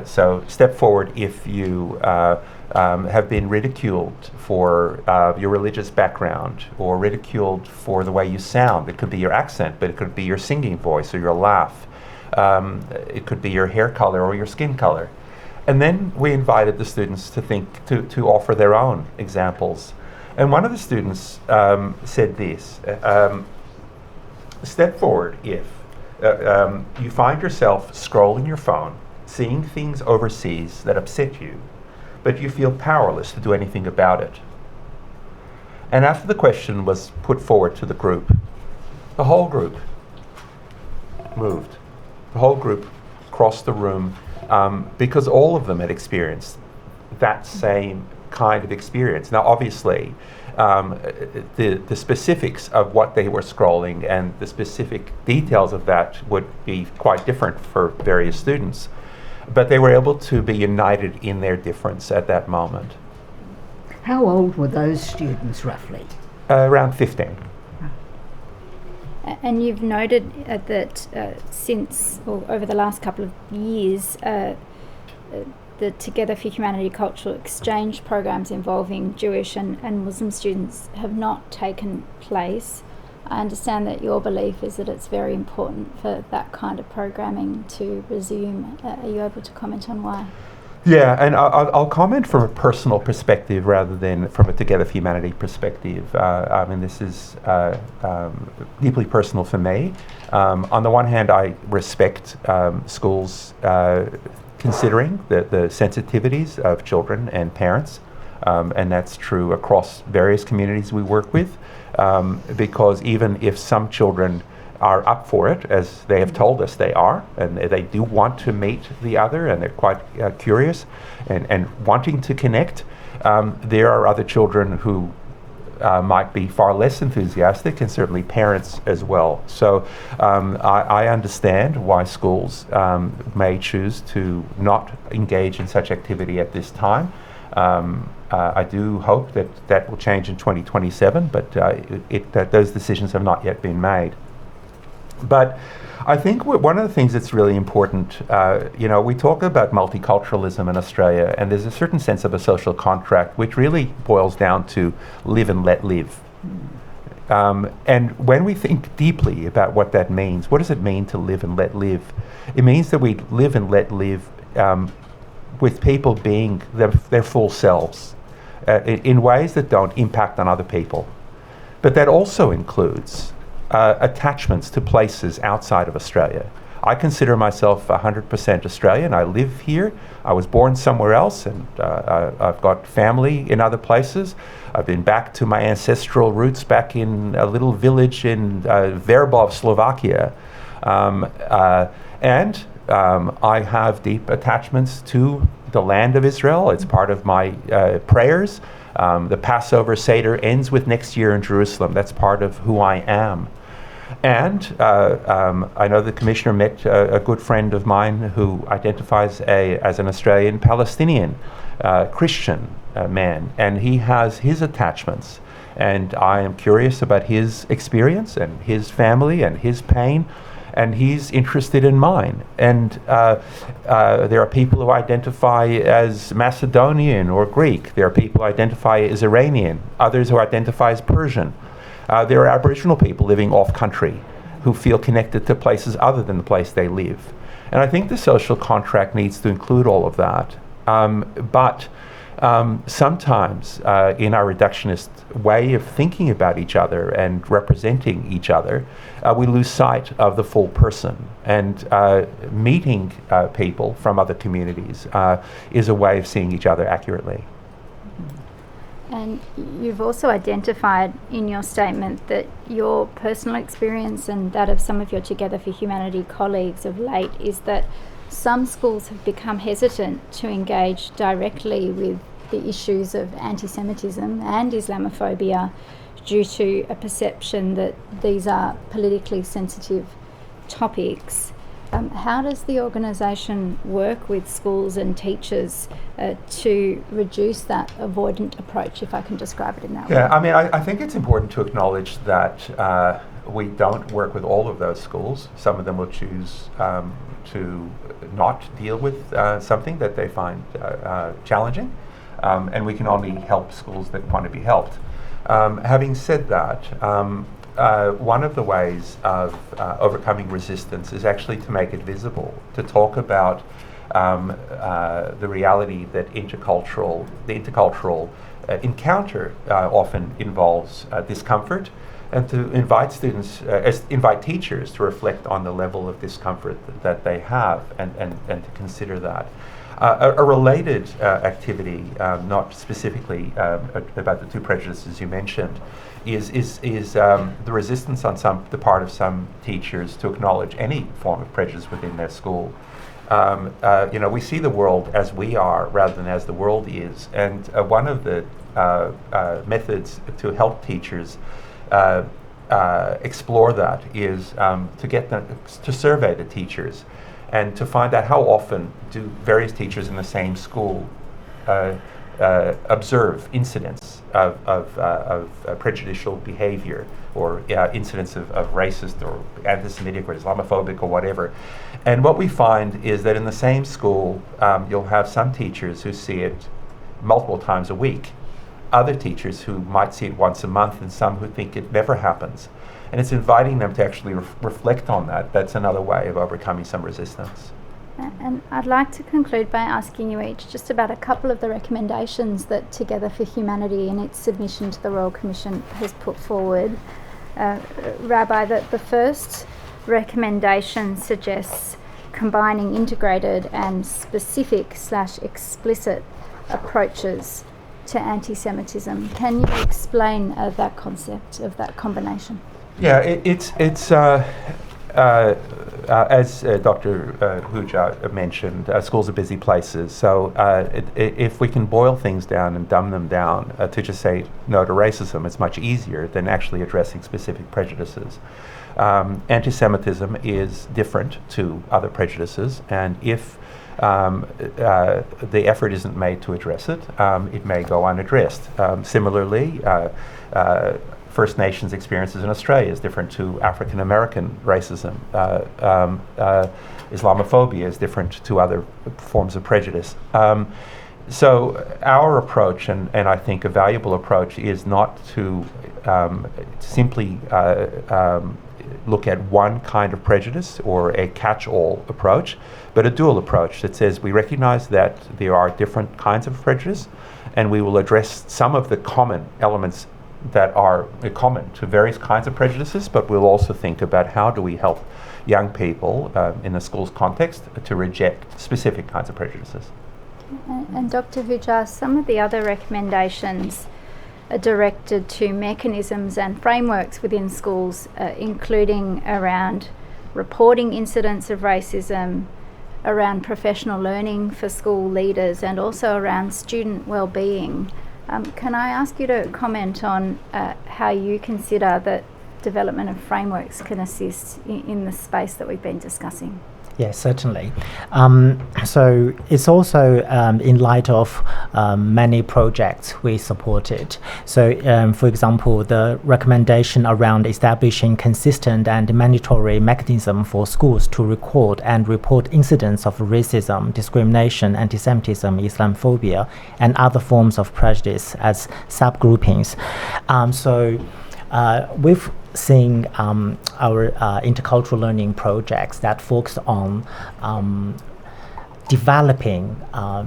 So step forward if you have been ridiculed for your religious background, or ridiculed for the way you sound. It could be your accent, but it could be your singing voice or your laugh. It could be your hair color or your skin color. And then we invited the students to think, to offer their own examples. And one of the students said this: step forward if you find yourself scrolling your phone, seeing things overseas that upset you, but you feel powerless to do anything about it. And after the question was put forward to the group, the whole group moved. The whole group crossed the room, because all of them had experienced that same kind of experience. Now, obviously, the specifics of what they were scrolling and the specific details of that would be quite different for various students. But they were able to be united in their difference at that moment. How old were those students roughly? Around 15. And you've noted that since, or over the last couple of years, the Together for Humanity cultural exchange programs involving Jewish and Muslim students have not taken place. I understand that your belief is that it's very important for that kind of programming to resume. Are you able to comment on why? Yeah, and I'll comment from a personal perspective rather than from a Together for Humanity perspective. I mean, this is deeply personal for me. On the one hand, I respect schools considering the sensitivities of children and parents, and that's true across various communities we work with, because even if some children are up for it, as they have told us they are, and they do want to meet the other, and they're quite curious and wanting to connect, there are other children who might be far less enthusiastic, and certainly parents as well. So I understand why schools may choose to not engage in such activity at this time. I do hope that will change in 2027, but those decisions have not yet been made. But I think one of the things that's really important, we talk about multiculturalism in Australia, and there's a certain sense of a social contract which really boils down to live and let live. And when we think deeply about what that means, what does it mean to live and let live? It means that we live and let live with people being their full selves in ways that don't impact on other people. But that also includes attachments to places outside of Australia. I consider myself 100% Australian. I live here. I was born somewhere else, and I've got family in other places. I've been back to my ancestral roots back in a little village in Verbov, Slovakia. And I have deep attachments to the land of Israel. It's part of my prayers. The Passover Seder ends with next year in Jerusalem. That's part of who I am. And I know the Commissioner met a good friend of mine who identifies as an Australian Palestinian Christian man, and he has his attachments. And I am curious about his experience and his family and his pain. and he's interested in mine. And there are people who identify as Macedonian or Greek. There are people who identify as Iranian, others who identify as Persian. There are Aboriginal people living off country who feel connected to places other than the place they live. And I think the social contract needs to include all of that. But sometimes in our reductionist way of thinking about each other and representing each other, we lose sight of the full person. And meeting people from other communities is a way of seeing each other accurately. And you've also identified in your statement that your personal experience and that of some of your Together for Humanity colleagues of late is that some schools have become hesitant to engage directly with the issues of anti-Semitism and Islamophobia due to a perception that these are politically sensitive topics. How does the organisation work with schools and teachers to reduce that avoidant approach, if I can describe it in that way? Yeah, I mean, I think it's important to acknowledge that we don't work with all of those schools. Some of them will choose to not deal with something that they find challenging, and we can only help schools that want to be helped. Having said that, one of the ways of overcoming resistance is actually to make it visible, to talk about the reality that the intercultural encounter often involves discomfort, and to invite teachers to reflect on the level of discomfort that they have and to consider that. A related activity, not specifically about the two prejudices you mentioned, is the resistance on the part of some teachers to acknowledge any form of prejudice within their school. We see the world as we are rather than as the world is, and one of the methods to help teachers explore that is to get them to survey the teachers and to find out how often do various teachers in the same school observe incidents of prejudicial behavior or incidents of racist or anti-Semitic or Islamophobic or whatever. And what we find is that in the same school, you'll have some teachers who see it multiple times a week, other teachers who might see it once a month, and some who think it never happens. And it's inviting them to actually reflect on that. That's another way of overcoming some resistance. And I'd like to conclude by asking you each just about a couple of the recommendations that Together for Humanity in its submission to the Royal Commission has put forward. Rabbi, the first recommendation suggests combining integrated and specific/explicit approaches to anti-Semitism. Can you explain that concept of that combination? Yeah, it's as Dr. Hu-Jia mentioned, schools are busy places. So if we can boil things down and dumb them down to just say no to racism, it's much easier than actually addressing specific prejudices. Anti-Semitism is different to other prejudices, and if the effort isn't made to address it, it may go unaddressed. Similarly, First Nations experiences in Australia is different to African American racism. Islamophobia is different to other forms of prejudice. So our approach, and I think a valuable approach, is not to simply look at one kind of prejudice or a catch-all approach, but a dual approach that says we recognize that there are different kinds of prejudice, and we will address some of the common elements that are common to various kinds of prejudices, but we'll also think about how do we help young people in the school's context to reject specific kinds of prejudices. And Dr. Hu-Jia, some of the other recommendations are directed to mechanisms and frameworks within schools, including around reporting incidents of racism, around professional learning for school leaders, and also around student well-being. Can I ask you to comment on how you consider that development of frameworks can assist in the space that we've been discussing? Yes, certainly. So it's also in light of many projects we supported. So, for example, the recommendation around establishing consistent and mandatory mechanism for schools to record and report incidents of racism, discrimination, antisemitism, Islamophobia, and other forms of prejudice as subgroupings. We've seen our intercultural learning projects that focus on developing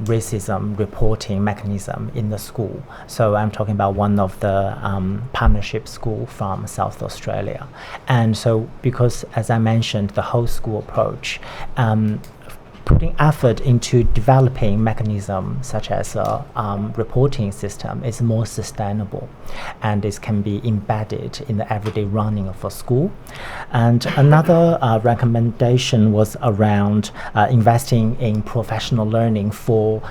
racism reporting mechanism in the school. So I'm talking about one of the partnership school from South Australia. And so because, as I mentioned, the whole school approach, putting effort into developing mechanisms such as a reporting system is more sustainable, and it can be embedded in the everyday running of a school. And another recommendation was around investing in professional learning for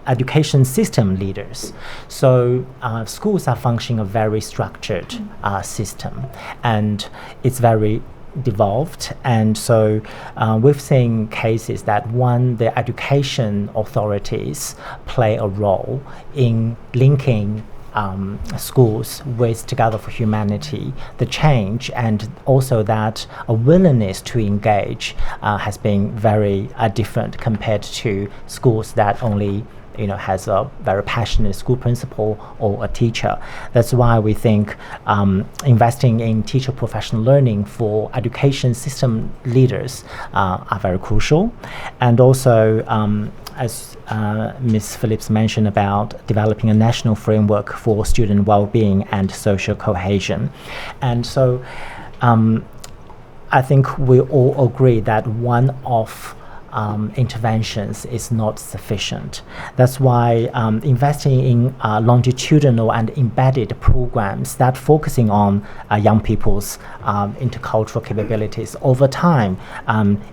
education system leaders. So schools are functioning a very structured system, and it's very devolved, and so we've seen cases that one, the education authorities play a role in linking schools with Together for Humanity, the change, and also that a willingness to engage has been very different compared to schools that only has a very passionate school principal or a teacher. That's why we think investing in teacher professional learning for education system leaders are very crucial. And also, as Ms. Phillips mentioned about developing a national framework for student well-being and social cohesion. And so I think we all agree that one of interventions is not sufficient. That's why investing in longitudinal and embedded programs that focusing on young people's intercultural capabilities over time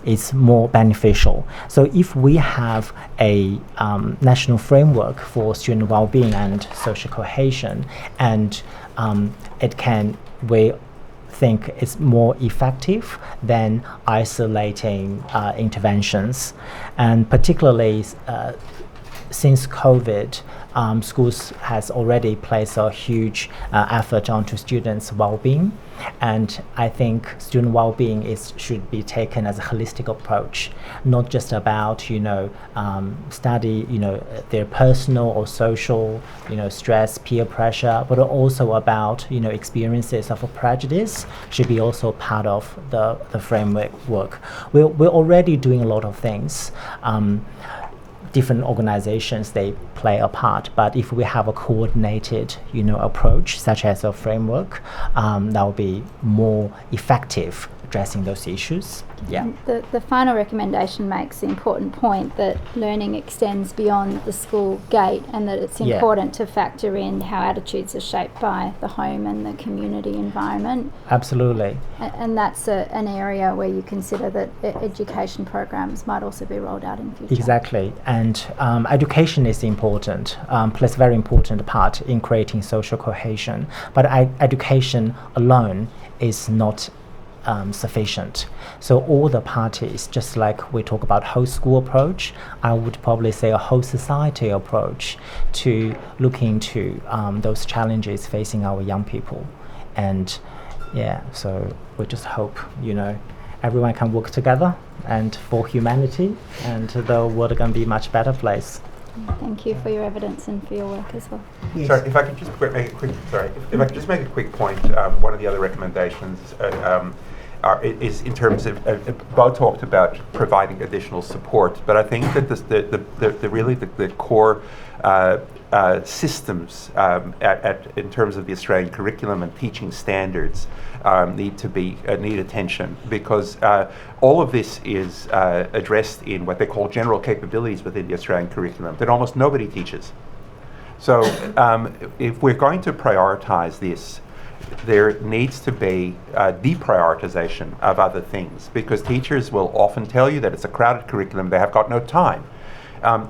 is more beneficial. So if we have a national framework for student well-being and social cohesion, and we think it's more effective than isolating interventions. And particularly since COVID, schools has already placed a huge effort onto students' well-being, and I think student well-being should be taken as a holistic approach, not just about study their personal or social stress, peer pressure, but also about experiences of a prejudice should be also part of the framework work. We're already doing a lot of things. Different organizations, they play a part, but if we have a coordinated approach such as a framework, that will be more effective addressing those issues. Yeah. The final recommendation makes the important point that learning extends beyond the school gate, and that it's important to factor in how attitudes are shaped by the home and the community environment. Absolutely. And that's an area where you consider that education programs might also be rolled out in future. Exactly. And education is important, plays a very important part in creating social cohesion. But education alone is not sufficient. So all the parties, just like we talk about whole school approach, I would probably say a whole society approach to look into those challenges facing our young people. And so we just hope everyone can work together and for humanity, and the world can be a much better place. Thank you for your evidence and for your work as well. Yes. Sorry, if I could just make a quick point. One of the other recommendations is in terms of Beau talked about providing additional support, but I think that the core systems in terms of the Australian curriculum and teaching standards need attention, because all of this is addressed in what they call general capabilities within the Australian curriculum that almost nobody teaches. So if we're going to prioritize this, there needs to be deprioritization of other things, because teachers will often tell you that it's a crowded curriculum, they have got no time.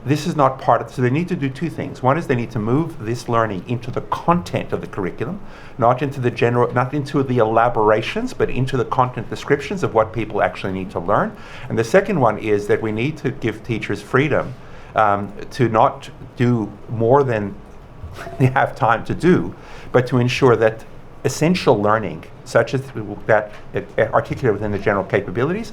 this is not part of, so they need to do two things. One is they need to move this learning into the content of the curriculum, not into the elaborations, but into the content descriptions of what people actually need to learn. And the second one is that we need to give teachers freedom to not do more than they have time to do, but to ensure that essential learning, such as that articulated within the general capabilities,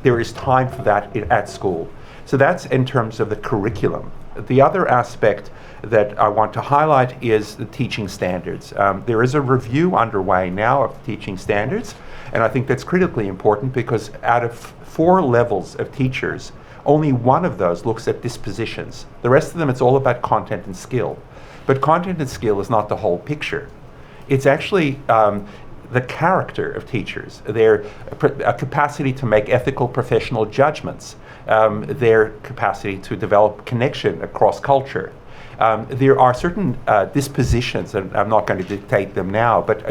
there is time for that at school. So that's in terms of the curriculum. The other aspect that I want to highlight is the teaching standards. There is a review underway now of teaching standards, and I think that's critically important because out of 4 levels of teachers, only one of those looks at dispositions. The rest of them, it's all about content and skill. But content and skill is not the whole picture. It's actually the character of teachers, their capacity to make ethical professional judgments, their capacity to develop connection across culture. There are certain dispositions, and I'm not going to dictate them now, but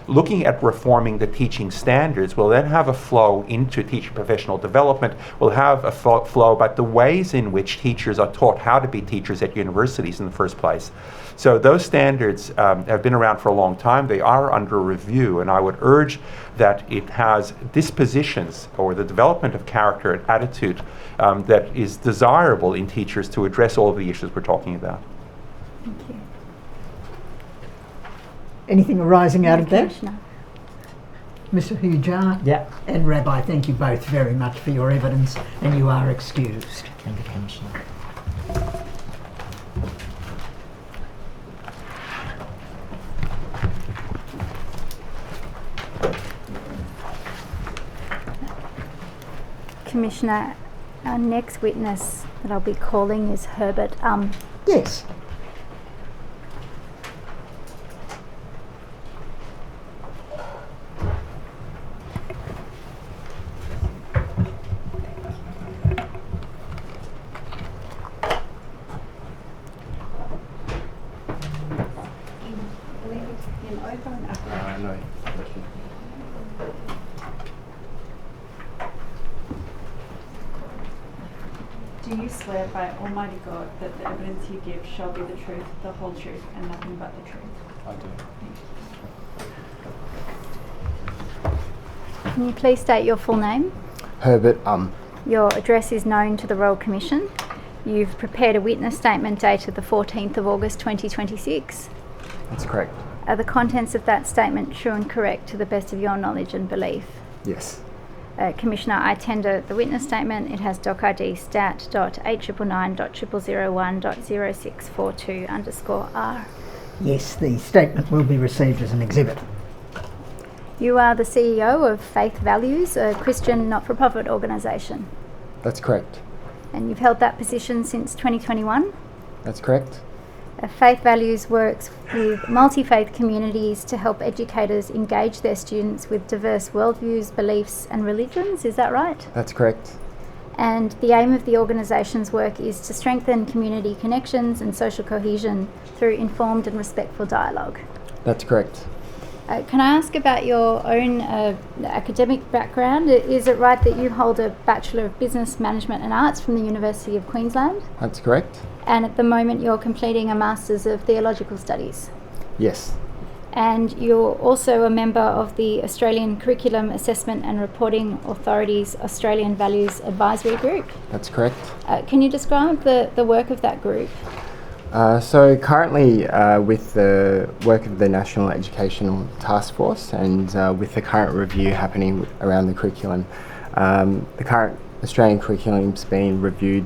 looking at reforming the teaching standards will then have a flow into teacher professional development, will have a flow about the ways in which teachers are taught how to be teachers at universities in the first place. So those standards have been around for a long time. They are under review, and I would urge that it has dispositions or the development of character and attitude that is desirable in teachers to address all of the issues we're talking about. Thank you. Anything arising out of that? Commissioner. Mr. Hu-Jia Yeah. and Rabbi, thank you both very much for your evidence, and you are excused. Thank you, Commissioner. Commissioner, our next witness that I'll be calling is Herbert. Yes. No. Do you swear by Almighty God that the evidence you give shall be the truth, the whole truth, and nothing but the truth? I do. Can you please state your full name? Herbert, Your address is known to the Royal Commission. You've prepared a witness statement dated the 14th of August 2026. that's correct. Are the contents of that statement true and correct to the best of your knowledge and belief? Yes. Commissioner, I tender the witness statement. It has doc ID stat.899.000.0642_R. Yes, the statement will be received as an exhibit. You are the CEO of Faith Values, a Christian not-for-profit organisation, That's correct. and you've held that position since 2021. That's correct. Faith Values works with multi-faith communities to help educators engage their students with diverse worldviews, beliefs and religions. Is that right? That's correct. And the aim of the organisation's work is to strengthen community connections and social cohesion through informed and respectful dialogue. That's correct. Can I ask about your own academic background? Is it right that you hold a Bachelor of Business Management and Arts from the University of Queensland? That's correct. And at the moment you're completing a Masters of Theological Studies. Yes. And you're also a member of the Australian Curriculum Assessment and Reporting Authority's Australian Values Advisory Group. That's correct. Can you describe the work of that group? So currently with the work of the National Educational Task Force and with the current review happening around the curriculum, the current Australian curriculum is being reviewed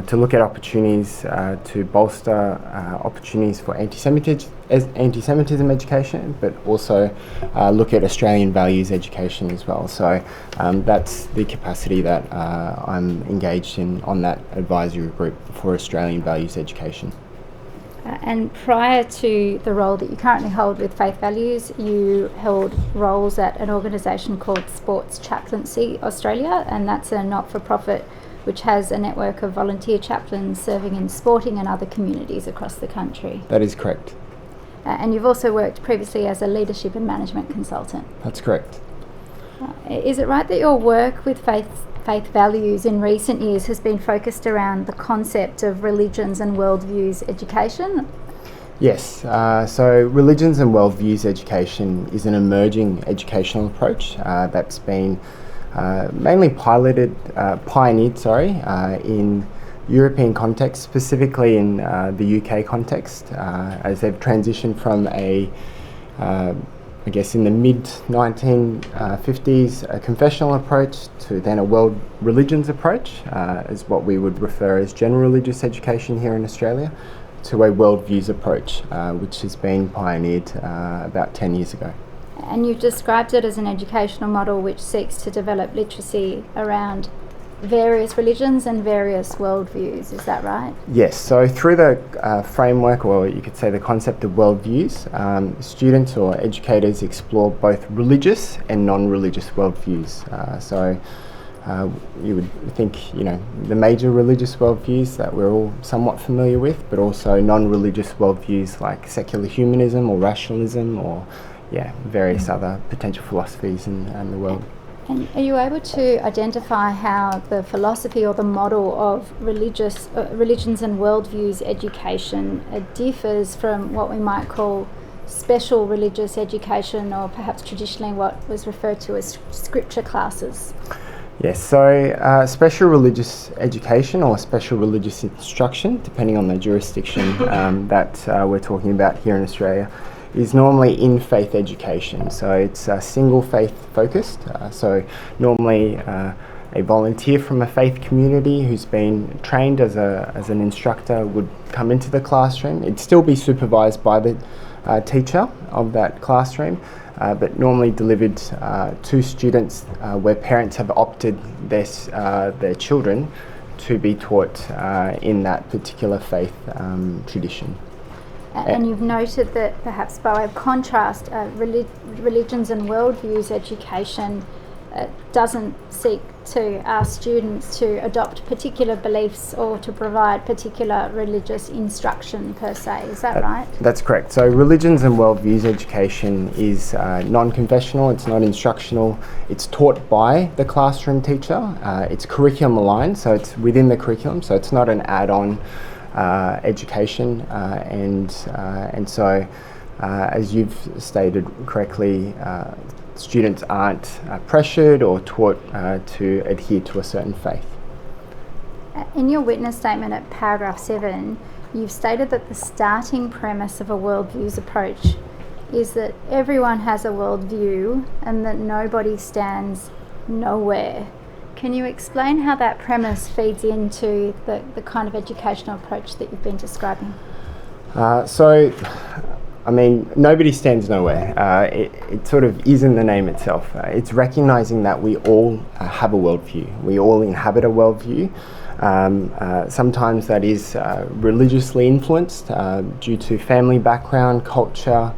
to look at opportunities to bolster opportunities for anti-Semitism education, but also look at Australian values education as well. So that's the capacity that I'm engaged in on that advisory group for Australian values education. And prior to the role that you currently hold with Faith Values, you held roles at an organisation called Sports Chaplaincy Australia, and that's a not-for-profit which has a network of volunteer chaplains serving in sporting and other communities across the country. That is correct. And you've also worked previously as a leadership and management consultant. That's correct. Is it right that your work with Faith faith values in recent years has been focused around the concept of religions and worldviews education. Yes, so religions and worldviews education is an emerging educational approach that's been mainly pioneered in European context, specifically in the UK context, as they've transitioned from I guess in the mid-1950s, a confessional approach to then a world religions approach, is what we would refer as general religious education here in Australia, to a worldviews approach, which has been pioneered about 10 years ago. And you've described it as an educational model which seeks to develop literacy around various religions and various worldviews, is that right? Yes, so through the framework, or you could say the concept of worldviews, students or educators explore both religious and non-religious worldviews. You would think, the major religious worldviews that we're all somewhat familiar with, but also non-religious worldviews like secular humanism or rationalism or various other potential philosophies in the world. And are you able to identify how the philosophy or the model of religions and worldviews education differs from what we might call special religious education, or perhaps traditionally what was referred to as scripture classes? Yes, so special religious education or special religious instruction, depending on the jurisdiction that we're talking about here in Australia, is normally in faith education. So it's single faith focused. So normally a volunteer from a faith community who's been trained as an instructor would come into the classroom. It'd still be supervised by the teacher of that classroom, but normally delivered to students where parents have opted their children to be taught in that particular faith tradition. And you've noted that perhaps by way of contrast, religions and worldviews education doesn't seek to ask students to adopt particular beliefs or to provide particular religious instruction per se. Is that right? That's correct. So religions and worldviews education is non-confessional, it's not instructional, it's taught by the classroom teacher, it's curriculum aligned, so it's within the curriculum, so it's not an add-on education, and so as you've stated correctly, students aren't pressured or taught to adhere to a certain faith. In your witness statement at paragraph 7, you've stated that the starting premise of a worldviews approach is that everyone has a worldview and that nobody stands nowhere. Can you explain how that premise feeds into the kind of educational approach that you've been describing? Nobody stands nowhere. It sort of is in the name itself. It's recognising that we all have a worldview. We all inhabit a worldview. Sometimes that is religiously influenced due to family background, culture,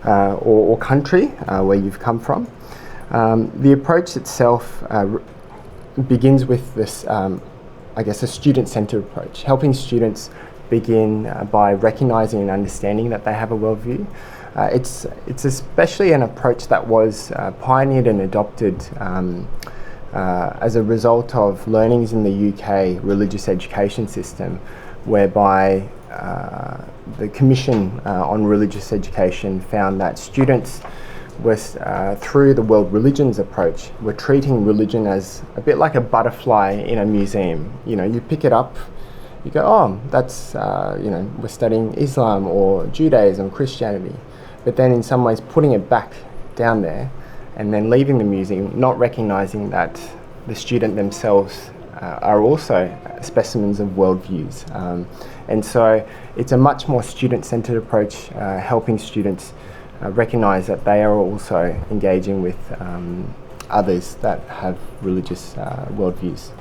or country where you've come from. The approach itself begins with this, a student-centred approach, helping students begin by recognising and understanding that they have a worldview. It's especially an approach that was pioneered and adopted as a result of learnings in the UK religious education system, whereby the Commission on Religious Education found that students was through the world religions approach, we're treating religion as a bit like a butterfly in a museum. You pick it up, you go, oh, that's, we're studying Islam or Judaism, Christianity. But then in some ways putting it back down there and then leaving the museum, not recognising that the student themselves are also specimens of worldviews. And so it's a much more student-centred approach, helping students recognise that they are also engaging with others that have religious worldviews.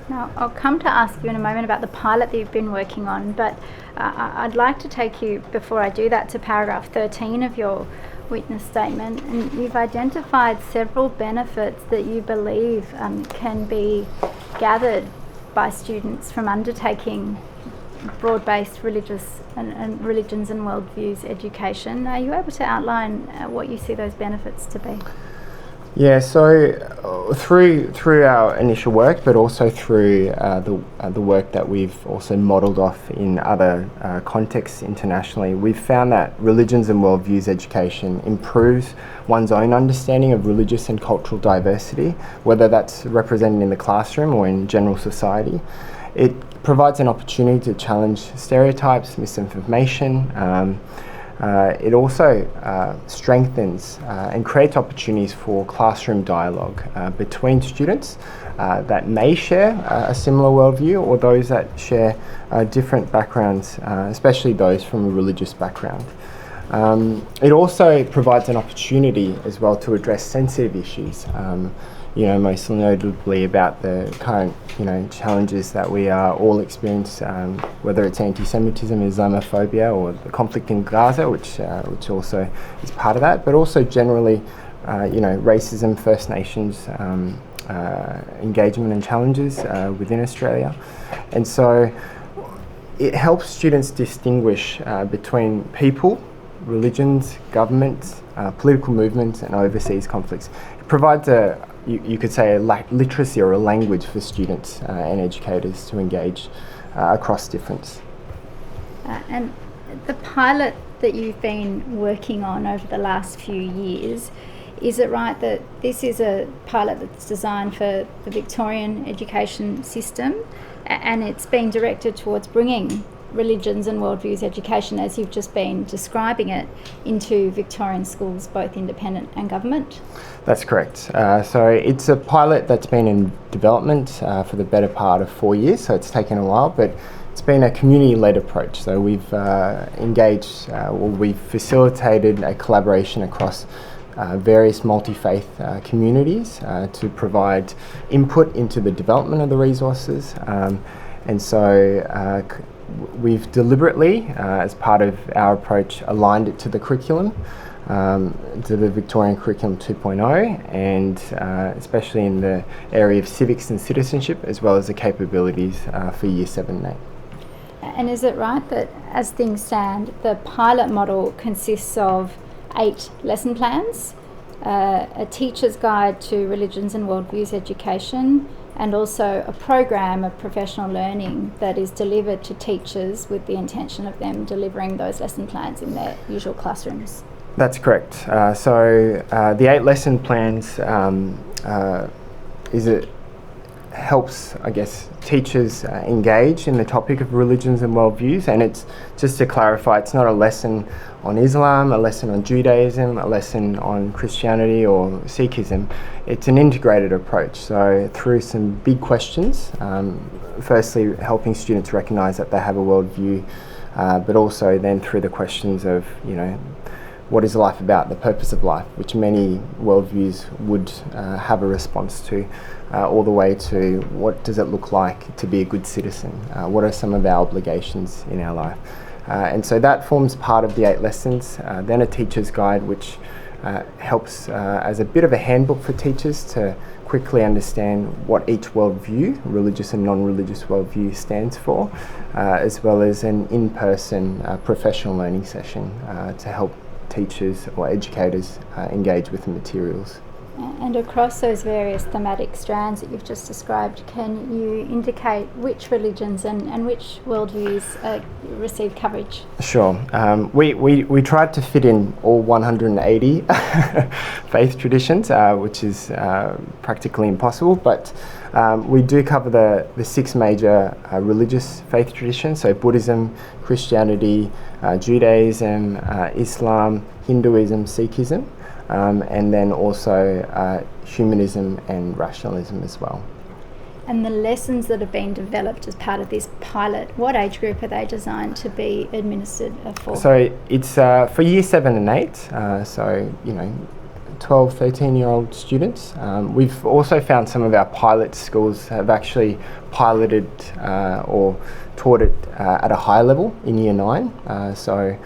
Now, I'll come to ask you in a moment about the pilot that you've been working on, but I'd like to take you, before I do that, to paragraph 13 of your witness statement. And you've identified several benefits that you believe can be gathered by students from undertaking broad-based religious and religions and worldviews education. Are you able to outline what you see those benefits to be? Yeah, so through our initial work, but also through the work that we've also modelled off in other contexts internationally, we've found that religions and worldviews education improves one's own understanding of religious and cultural diversity, whether that's represented in the classroom or in general society. It provides an opportunity to challenge stereotypes, misinformation. It also strengthens and creates opportunities for classroom dialogue between students that may share a similar worldview or those that share different backgrounds, especially those from a religious background. It also provides an opportunity as well to address sensitive issues, most notably about the current, challenges that we are all experiencing, whether it's anti-Semitism, Islamophobia, or the conflict in Gaza, which also is part of that, but also generally, racism, First Nations engagement and challenges within Australia. And so it helps students distinguish between people, religions, governments, political movements, and overseas conflicts. It provides you could say a literacy or a language for students and educators to engage across difference. And the pilot that you've been working on over the last few years, is it right that this is a pilot that's designed for the Victorian education system, and it's being directed towards bringing religions and worldviews education, as you've just been describing it, into Victorian schools, both independent and government? That's correct. So it's a pilot that's been in development for the better part of 4 years, so it's taken a while, but it's been a community-led approach. So we've we've facilitated a collaboration across various multi-faith communities to provide input into the development of the resources. And so we've deliberately, as part of our approach, aligned it to the curriculum, to the Victorian Curriculum 2.0, and especially in the area of civics and citizenship, as well as the capabilities for Year 7 and 8. And is it right that, as things stand, the pilot model consists of 8 lesson plans, a teacher's guide to religions and worldviews education, and also a program of professional learning that is delivered to teachers with the intention of them delivering those lesson plans in their usual classrooms? That's correct. So the 8 lesson plans helps, I guess, teachers engage in the topic of religions and worldviews. And it's, just to clarify, it's not a lesson on Islam, a lesson on Judaism, a lesson on Christianity or Sikhism. It's an integrated approach. So through some big questions, firstly helping students recognise that they have a worldview, but also then through the questions of, what is life about, the purpose of life, which many worldviews would have a response to, all the way to what does it look like to be a good citizen, what are some of our obligations in our life. And so that forms part of the 8 lessons. Then a teacher's guide, which helps as a bit of a handbook for teachers to quickly understand what each worldview, religious and non-religious worldview, stands for, as well as an in-person professional learning session to help teachers or educators engage with the materials. And across those various thematic strands that you've just described, can you indicate which religions and which worldviews receive coverage? Sure. We tried to fit in all 180 faith traditions, which is practically impossible, but we do cover the 6 major religious faith traditions, so Buddhism, Christianity, Judaism, Islam, Hinduism, Sikhism, and then also humanism and rationalism as well. And the lessons that have been developed as part of this pilot, what age group are they designed to be administered for? So it's for Year 7 and 8, 12, 13-year-old students. We've also found some of our pilot schools have actually piloted or taught it at a high level in Year 9. So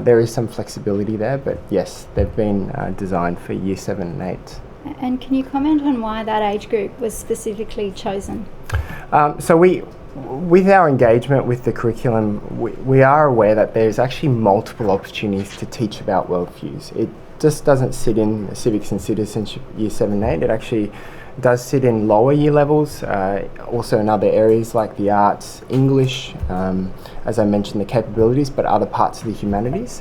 there is some flexibility there, but yes, they've been designed for Year 7 and 8. And can you comment on why that age group was specifically chosen? So with our engagement with the curriculum, we are aware that there's actually multiple opportunities to teach about worldviews. just doesn't sit in civics and citizenship year 7 and 8. It actually does sit in lower year levels, also in other areas like the arts, English, as I mentioned, the capabilities, but other parts of the humanities.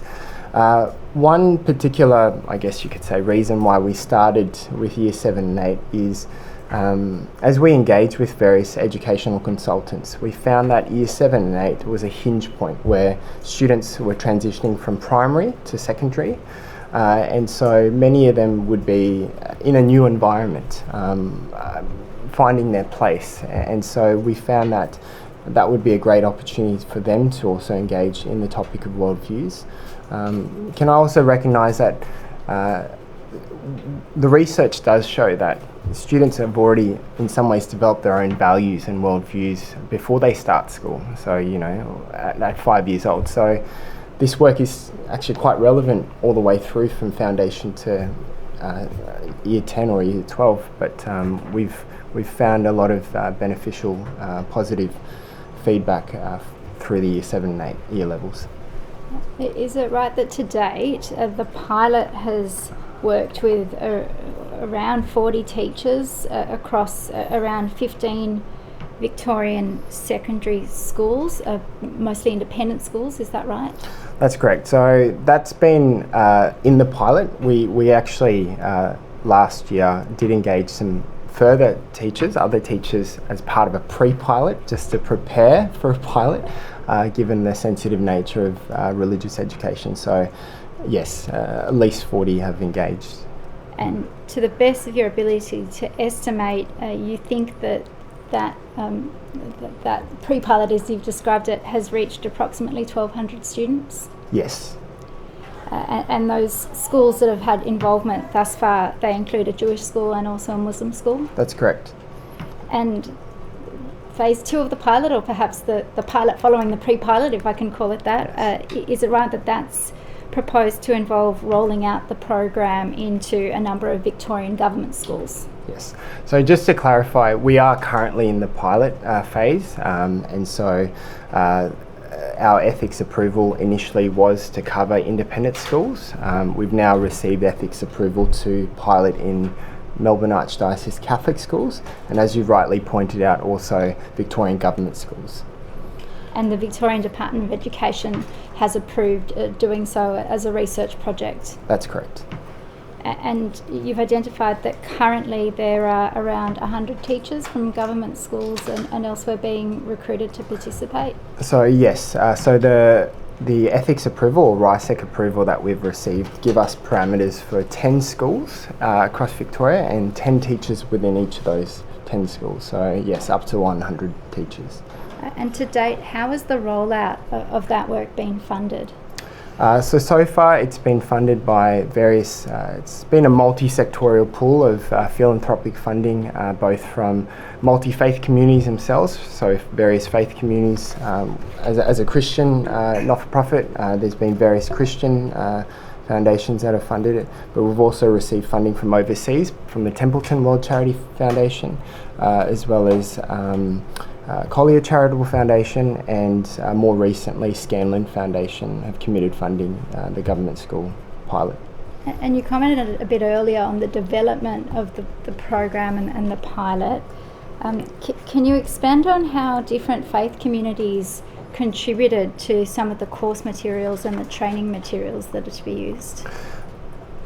One particular, I guess you could say, reason why we started with year 7 and 8 is as we engage with various educational consultants, we found that year 7 and 8 was a hinge point where students were transitioning from primary to secondary. And so many of them would be in a new environment, finding their place. And so we found that that would be a great opportunity for them to also engage in the topic of worldviews. Can I also recognise that the research does show that students have already in some ways developed their own values and worldviews before they start school, so at 5 years old. So this work is actually quite relevant all the way through from foundation to year 10 or year 12, but we've found a lot of beneficial, positive feedback through the year 7 and 8 year levels. Is it right that to date the pilot has worked with around 40 teachers across around 15 Victorian secondary schools, mostly independent schools, is that right? That's correct. So that's been in the pilot. We actually last year did engage some further teachers, other teachers, as part of a pre-pilot, just to prepare for a pilot, given the sensitive nature of religious education. So yes, at least 40 have engaged. And to the best of your ability to estimate, you think that pre-pilot, as you've described it, has reached approximately 1,200 students? Yes. And those schools that have had involvement thus far, they include a Jewish school and also a Muslim school? That's correct. And phase 2 of the pilot, or perhaps the pilot following the pre-pilot, if I can call it that, yes. Is it right that that's proposed to involve rolling out the program into a number of Victorian government schools? Yes. So just to clarify, we are currently in the pilot phase, and so our ethics approval initially was to cover independent schools. We've now received ethics approval to pilot in Melbourne Archdiocese Catholic schools, and as you rightly pointed out, also Victorian government schools. And the Victorian Department of Education has approved doing so as a research project? That's correct. And you've identified that currently there are around 100 teachers from government schools and elsewhere being recruited to participate? So yes, so the ethics approval, or RISEC approval that we've received, give us parameters for 10 schools across Victoria and 10 teachers within each of those 10 schools. So yes, up to 100 teachers. And to date, how has the rollout of that work been funded? So far it's been funded by various, it's been a multi-sectorial pool of philanthropic funding, both from multi-faith communities themselves, so various faith communities. As a Christian not-for-profit, there's been various Christian foundations that have funded it, but we've also received funding from overseas, from the Templeton World Charity Foundation, as well as Collier Charitable Foundation, and more recently Scanlon Foundation have committed funding the government school pilot. And you commented a bit earlier on the development of the program and the pilot. Can you expand on how different faith communities contributed to some of the course materials and the training materials that are to be used?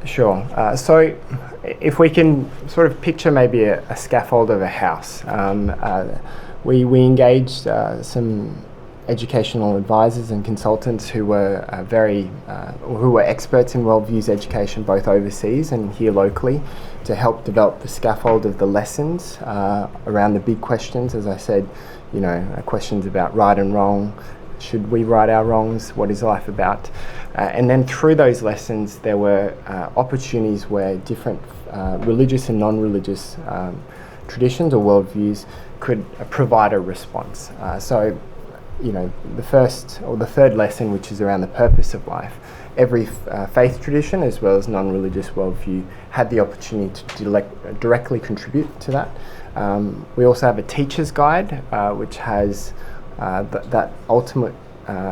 Sure. So if we can sort of picture maybe a scaffold of a house, we engaged some educational advisors and consultants who were who were experts in worldviews education, both overseas and here locally, to help develop the scaffold of the lessons around the big questions. As I said, questions about right and wrong. Should we right our wrongs? What is life about? And then through those lessons, there were opportunities where different religious and non-religious traditions or worldviews could provide a response. So, the first or the third lesson, which is around the purpose of life, every faith tradition as well as non-religious worldview had the opportunity to directly contribute to that. We also have a teacher's guide, which has that ultimate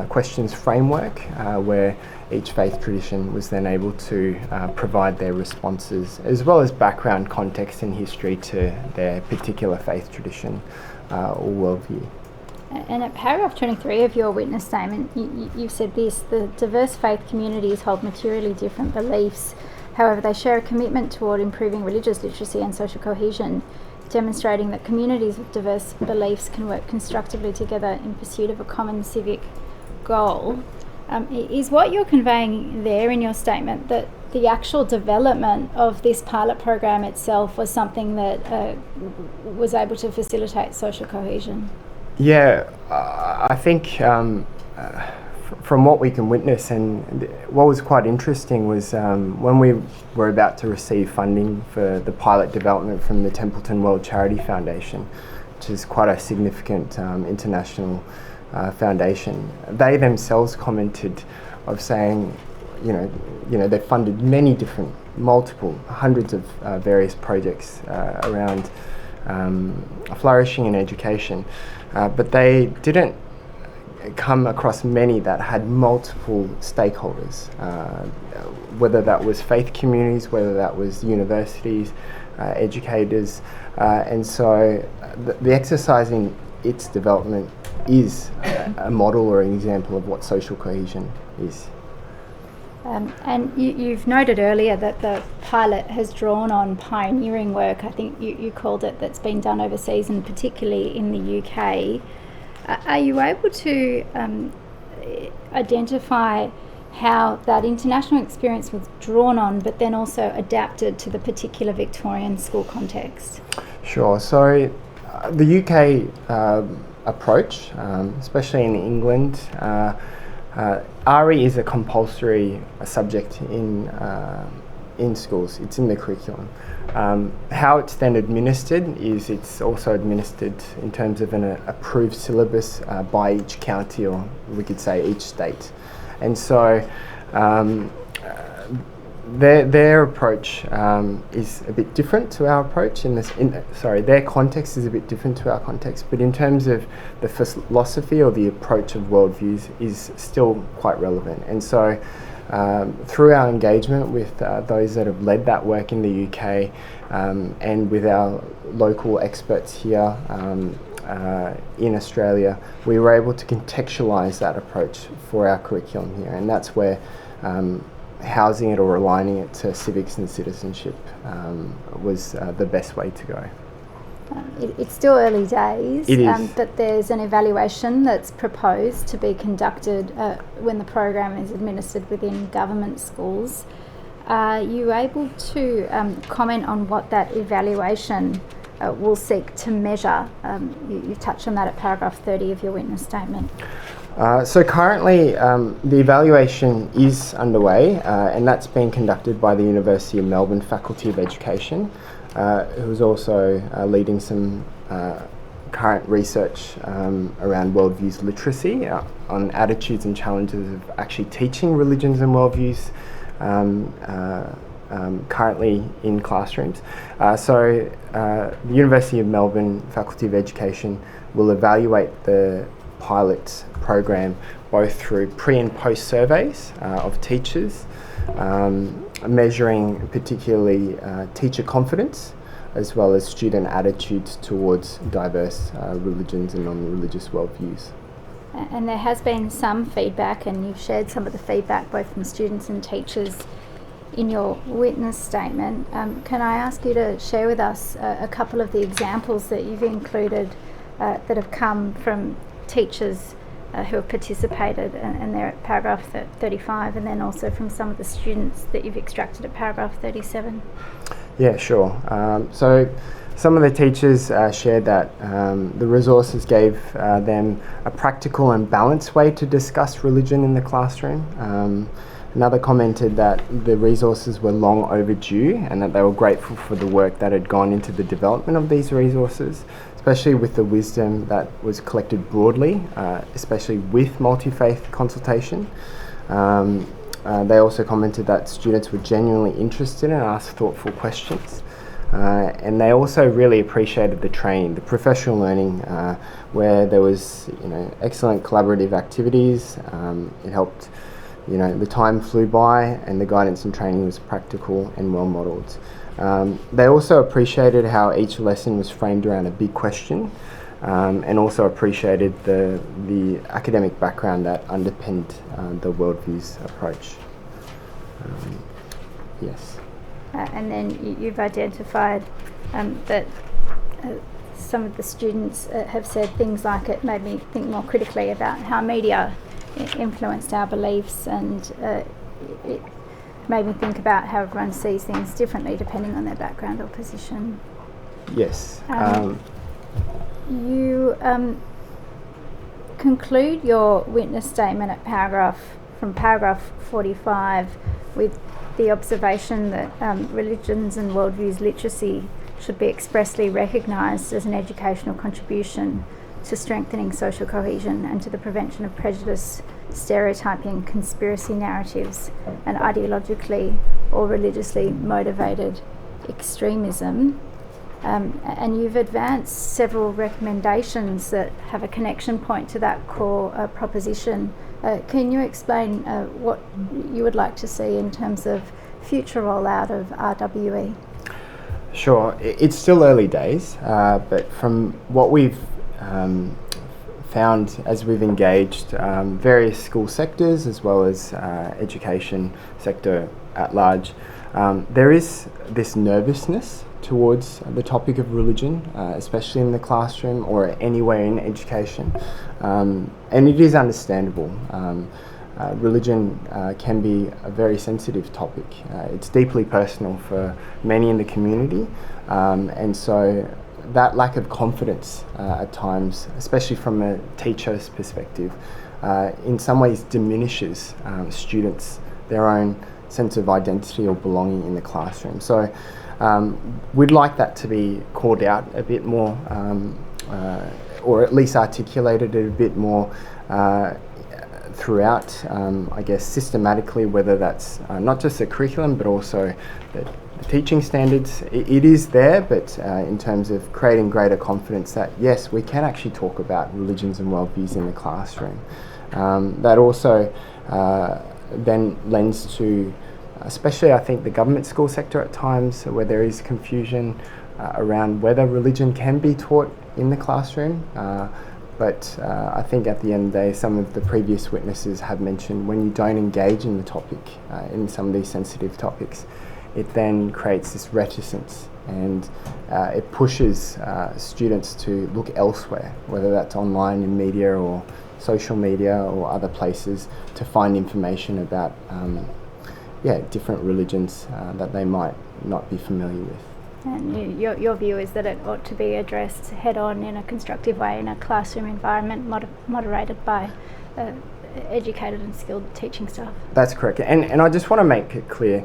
questions framework, where each faith tradition was then able to provide their responses, as well as background context and history to their particular faith tradition or worldview. And at paragraph 23 of your witness statement, you've said this: the diverse faith communities hold materially different beliefs. However, they share a commitment toward improving religious literacy and social cohesion, demonstrating that communities with diverse beliefs can work constructively together in pursuit of a common civic goal. Is what you're conveying there in your statement that the actual development of this pilot program itself was something that was able to facilitate social cohesion? Yeah, I think from what we can witness, and what was quite interesting was when we were about to receive funding for the pilot development from the Templeton World Charity Foundation, which is quite a significant international foundation. They themselves commented of saying, you know, they funded many different, hundreds of various projects around flourishing in education, but they didn't come across many that had multiple stakeholders, whether that was faith communities, whether that was universities, educators, and so the exercise in its development is a model or an example of what social cohesion is. And you've noted earlier that the pilot has drawn on pioneering work, I think you called it, that's been done overseas and particularly in the UK. Are you able to identify how that international experience was drawn on but then also adapted to the particular Victorian school context? Sure. So the UK approach, especially in England, RE is a compulsory subject in schools. It's in the curriculum. How it's then administered is it's also administered in terms of an approved syllabus by each county, or we could say each state. And so their approach is a bit different to our approach. Their context is a bit different to our context, but in terms of the philosophy or the approach of worldviews is still quite relevant. And so through our engagement with those that have led that work in the UK and with our local experts here in Australia, we were able to contextualise that approach for our curriculum here, and that's where housing it or aligning it to civics and citizenship was the best way to go. It's still early days, it is. But there's an evaluation that's proposed to be conducted when the program is administered within government schools. Are you able to comment on what that evaluation will seek to measure? You touched on that at paragraph 30 of your witness statement. So currently the evaluation is underway, and that's being conducted by the University of Melbourne Faculty of Education, who's also leading some current research around worldviews literacy on attitudes and challenges of actually teaching religions and worldviews currently in classrooms. So the University of Melbourne Faculty of Education will evaluate the pilot program both through pre and post surveys of teachers, measuring particularly teacher confidence as well as student attitudes towards diverse religions and non-religious worldviews. And there has been some feedback, and you've shared some of the feedback both from students and teachers in your witness statement. Can I ask you to share with us a couple of the examples that you've included that have come from teachers who have participated, and they're at paragraph 35, and then also from some of the students that you've extracted at paragraph 37? Yeah, sure. So some of the teachers shared that the resources gave them a practical and balanced way to discuss religion in the classroom. Another commented that the resources were long overdue and that they were grateful for the work that had gone into the development of these resources, especially with the wisdom that was collected broadly, especially with multi-faith consultation. They also commented that students were genuinely interested and asked thoughtful questions. And they also really appreciated the training, the professional learning, where there was excellent collaborative activities. It helped The time flew by and the guidance and training was practical and well modelled. They also appreciated how each lesson was framed around a big question, and also appreciated the academic background that underpinned the worldviews approach. Yes. And then you've identified that some of the students have said things like, it made me think more critically about how media influenced our beliefs, and it made me think about how everyone sees things differently depending on their background or position. Yes. You conclude your witness statement at paragraph 45 with the observation that religions and worldviews literacy should be expressly recognised as an educational contribution to strengthening social cohesion and to the prevention of prejudice, stereotyping, conspiracy narratives, and ideologically or religiously motivated extremism. And you've advanced several recommendations that have a connection point to that core proposition. Can you explain what you would like to see in terms of future rollout of RWE? Sure. It's still early days, but from what we've found as we've engaged various school sectors as well as education sector at large, there is this nervousness towards the topic of religion, especially in the classroom or anywhere in education, and it is understandable. Religion can be a very sensitive topic. It's deeply personal for many in the community, and so that lack of confidence at times, especially from a teacher's perspective, in some ways diminishes students' their own sense of identity or belonging in the classroom. So we'd like that to be called out a bit more, or at least articulated a bit more throughout, systematically, whether that's not just the curriculum but also the teaching standards. It is there, but in terms of creating greater confidence that yes, we can actually talk about religions and worldviews in the classroom. That also then lends to, especially I think the government school sector at times, where there is confusion around whether religion can be taught in the classroom. But I think at the end of the day, some of the previous witnesses have mentioned when you don't engage in the topic, in some of these sensitive topics, it then creates this reticence, and it pushes students to look elsewhere, whether that's online in media or social media or other places, to find information about different religions that they might not be familiar with. And your view is that it ought to be addressed head-on in a constructive way in a classroom environment moderated by educated and skilled teaching staff. That's correct. And I just want to make it clear,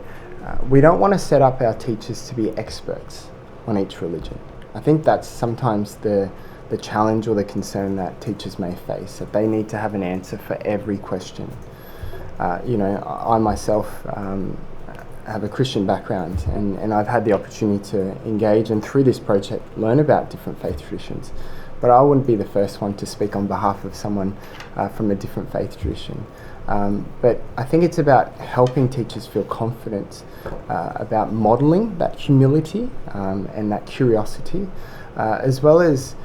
we don't want to set up our teachers to be experts on each religion. I think that's sometimes the challenge or the concern that teachers may face, that they need to have an answer for every question. I myself have a Christian background, and I've had the opportunity to engage and through this project learn about different faith traditions. But I wouldn't be the first one to speak on behalf of someone from a different faith tradition. But I think it's about helping teachers feel confident about modelling that humility and that curiosity, as well as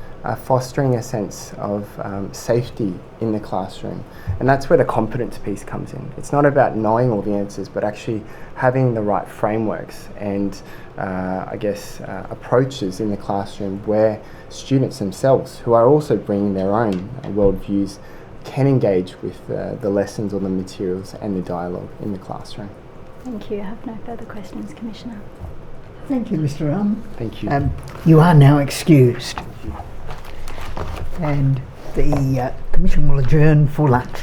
fostering a sense of safety in the classroom. And that's where the competence piece comes in. It's not about knowing all the answers, but actually having the right frameworks and approaches in the classroom where students themselves, who are also bringing their own worldviews, can engage with the lessons or the materials and the dialogue in the classroom. Thank you. I have no further questions, Commissioner. Thank you, Mr. Thank you. You are now excused. And the Commission will adjourn for lunch.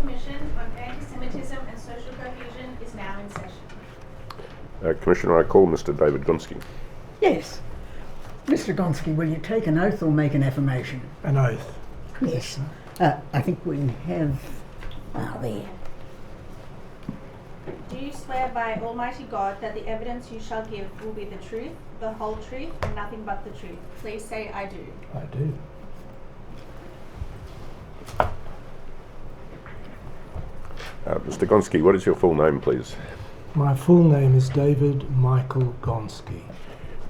Commission on Antisemitism and Social Cohesion is now in session. Commissioner, I call Mr. David Gonski. Yes. Mr. Gonski, will you take an oath or make an affirmation? An oath. Yes. I think we have... there. Do you swear by Almighty God that the evidence you shall give will be the truth, the whole truth, and nothing but the truth? Please say, I do. I do. Mr. Gonski, what is your full name, please? My full name is David Michael Gonski.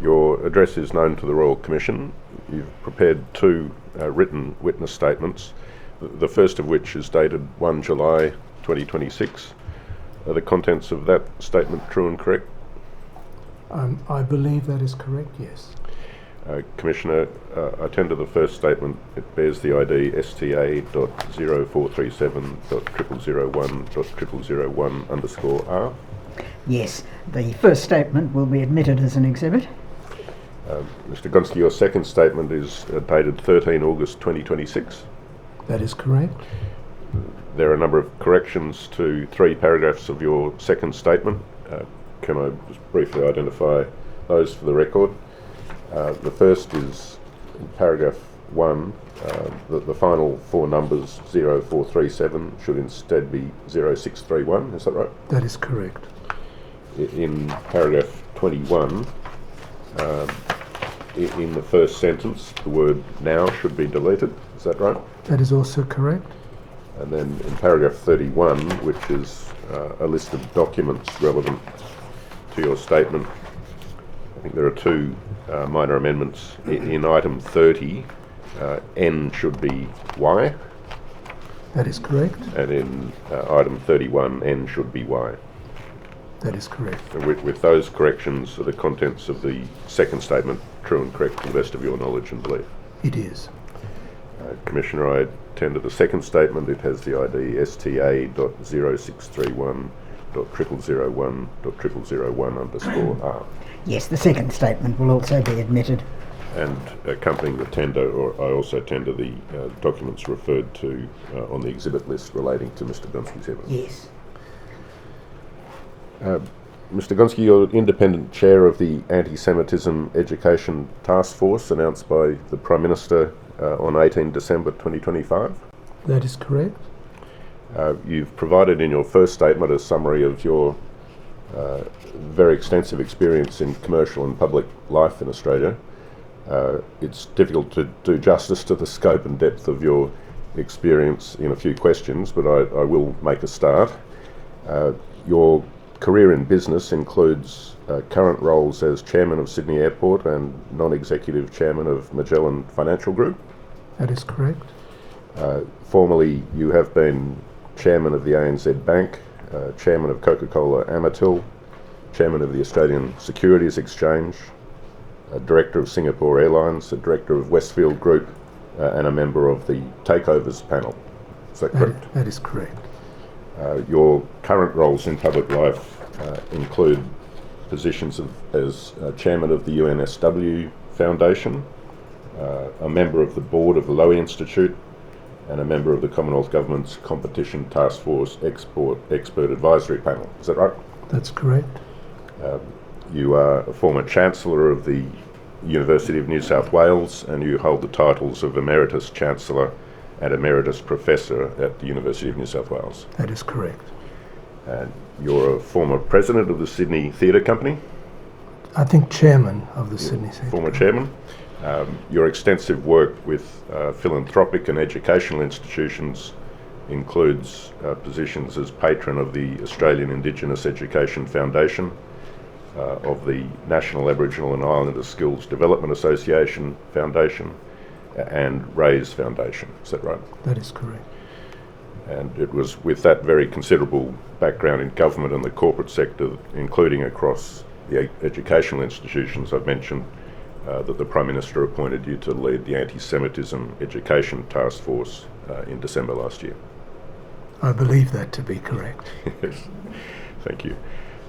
Your address is known to the Royal Commission. You've prepared two written witness statements, the first of which is dated 1 July 2026. Are the contents of that statement true and correct? I believe that is correct, yes. Commissioner, I tender the first statement. It bears the ID sta.0437.0001.0001_R. Yes, the first statement will be admitted as an exhibit. Mr. Gonski, your second statement is dated 13 August 2026. That is correct. There are a number of corrections to 3 paragraphs of your second statement. Can I just briefly identify those for the record? The first is in paragraph 1, the final 4 numbers 0437 should instead be 0631, is that right? That is correct. In paragraph 21, in the first sentence, the word now should be deleted, is that right? That is also correct. And then in paragraph 31, which is a list of documents relevant to your statement, I think there are 2 minor amendments. In item 30, N should be Y. That is correct. And in item 31, N should be Y. That is correct. And with those corrections, are the contents of the second statement true and correct to the best of your knowledge and belief? It is. Commissioner, I tender the second statement. It has the ID sta.0631.0001.0001_R. Yes, the second statement will also be admitted. And accompanying the tender, or I also tender the documents referred to on the exhibit list relating to Mr. Gonski's evidence. Yes. Mr. Gonski, you're independent chair of the Antisemitism Education Task Force announced by the Prime Minister on 18 December 2025. That is correct. You've provided in your first statement a summary of your very extensive experience in commercial and public life in Australia. It's difficult to do justice to the scope and depth of your experience in a few questions, but I will make a start. Your career in business includes current roles as chairman of Sydney Airport and non-executive chairman of Magellan Financial Group. That is correct. Formerly, you have been chairman of the ANZ Bank, chairman of Coca-Cola Amatil, chairman of the Australian Securities Exchange, director of Singapore Airlines, a director of Westfield Group, and a member of the Takeovers panel. Is that correct? That is correct. Your current roles in public life include positions as chairman of the UNSW Foundation, a member of the board of the Lowy Institute, and a member of the Commonwealth Government's Competition Task Force Expert Advisory Panel. Is that right? That's correct. You are a former Chancellor of the University of New South Wales, and you hold the titles of Emeritus Chancellor and Emeritus Professor at the University of New South Wales. That is correct. And you're a former President of the Sydney Theatre Company? I think Chairman of the Sydney Theatre Former Chairman. Your extensive work with philanthropic and educational institutions includes positions as patron of the Australian Indigenous Education Foundation, of the National Aboriginal and Islander Skills Development Association Foundation, and Raise Foundation. Is that right? That is correct. And it was with that very considerable background in government and the corporate sector, including across the educational institutions I've mentioned, that the Prime Minister appointed you to lead the Anti-Semitism Education Task Force in December last year. I believe that to be correct. Yes. Thank you.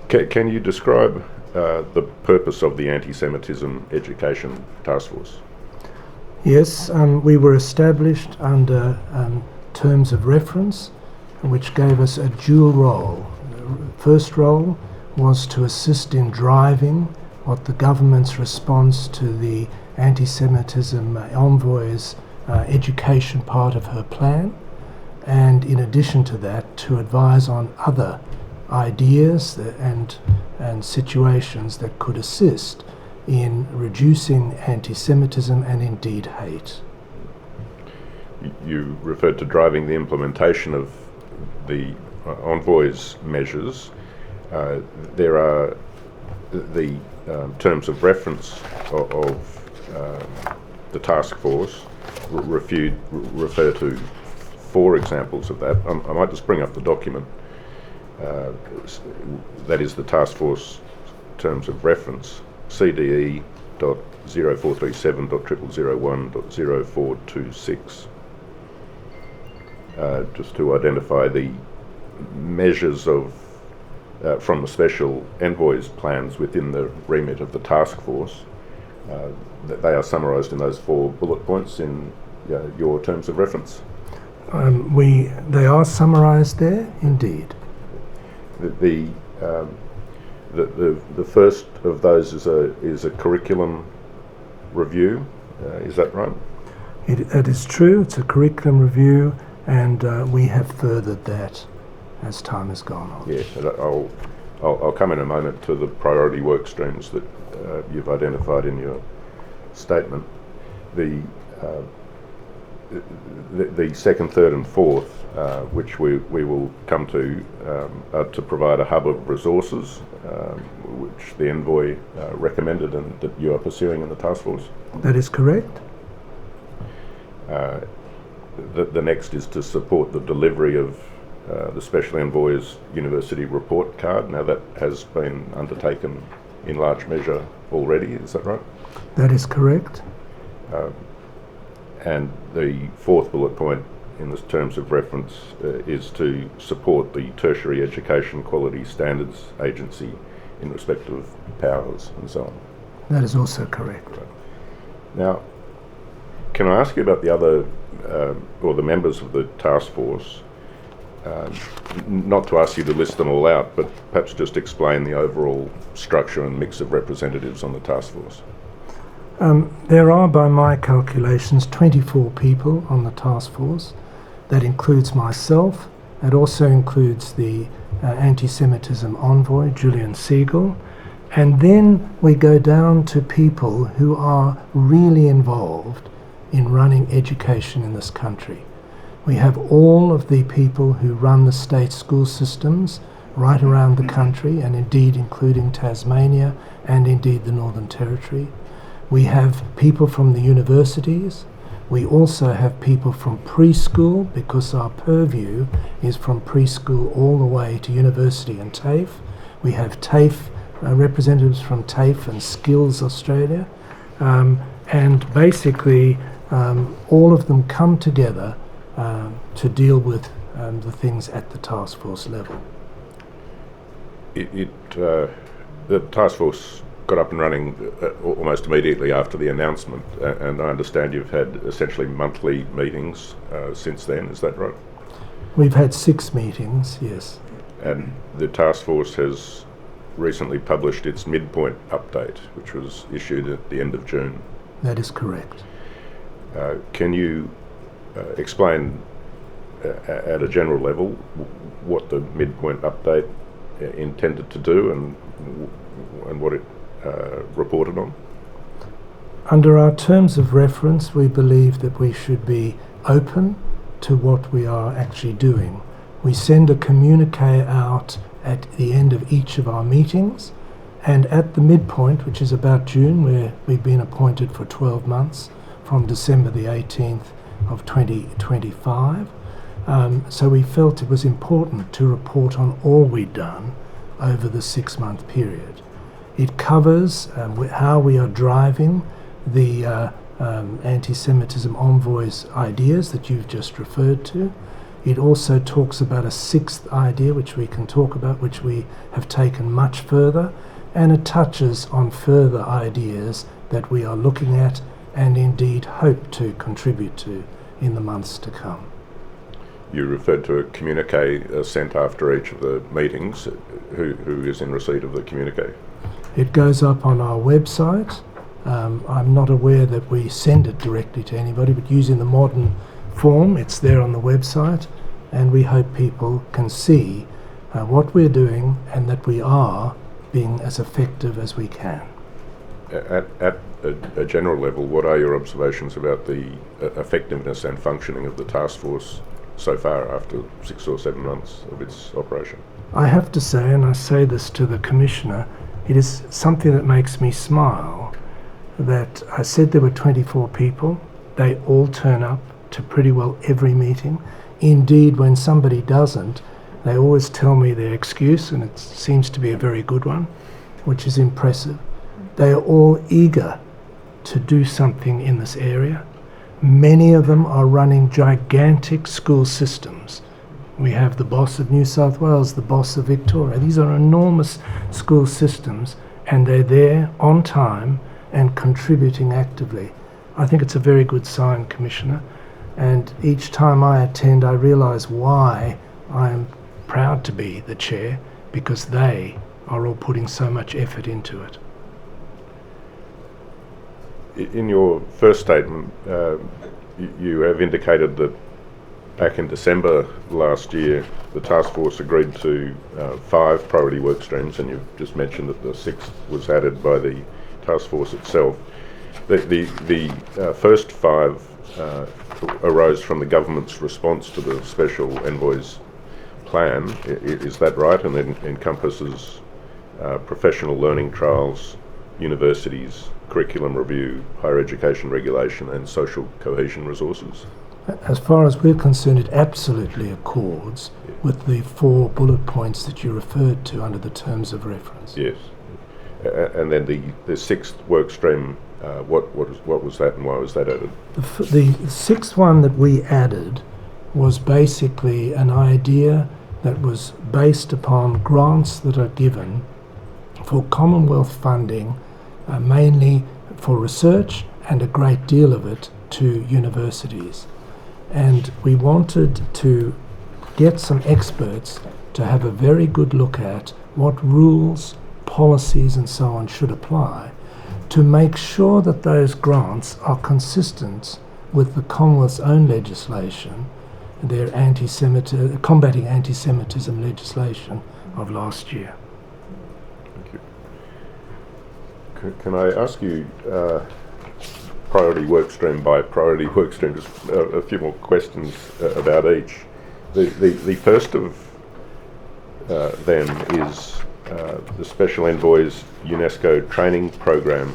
Can you describe the purpose of the Anti-Semitism Education Task Force? Yes, we were established under terms of reference which gave us a dual role. The first role was to assist in driving what the government's response to the anti-Semitism envoy's education part of her plan, and in addition to that, to advise on other ideas and situations that could assist in reducing anti-Semitism and indeed hate. You referred to driving the implementation of the envoy's measures. There are the terms of reference of the task force refer to 4 examples of that. I might just bring up the document. That is the task force terms of reference, CDE.0437.0001.0426, just to identify the measures of from the special envoy's plans within the remit of the task force. That they are summarised in those 4 bullet points in your terms of reference. They are summarised there, indeed. The first of those is a curriculum review. Is that right? It is true. It's a curriculum review, and we have furthered that as time has gone on. Yes, I'll come in a moment to the priority work streams that you've identified in your statement. The second, third, and fourth, which we will come to, are to provide a hub of resources, which the envoy recommended and that you are pursuing in the task force. That is correct. The next is to support the delivery of the Special Envoy's University Report Card. Now that has been undertaken in large measure already, is that right? That is correct. And the fourth bullet point in the terms of reference is to support the Tertiary Education Quality Standards Agency in respect of powers and so on. That is also correct. Right. Now, can I ask you about the other, or the members of the task force? Not to ask you to list them all out, but perhaps just explain the overall structure and mix of representatives on the task force. There are, by my calculations, 24 people on the task force. That includes myself. It also includes the anti-Semitism envoy, Julian Siegel. And then we go down to people who are really involved in running education in this country. We have all of the people who run the state school systems right around the country, and indeed including Tasmania and indeed the Northern Territory. We have people from the universities. We also have people from preschool, because our purview is from preschool all the way to university and TAFE. We have TAFE representatives from TAFE and Skills Australia. And basically all of them come together to deal with the things at the task force level. The task force got up and running almost immediately after the announcement, and I understand you've had essentially monthly meetings since then, is that right? We've had 6 meetings, yes. And the task force has recently published its midpoint update, which was issued at the end of June. That is correct. Can you explain at a general level what the midpoint update intended to do and what it reported on? Under our terms of reference, we believe that we should be open to what we are actually doing. We send a communique out at the end of each of our meetings, and at the midpoint, which is about June, where we've been appointed for 12 months from December the 18th of 2025. So we felt it was important to report on all we'd done over the 6-month period. It covers how we are driving the anti-Semitism envoy's ideas that you've just referred to. It also talks about a 6th idea, which we can talk about, which we have taken much further, and it touches on further ideas that we are looking at and indeed hope to contribute to in the months to come. you referred to a communique sent after each of the meetings. Who is in receipt of the communique? It goes up on our website. I'm not aware that we send it directly to anybody, but using the modern form, it's there on the website, and we hope people can see what we're doing and that we are being as effective as we can. At a general level, what are your observations about the effectiveness and functioning of the task force so far after 6 or 7 months of its operation? I have to say, and I say this to the Commissioner, it is something that makes me smile, that I said there were 24 people. They all turn up to pretty well every meeting. Indeed, when somebody doesn't, they always tell me their excuse, and it seems to be a very good one, which is impressive. They are all eager to do something in this area. Many of them are running gigantic school systems. We have the boss of New South Wales, the boss of Victoria. These are enormous school systems, and they're there on time and contributing actively. I think it's a very good sign, Commissioner, and each time I attend I realise why I am proud to be the chair, because they are all putting so much effort into it. In your first statement, you have indicated that back in December last year, the task force agreed to 5 priority work streams, and you've just mentioned that the 6th was added by the task force itself. The first 5 arose from the government's response to the Special Envoy's plan. Is that right? And it encompasses professional learning trials, universities, curriculum review, higher education regulation, and social cohesion resources. As far as we're concerned, it absolutely accords with the 4 bullet points that you referred to under the terms of reference. Yes. And then the 6th work stream, what was that, and why was that added? The 6th one that we added was basically an idea that was based upon grants that are given for Commonwealth funding, mainly for research, and a great deal of it to universities. And we wanted to get some experts to have a very good look at what rules, policies and so on should apply to make sure that those grants are consistent with the Commonwealth's own legislation, their combating anti-Semitism legislation of last year. Thank you. Can I ask you, priority work stream by priority work stream, just a few more questions about each. The first of them is the Special Envoy's UNESCO training program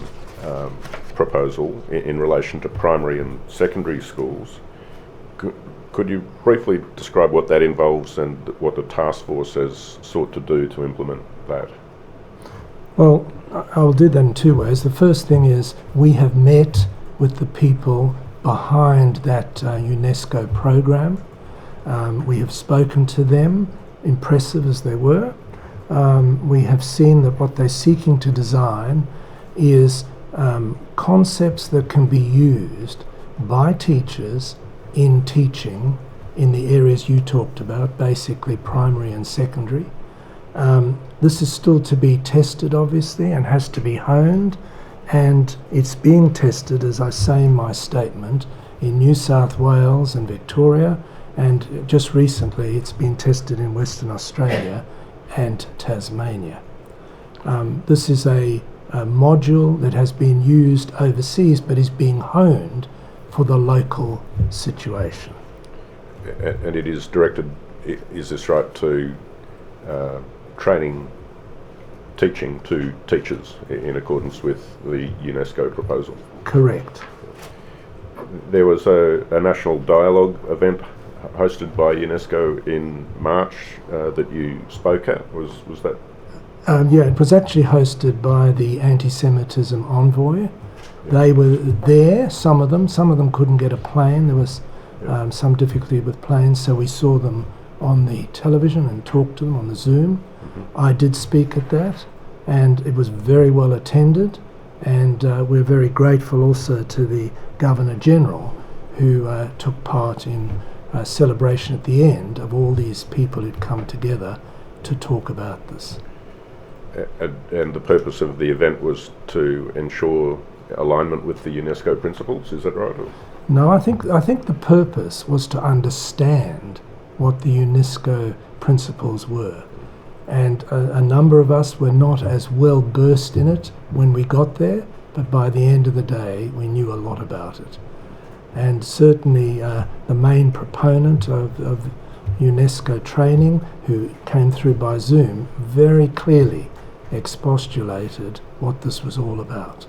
proposal in relation to primary and secondary schools. Could you briefly describe what that involves and what the task force has sought to do to implement that? Well, I'll do that in 2 ways. The first thing is we have met with the people behind that UNESCO program. We have spoken to them, impressive as they were. We have seen that what they're seeking to design is concepts that can be used by teachers in teaching in the areas you talked about, basically primary and secondary. This is still to be tested, obviously, and has to be honed, and it's being tested, as I say in my statement, in New South Wales and Victoria, and just recently it's been tested in Western Australia and Tasmania. This is a module that has been used overseas but is being honed for the local situation. And it is directed, is this right, to training, teaching to teachers in accordance with the UNESCO proposal? Correct. There was a national dialogue event hosted by UNESCO in March that you spoke at. Was that? Yeah, it was actually hosted by the Antisemitism envoy. They were there, some of them couldn't get a plane. There was some difficulty with planes, so we saw them on the television and talked to them on the Zoom. I did speak at that, and it was very well attended, and we're very grateful also to the Governor-General who took part in celebration at the end of all these people who'd come together to talk about this. And the purpose of the event was to ensure alignment with the UNESCO principles, is that right? No, I think the purpose was to understand what the UNESCO principles were. And a number of us were not as well versed in it when we got there, but by the end of the day we knew a lot about it. And certainly the main proponent of UNESCO training, who came through by Zoom, very clearly expostulated what this was all about.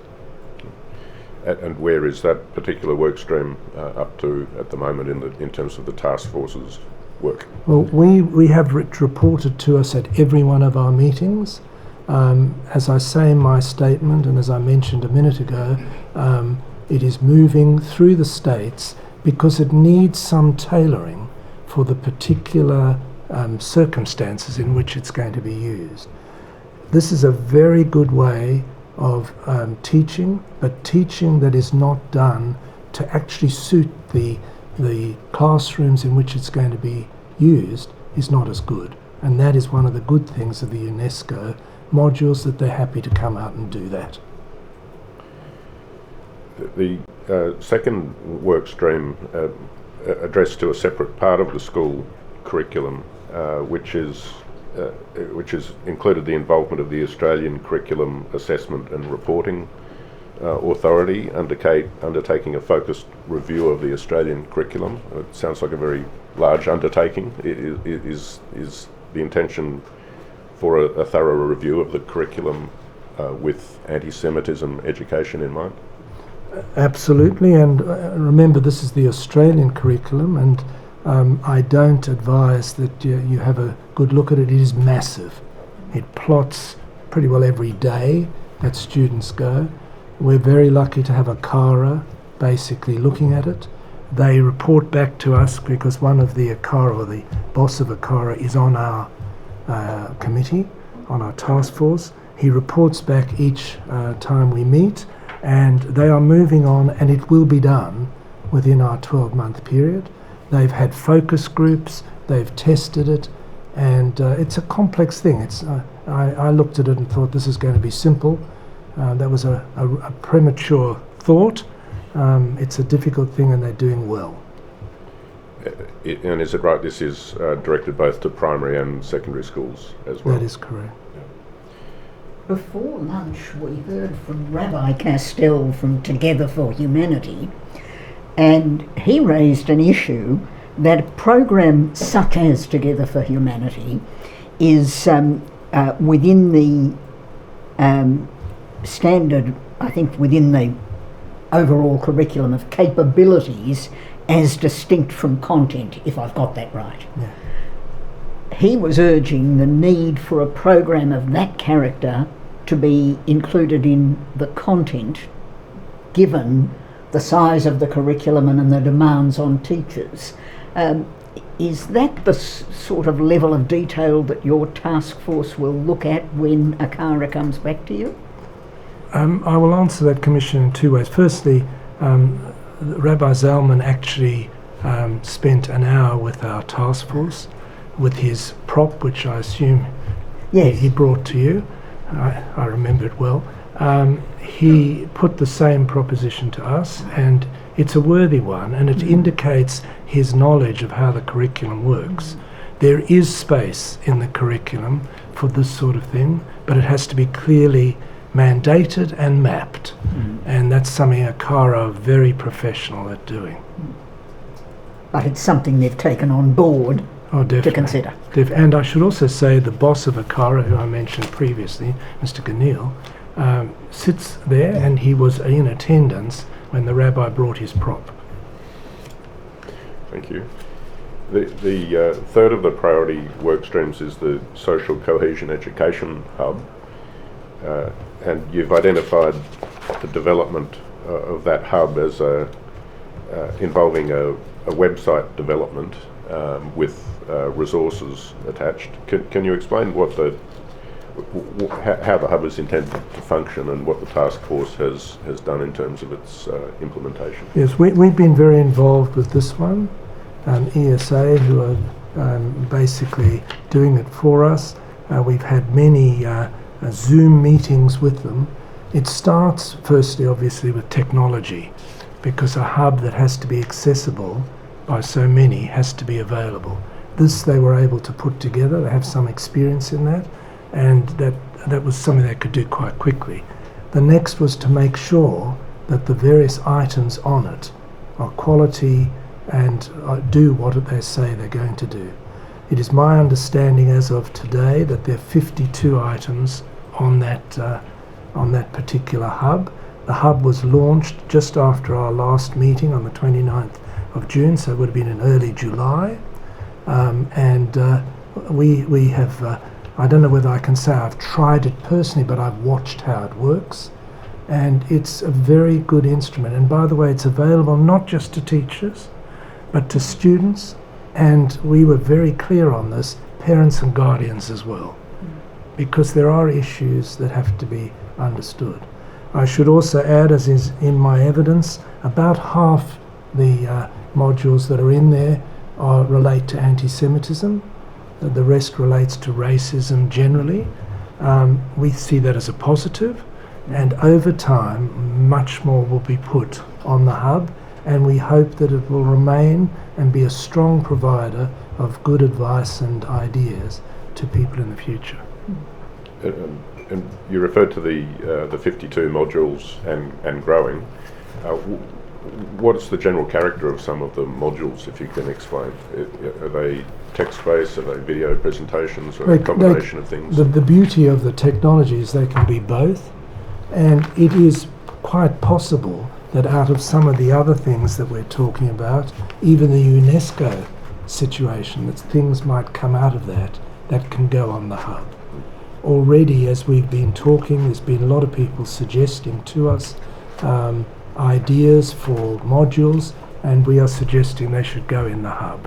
And where is that particular work stream up to at the moment in terms of the task force's work? Well, we have it reported to us at every one of our meetings. As I say in my statement, and as I mentioned a minute ago, it is moving through the states because it needs some tailoring for the particular circumstances in which it's going to be used. This is a very good way of teaching, but teaching that is not done to actually suit the classrooms in which it's going to be used is not as good. And that is one of the good things of the UNESCO modules, that they're happy to come out and do that. The second work stream addressed to a separate part of the school curriculum, which has included the involvement of the Australian Curriculum Assessment and Reporting Authority, undertaking a focused review of the Australian curriculum. It sounds like a very large undertaking. Is the intention for a thorough review of the curriculum with anti-Semitism education in mind? Absolutely, and remember, this is the Australian curriculum, and I don't advise that you have a good look at it. It is massive. It plots pretty well every day that students go. We're very lucky to have a CARA basically looking at it. They report back to us because one of the ACARA, or the boss of ACARA, is on our committee, on our task force. He reports back each time we meet, and they are moving on, and it will be done within our 12-month period. They've had focus groups, they've tested it, and it's a complex thing. I looked at it and thought this is going to be simple. That was a premature thought. It's a difficult thing, and they're doing well. And is it right, this is directed both to primary and secondary schools as well? That is correct. Before lunch, we heard from Rabbi Kastel from Together for Humanity, and he raised an issue that a program such as Together for Humanity is within the standard, I think, within the overall curriculum of capabilities as distinct from content, if I've got that right. Yeah. He was urging the need for a program of that character to be included in the content, given the size of the curriculum and the demands on teachers. Is that the sort of level of detail that your task force will look at when ACARA comes back to you? I will answer that, Commissioner, in two ways. Firstly, Rabbi Zalman actually spent an hour with our task force with his prop, which I assume he brought to you. I remember it well. He put the same proposition to us, and it's a worthy one, and it indicates his knowledge of how the curriculum works. There is space in the curriculum for this sort of thing, but it has to be clearly mandated and mapped, and that's something ACARA are very professional at doing. But it's something they've taken on board to consider. And I should also say the boss of ACARA, who I mentioned previously, Mr. Ganil, sits there, and he was in attendance when the rabbi brought his prop. Thank you. The third of the priority work streams is the Social Cohesion Education Hub, and you've identified the development of that hub as involving a website development with resources attached. Can you explain what how the hub is intended to function and what the task force has done in terms of its implementation? Yes, we've been very involved with this one. ESA who are basically doing it for us. We've had many Zoom meetings with them. It starts firstly obviously with technology, because a hub that has to be accessible by so many has to be available. This they were able to put together. They have some experience in that, and that was something they could do quite quickly. The next was to make sure that the various items on it are quality and do what they say they're going to do. It is my understanding as of today that there are 52 items on that particular hub. The hub was launched just after our last meeting on the 29th of June, so it would have been in early July. We have, I don't know whether I can say I've tried it personally, but I've watched how it works. And it's a very good instrument. And by the way, it's available not just to teachers, but to students, and we were very clear on this, parents and guardians as well, because there are issues that have to be understood. I should also add, as is in my evidence, about half the modules that are in there relate to anti-Semitism. The rest relates to racism generally. We see that as a positive, and over time much more will be put on the hub, and we hope that it will remain and be a strong provider of good advice and ideas to people in the future. And you referred to the 52 modules and growing. What's the general character of some of the modules, if you can explain? Are they text-based, are they video presentations, or a combination of things? The beauty of the technology is they can be both, and it is quite possible that out of some of the other things that we're talking about, even the UNESCO situation, that things might come out of that can go on the hub. Already, as we've been talking, there's been a lot of people suggesting to us ideas for modules, and we are suggesting they should go in the hub.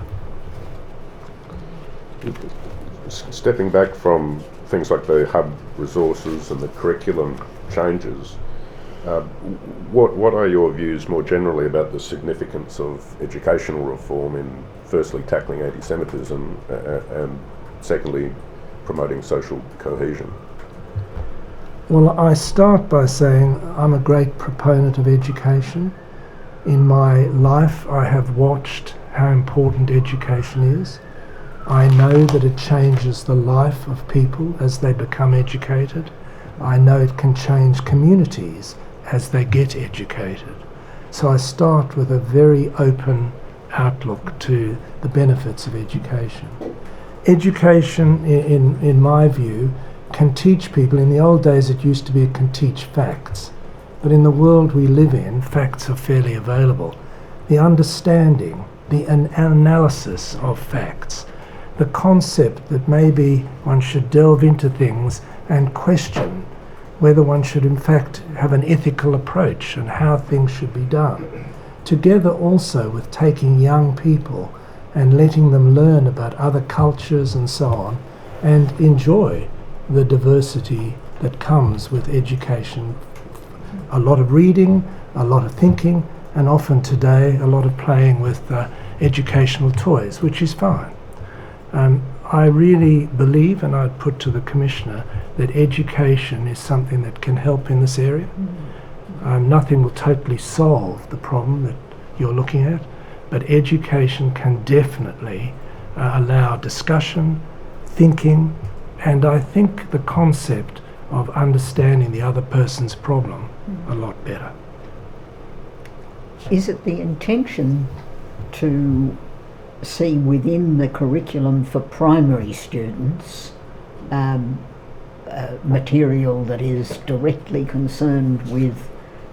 Stepping back from things like the hub resources and the curriculum changes, what are your views more generally about the significance of educational reform in firstly tackling anti-Semitism and secondly promoting social cohesion? Well, I start by saying I'm a great proponent of education. In my life I have watched how important education is. I know that it changes the life of people as they become educated. I know it can change communities as they get educated. So I start with a very open outlook to the benefits of education. Education, in my view, can teach people. In the old days it used to be it can teach facts, but in the world we live in, facts are fairly available. The understanding, the analysis of facts, the concept that maybe one should delve into things and question whether one should in fact have an ethical approach and how things should be done, together also with taking young people and letting them learn about other cultures and so on, and enjoy the diversity that comes with education. A lot of reading, a lot of thinking, and often today a lot of playing with educational toys, which is fine. I really believe, and I'd put to the Commissioner, that education is something that can help in this area. Nothing will totally solve the problem that you're looking at, but education can definitely allow discussion, thinking, and I think the concept of understanding the other person's problem a lot better. Is it the intention to see within the curriculum for primary students material that is directly concerned with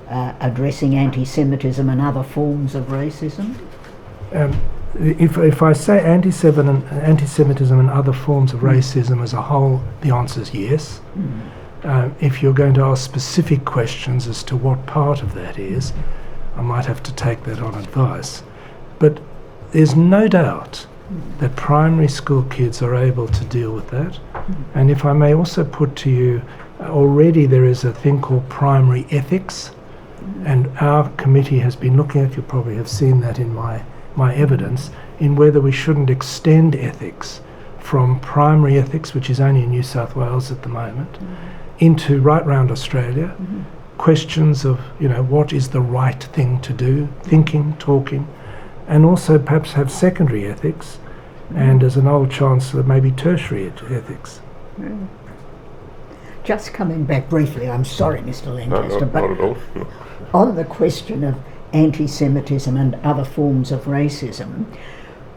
addressing anti-Semitism and other forms of racism? If I say anti-Semitism and other forms of racism as a whole, the answer is yes. If you're going to ask specific questions as to what part of that is, I might have to take that on advice. But there's no doubt that primary school kids are able to deal with that. And if I may also put to you, already there is a thing called primary ethics, and our committee has been looking at, you probably have seen that in my my evidence in whether we shouldn't extend ethics from primary ethics, which is only in New South Wales at the moment, into right round Australia, questions of, what is the right thing to do, thinking, talking, and also perhaps have secondary ethics, and as an old chancellor, maybe tertiary ethics. Just coming back briefly, I'm sorry, Mr. Lancaster, not at all. On the question of anti-Semitism and other forms of racism,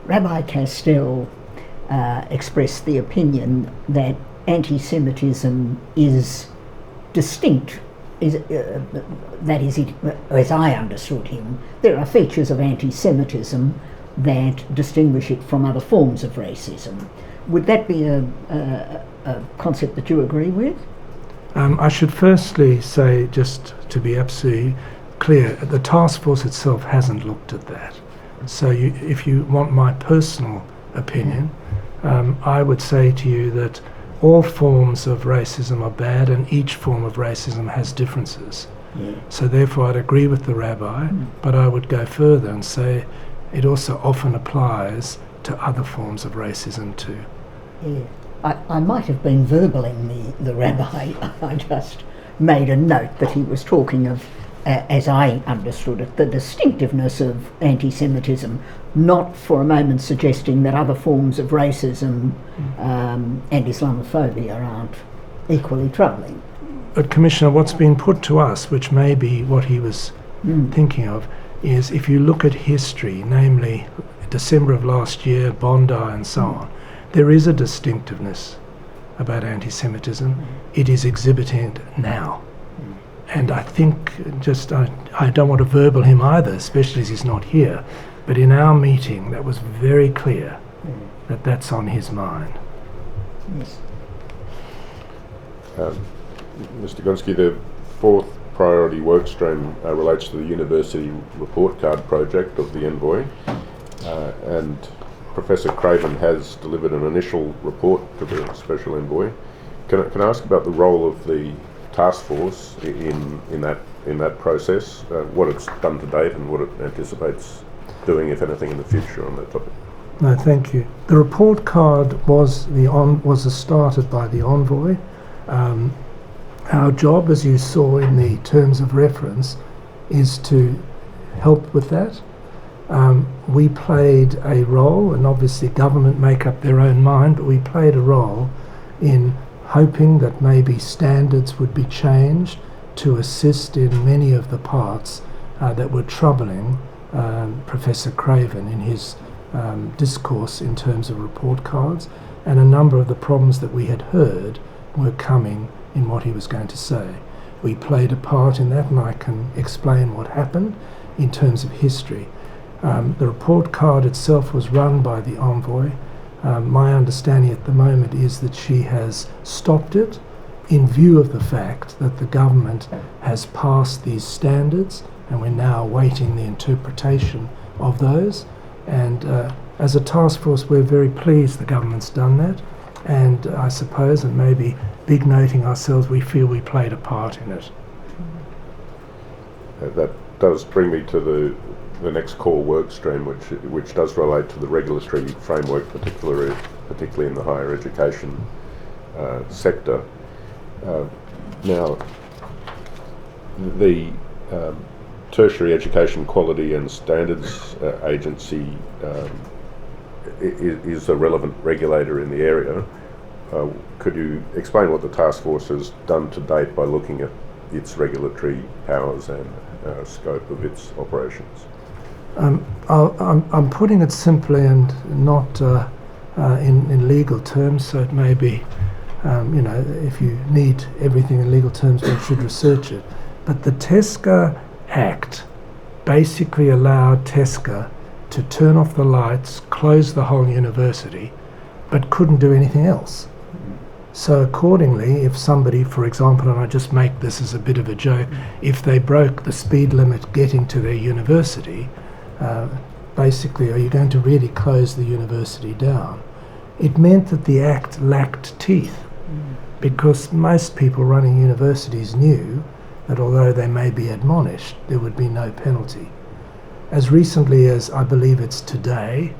Rabbi Kastel expressed the opinion that anti-Semitism is distinct. That is, as I understood him, there are features of anti-Semitism that distinguish it from other forms of racism. Would that be a concept that you agree with? I should firstly say, just to be absolutely clear, the task force itself hasn't looked at that. So if you want my personal opinion, I would say to you that all forms of racism are bad and each form of racism has differences. So therefore I'd agree with the rabbi, but I would go further and say it also often applies to other forms of racism too. I might have been verbaling the rabbi. I just made a note that he was talking of, as I understood it, the distinctiveness of anti-Semitism, not for a moment suggesting that other forms of racism and Islamophobia aren't equally troubling. But Commissioner, what's been put to us, which may be what he was thinking of, is if you look at history, namely December of last year, Bondi and so on, there is a distinctiveness about anti-Semitism. It is exhibited now. And I think, I don't want to verbal him either, especially as he's not here, but in our meeting that was very clear that that's on his mind. Yes. Mr. Gonski, the fourth priority workstream relates to the University Report Card project of the Envoy, and Professor Craven has delivered an initial report to the Special Envoy. Can I ask about the role of the task force in that process, what it's done to date and what it anticipates doing, if anything, in the future on that topic? No, thank you. The report card was started by the Envoy. Our job, as you saw in the terms of reference, is to help with that. We played a role, and obviously government make up their own mind, but we played a role in hoping that maybe standards would be changed to assist in many of the parts that were troubling Professor Craven in his discourse in terms of report cards, and a number of the problems that we had heard were coming in what he was going to say. We played a part in that, and I can explain what happened in terms of history. The report card itself was run by the Envoy. My understanding at the moment is that she has stopped it in view of the fact that the government has passed these standards, and we're now awaiting the interpretation of those. And as a task force, we're very pleased the government's done that, and I suppose, and maybe big noting ourselves, we feel we played a part in it. That does bring me to the next core work stream, which does relate to the regulatory framework, particularly in the higher education sector. Now, the Tertiary Education Quality and Standards Agency is a relevant regulator in the area. Could you explain what the task force has done to date by looking at its regulatory powers and scope of its operations? I'm putting it simply and not in legal terms, so it may be, if you need everything in legal terms, you should research it. But the TESCA Act basically allowed TESCA to turn off the lights, close the whole university, but couldn't do anything else. So accordingly, if somebody, for example, and I just make this as a bit of a joke, if they broke the speed limit getting to their university, basically, are you going to really close the university down? It meant that the Act lacked teeth, because most people running universities knew that although they may be admonished, there would be no penalty. as recently as I believe it's today,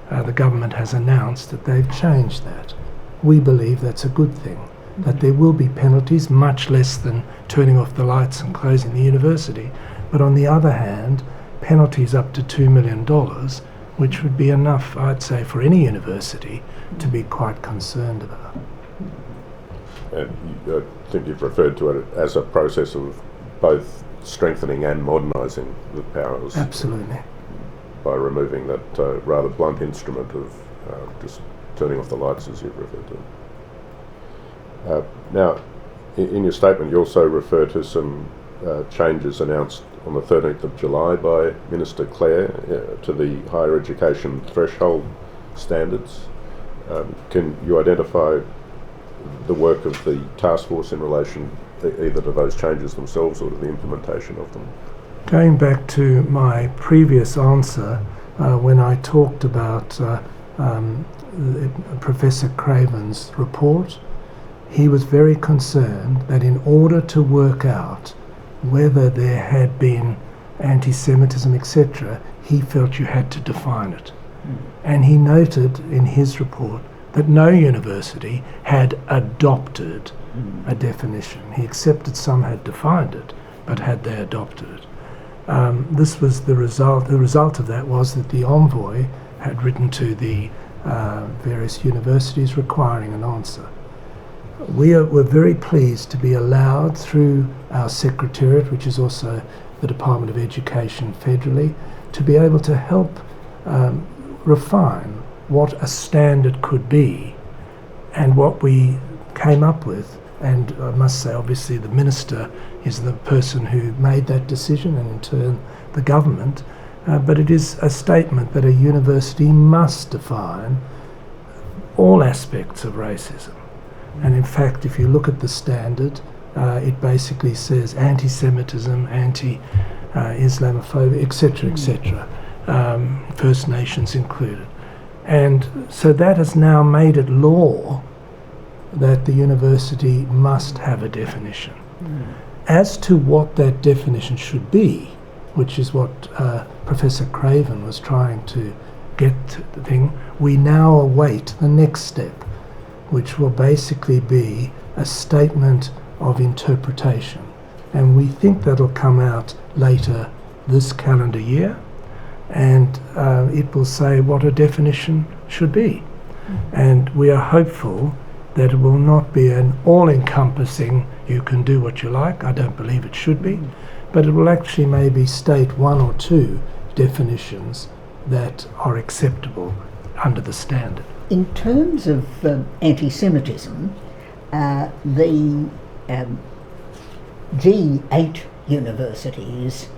the government has announced that they've changed that. We believe that's a good thing, that there will be penalties, much less than turning off the lights and closing the university. But on the other hand, penalties up to $2 million, which would be enough, I'd say, for any university to be quite concerned about. And I think you've referred to it as a process of both strengthening and modernising the powers. Absolutely. By removing that rather blunt instrument of just turning off the lights, as you've referred to. Now, in your statement, you also refer to some changes announced on the 13th of July by Minister Clare to the higher education threshold standards. Can you identify the work of the task force in relation either to those changes themselves or to the implementation of them? Going back to my previous answer, when I talked about Professor Craven's report, he was very concerned that in order to work out whether there had been anti-Semitism, etc., he felt you had to define it. And he noted in his report that no university had adopted a definition. He accepted some had defined it, but had they adopted it? This was the result. The result of that was that the envoy had written to the various universities requiring an answer. We're very pleased to be allowed through our Secretariat, which is also the Department of Education federally, to be able to help refine what a standard could be and what we came up with. And I must say, obviously, the Minister is the person who made that decision, and in turn the government. But it is a statement that a university must define all aspects of racism. And in fact, if you look at the standard, it basically says anti-Semitism, anti-Islamophobia, etc., etc., First Nations included. And so that has now made it law that the university must have a definition. As to what that definition should be, which is what Professor Craven was trying to get to the thing, we now await the next step, which will basically be a statement of interpretation. And we think that'll come out later this calendar year, and it will say what a definition should be. And we are hopeful that it will not be an all-encompassing, you can do what you like. I don't believe it should be, but it will actually maybe state one or two definitions that are acceptable under the standard. In terms of anti-Semitism, the G8 universities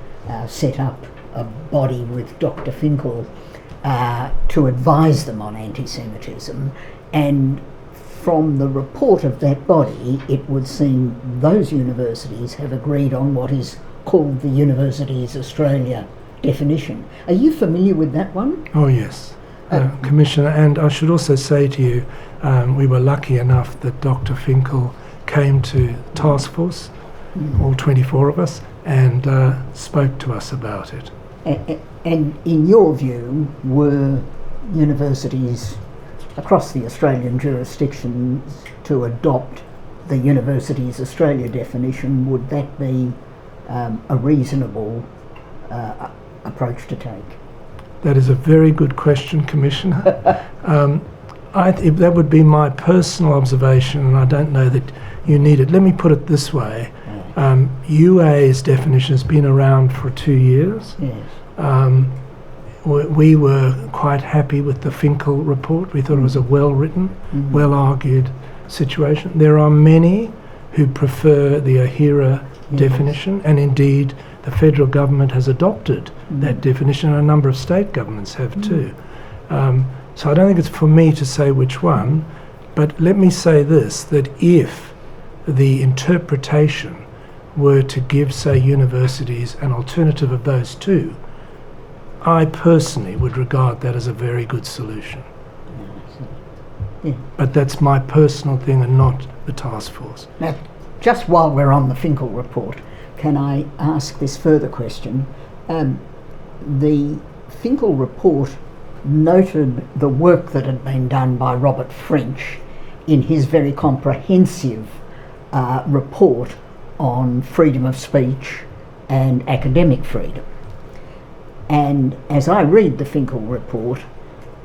set up a body with Dr. Finkel to advise them on anti-Semitism, and from the report of that body, it would seem those universities have agreed on what is called the Universities Australia definition. Are you familiar with that one? Oh yes, Commissioner, and I should also say to you, we were lucky enough that Dr. Finkel came to task force, all 24 of us, and spoke to us about it. And in your view, were universities across the Australian jurisdictions to adopt the Universities Australia definition, would that be a reasonable approach to take? That is a very good question, Commissioner. That would be my personal observation, and I don't know that you need it. Let me put it this way. UA's definition has been around for 2 years. Yes. We were quite happy with the Finkel report. We thought it was a well-written, well-argued situation. There are many who prefer the AHERA definition, and indeed the federal government has adopted that definition, and a number of state governments have too. So I don't think it's for me to say which one, but let me say this, that if the interpretation were to give, say, universities an alternative of those two, I personally would regard that as a very good solution. But that's my personal thing and not the task force. Now, just while we're on the Finkel report, can I ask this further question? the Finkel report noted the work that had been done by Robert French in his very comprehensive report on freedom of speech and academic freedom. And as I read the Finkel report,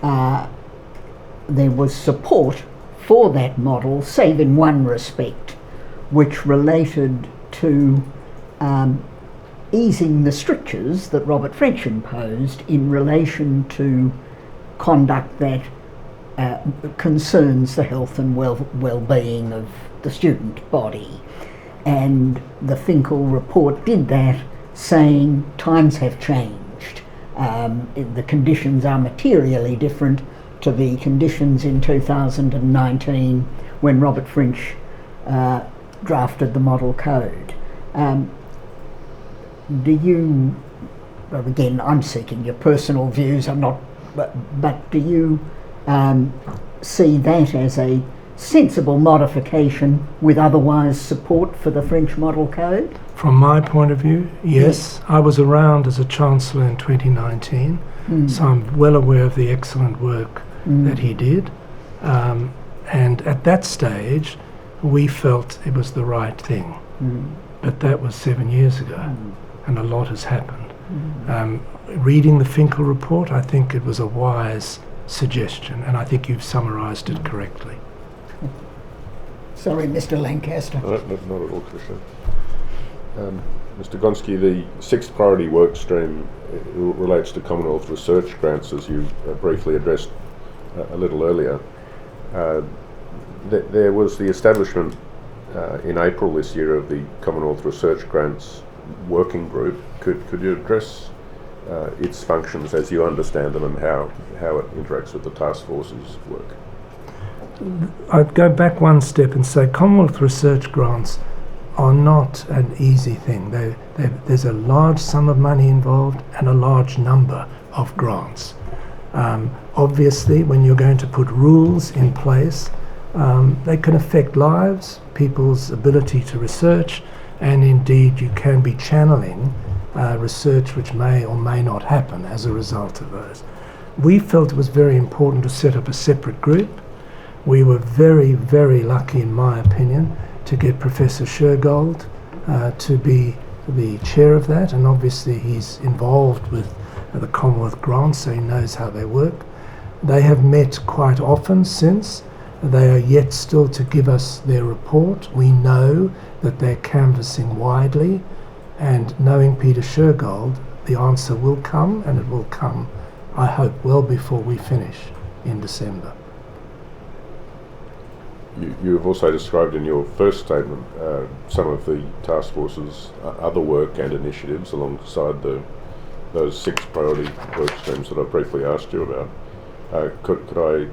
there was support for that model, save in one respect, which related to easing the strictures that Robert French imposed in relation to conduct that concerns the health and well-being of the student body. And the Finkel report did that, saying times have changed. The conditions are materially different to the conditions in 2019 when Robert French drafted the model code. Do you, well, again, I'm seeking your personal views, I'm not, but do you see that as a sensible modification with otherwise support for the French model code? From my point of view, yes. I was around as a Chancellor in 2019, so I'm well aware of the excellent work that he did. And at that stage, we felt it was the right thing. But that was 7 years ago, and a lot has happened. Reading the Finkel report, I think it was a wise suggestion, and I think you've summarised it correctly. Sorry, Mr. Lancaster. Not at all, Christian. Mr. Gonski, the sixth priority work stream relates to Commonwealth research grants, as you briefly addressed a little earlier. There was the establishment in April this year of the Commonwealth Research Grants Working Group. Could you address its functions as you understand them and how it interacts with the task force's work? I'd go back one step and say Commonwealth research grants are not an easy thing. There's a large sum of money involved and a large number of grants. Obviously, when you're going to put rules in place, they can affect lives, people's ability to research, and indeed you can be channeling research which may or may not happen as a result of those. We felt it was very important to set up a separate group. We were very, very lucky, in my opinion, to get Professor Shergold to be the chair of that, and obviously he's involved with the Commonwealth grants, so he knows how they work. They have met quite often since. They are yet still to give us their report. We know that they're canvassing widely, and knowing Peter Shergold, the answer will come, and it will come, I hope, well before we finish in December. You have also described in your first statement some of the task force's other work and initiatives alongside those six priority work streams that I briefly asked you about. Could I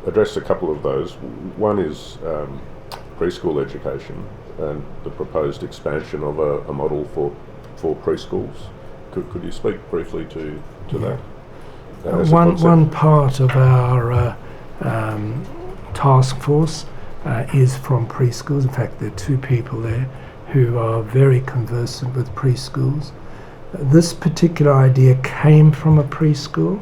address a couple of those? One is preschool education and the proposed expansion of a model for preschools. Could you speak briefly to that? One part of our task force is from preschools. In fact, there are two people there who are very conversant with preschools. This particular idea came from a preschool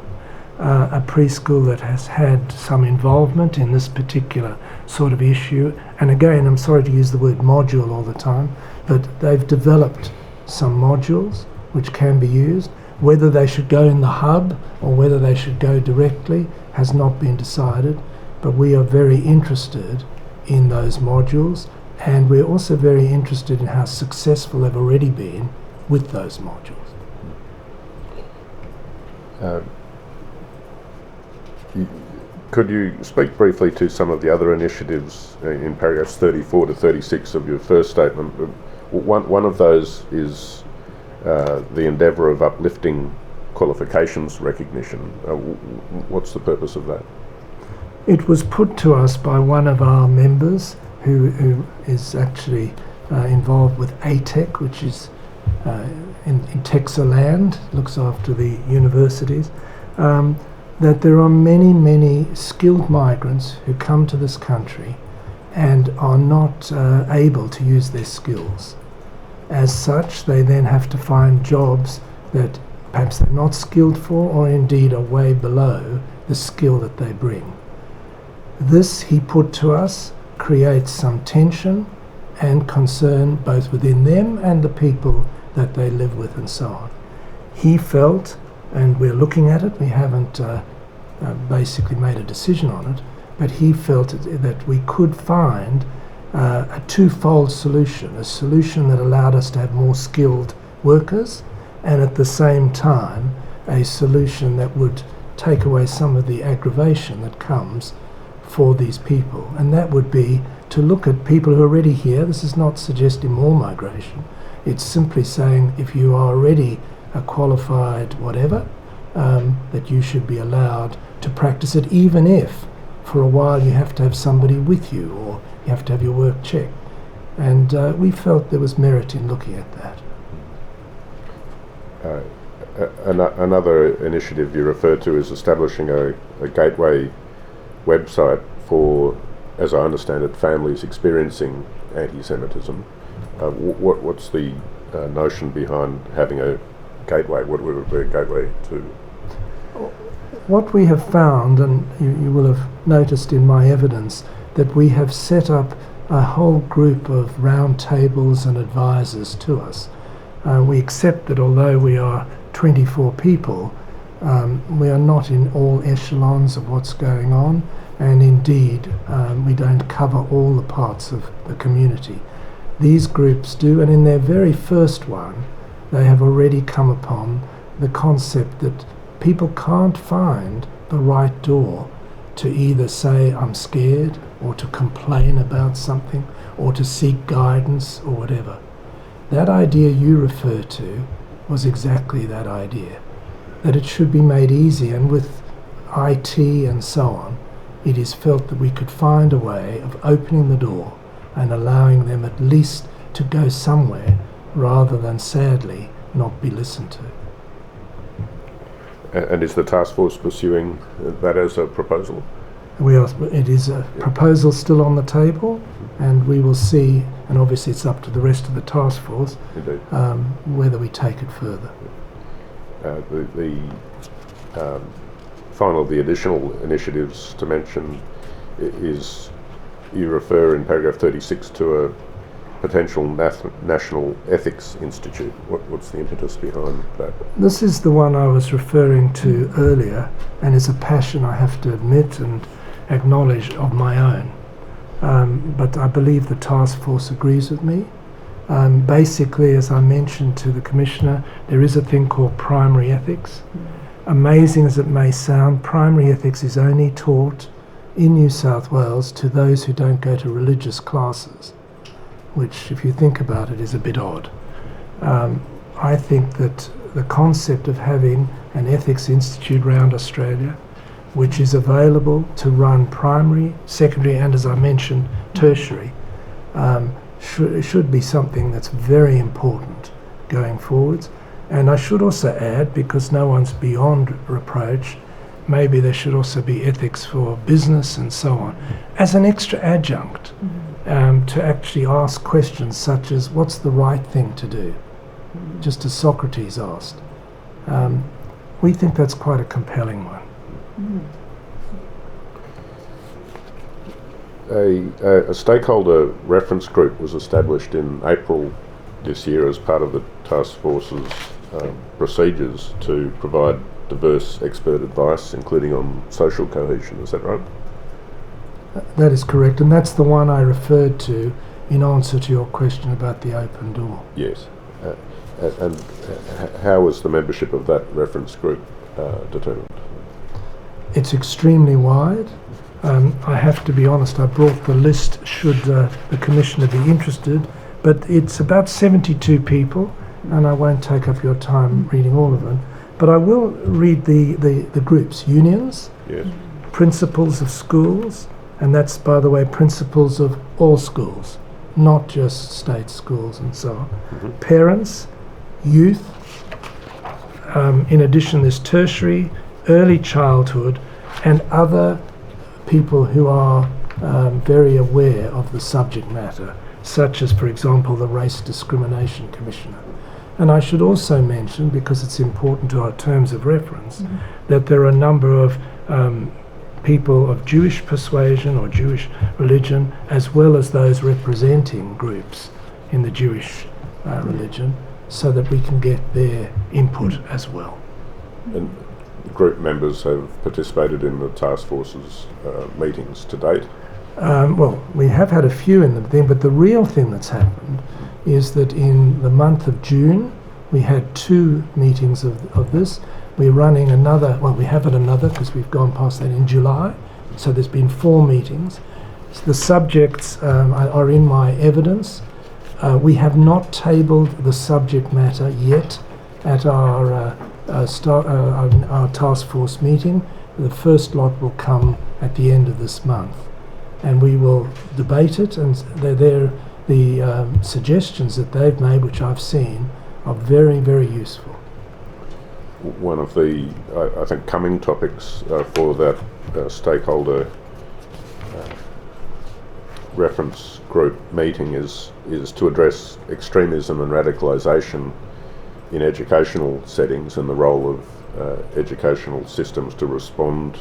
that has had some involvement in this particular sort of issue. And again, I'm sorry to use the word module all the time, but they've developed some modules which can be used. Whether they should go in the hub or whether they should go directly has not been decided, but we are very interested in those modules, and we're also very interested in how successful they've already been with those modules. Could you speak briefly to some of the other initiatives in paragraphs 34 to 36 of your first statement? One of those is the endeavour of uplifting qualifications recognition. What's the purpose of that? It was put to us by one of our members who is actually involved with ATEC, which is in Texaland, looks after the universities, that there are many, many skilled migrants who come to this country and are not able to use their skills. As such, they then have to find jobs that perhaps they're not skilled for, or indeed are way below the skill that they bring. This, he put to us, creates some tension and concern both within them and the people that they live with and so on. He felt, and we're looking at it, we haven't basically made a decision on it, but he felt that we could find a twofold solution, a solution that allowed us to have more skilled workers, and at the same time a solution that would take away some of the aggravation that comes for these people. And that would be to look at people who are already here. This is not suggesting more migration. It's simply saying if you are already a qualified whatever, that you should be allowed to practice it, even if for a while you have to have somebody with you or you have to have your work checked. And we felt there was merit in looking at that. Another initiative you referred to is establishing a gateway website for, as I understand it, families experiencing anti-Semitism. What's the notion behind having a gateway? What would it be a gateway to? What we have found, and you will have noticed in my evidence, that we have set up a whole group of round tables and advisors to us. We accept that although we are 24 people, we are not in all echelons of what's going on, and indeed we don't cover all the parts of the community. These groups do, and in their very first one they have already come upon the concept that people can't find the right door to either say I'm scared, or to complain about something, or to seek guidance or whatever. That idea you refer to was exactly that idea, that it should be made easy, and with IT and so on, it is felt that we could find a way of opening the door and allowing them at least to go somewhere rather than, sadly, not be listened to. And is the task force pursuing that as a proposal? It is a proposal still on the table, and we will see, and obviously it's up to the rest of the task force, whether we take it further. Final of the additional initiatives to mention is, you refer in paragraph 36 to a potential National Ethics Institute. What's the impetus behind that? This is the one I was referring to earlier, and is a passion, I have to admit and acknowledge, of my own. But I believe the task force agrees with me. Basically, as I mentioned to the Commissioner, there is a thing called primary ethics. Amazing as it may sound, primary ethics is only taught in New South Wales to those who don't go to religious classes, which, if you think about it, is a bit odd. I think that the concept of having an ethics institute around Australia, which is available to run primary, secondary, and, as I mentioned, tertiary, should be something that's very important going forwards. And I should also add, because no one's beyond reproach, maybe there should also be ethics for business and so on, as an extra adjunct, to actually ask questions such as, what's the right thing to do? Just as Socrates asked. We think that's quite a compelling one. A stakeholder reference group was established in April this year as part of the task force's procedures to provide diverse expert advice, including on social cohesion. Is that right? That is correct, and that's the one I referred to in answer to your question about the open door. Yes. And how was the membership of that reference group determined? It's extremely wide. I have to be honest, I brought the list should the Commissioner be interested, but it's about 72 people, and I won't take up your time reading all of them, but I will read the groups. Unions, yes. Principals of schools, and that's, by the way, principals of all schools, not just state schools and so on. Parents, youth, in addition there's tertiary, early childhood, and other people who are very aware of the subject matter, such as, for example, the Race Discrimination Commissioner. And I should also mention, because it's important to our terms of reference, that there are a number of people of Jewish persuasion or Jewish religion, as well as those representing groups in the Jewish religion, so that we can get their input as well. And group members have participated in the task force's meetings to date? Well, we have had a few in the thing, but the real thing that's happened is that in the month of June, we had 2 meetings of this. We're running another, well, we have had another because we've gone past that in July. So there's been 4 meetings. So the subjects are in my evidence. We have not tabled the subject matter yet at our task force meeting. The first lot will come at the end of this month, and we will debate it. And the suggestions that they've made, which I've seen, are very, very useful. One of the, I think, coming topics for that stakeholder reference group meeting is to address extremism and radicalisation in educational settings and the role of educational systems to respond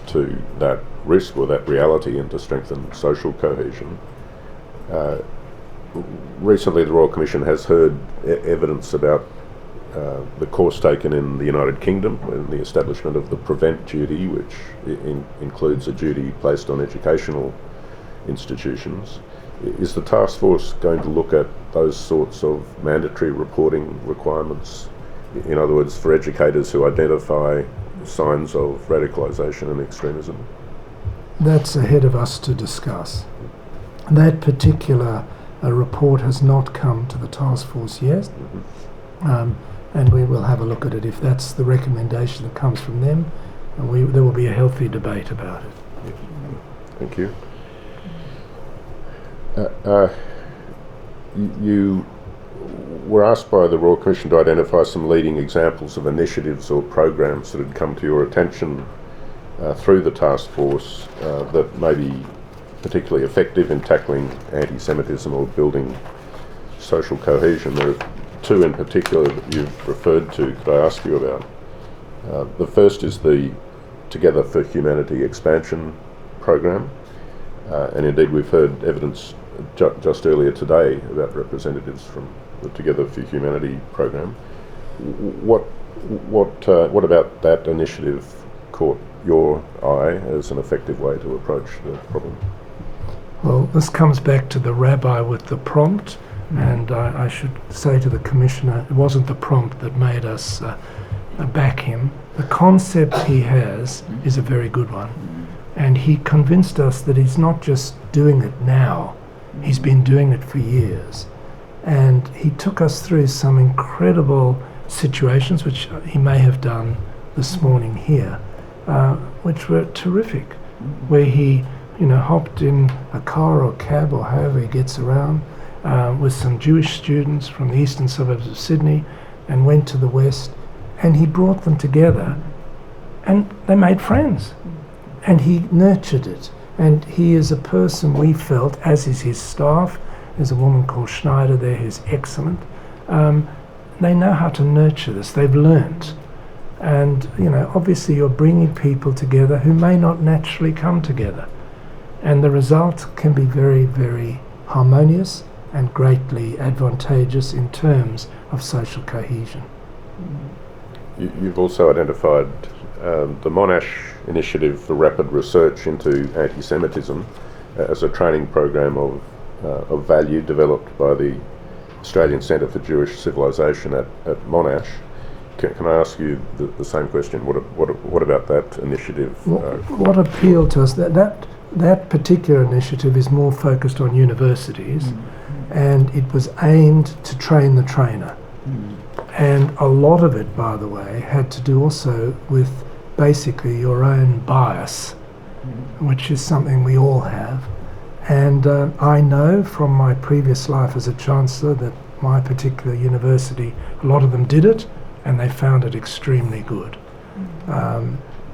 to that risk or that reality and to strengthen social cohesion. Recently, the Royal Commission has heard evidence about the course taken in the United Kingdom in the establishment of the prevent duty, which includes a duty placed on educational institutions. Is the task force going to look at those sorts of mandatory reporting requirements? In other words, for educators who identify signs of radicalisation and extremism? That's ahead of us to discuss. That particular report has not come to the task force yet. And we will have a look at it if that's the recommendation that comes from them, and there will be a healthy debate about it. Thank you. You were asked by the Royal Commission to identify some leading examples of initiatives or programs that had come to your attention through the task force that may be particularly effective in tackling anti-Semitism or building social cohesion. There are 2 in particular that you've referred to. Could I ask you about? The first is the Together for Humanity expansion program, and indeed we've heard evidence just earlier today about representatives from the Together for Humanity program. What about that initiative caught your eye as an effective way to approach the problem? Well, this comes back to the Rabbi with the prompt. And I should say to the Commissioner, it wasn't the prompt that made us back him. The concept he has is a very good one. And he convinced us that he's not just doing it now, he's been doing it for years. And he took us through some incredible situations, which he may have done this morning here, which were terrific, where he hopped in a car or cab or however he gets around, with some Jewish students from the eastern suburbs of Sydney, and went to the west, and he brought them together and they made friends, and he nurtured it. And he is a person we felt, as is his staff. There's a woman called Schneider there who's excellent. They know how to nurture this. They've learnt. And obviously you're bringing people together who may not naturally come together, and the result can be very, very harmonious and greatly advantageous in terms of social cohesion. You've also identified the Monash Initiative for Rapid Research into Anti-Semitism as a training program of value developed by the Australian Centre for Jewish Civilization at Monash. Can I ask you the same question? What about that initiative? What appealed to us, that particular initiative is more focused on universities, and it was aimed to train the trainer. And a lot of it, by the way, had to do also with basically your own bias, which is something we all have. And I know from my previous life as a Chancellor that my particular university, a lot of them did it, and they found it extremely good.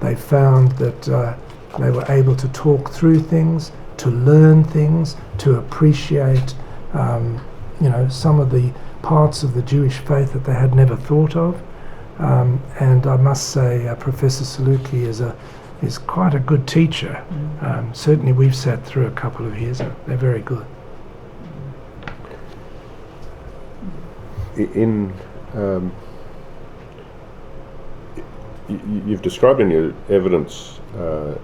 They found that they were able to talk through things, to learn things, to appreciate some of the parts of the Jewish faith that they had never thought of. And I must say, Professor Saluki is quite a good teacher. Certainly we've sat through a couple of years. They're very good. You've described in your evidence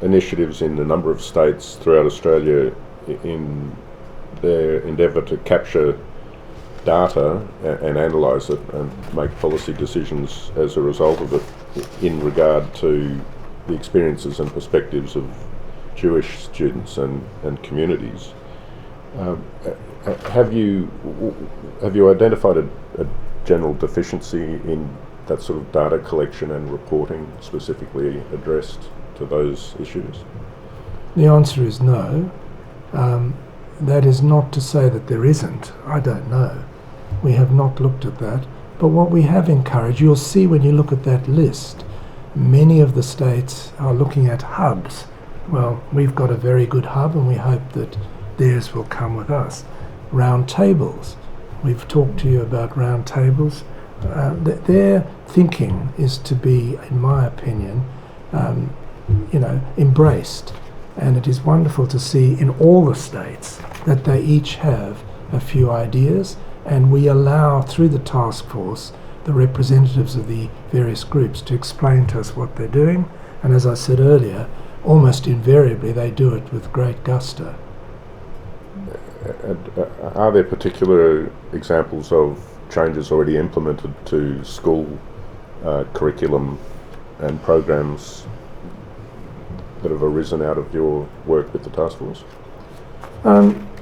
initiatives in a number of states throughout Australia in their endeavour to capture data and analyse it and make policy decisions as a result of it in regard to the experiences and perspectives of Jewish students and communities. Have you identified a general deficiency in that sort of data collection and reporting specifically addressed to those issues? The answer is no. That is not to say that there isn't. I don't know. We have not looked at that. But what we have encouraged, you'll see when you look at that list, many of the states are looking at hubs. Well, we've got a very good hub and we hope that theirs will come with us. Round tables. We've talked to you about round tables. Their thinking is to be, in my opinion, embraced. And it is wonderful to see in all the states that they each have a few ideas, and we allow, through the task force, the representatives of the various groups to explain to us what they're doing. And as I said earlier, almost invariably they do it with great gusto. Are there particular examples of changes already implemented to school curriculum and programs that have arisen out of your work with the task force?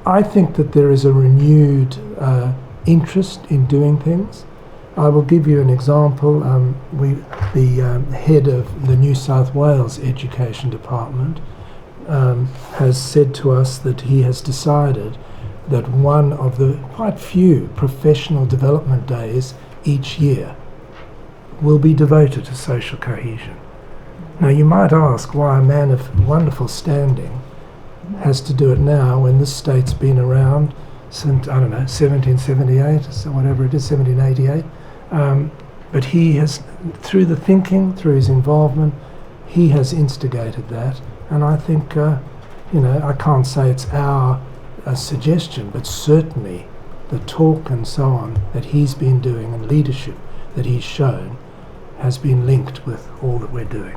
I think that there is a renewed interest in doing things. I will give you an example. The head of the New South Wales Education Department has said to us that he has decided that one of the quite few professional development days each year will be devoted to social cohesion. Now you might ask why a man of wonderful standing has to do it now when this state's been around since, 1778, so whatever it is, 1788. But he has, through the thinking, through his involvement, he has instigated that. And I think, I can't say it's our suggestion, but certainly the talk and so on that he's been doing and leadership that he's shown has been linked with all that we're doing.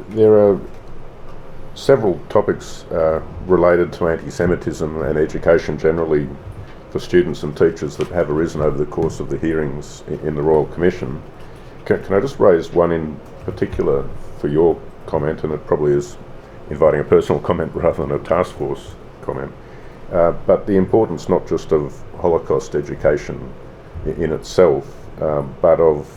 There are several topics related to anti-Semitism and education generally for students and teachers that have arisen over the course of the hearings in the Royal Commission. Can I just raise one in particular for your comment, and it probably is inviting a personal comment rather than a task force comment, but the importance not just of Holocaust education in itself, but of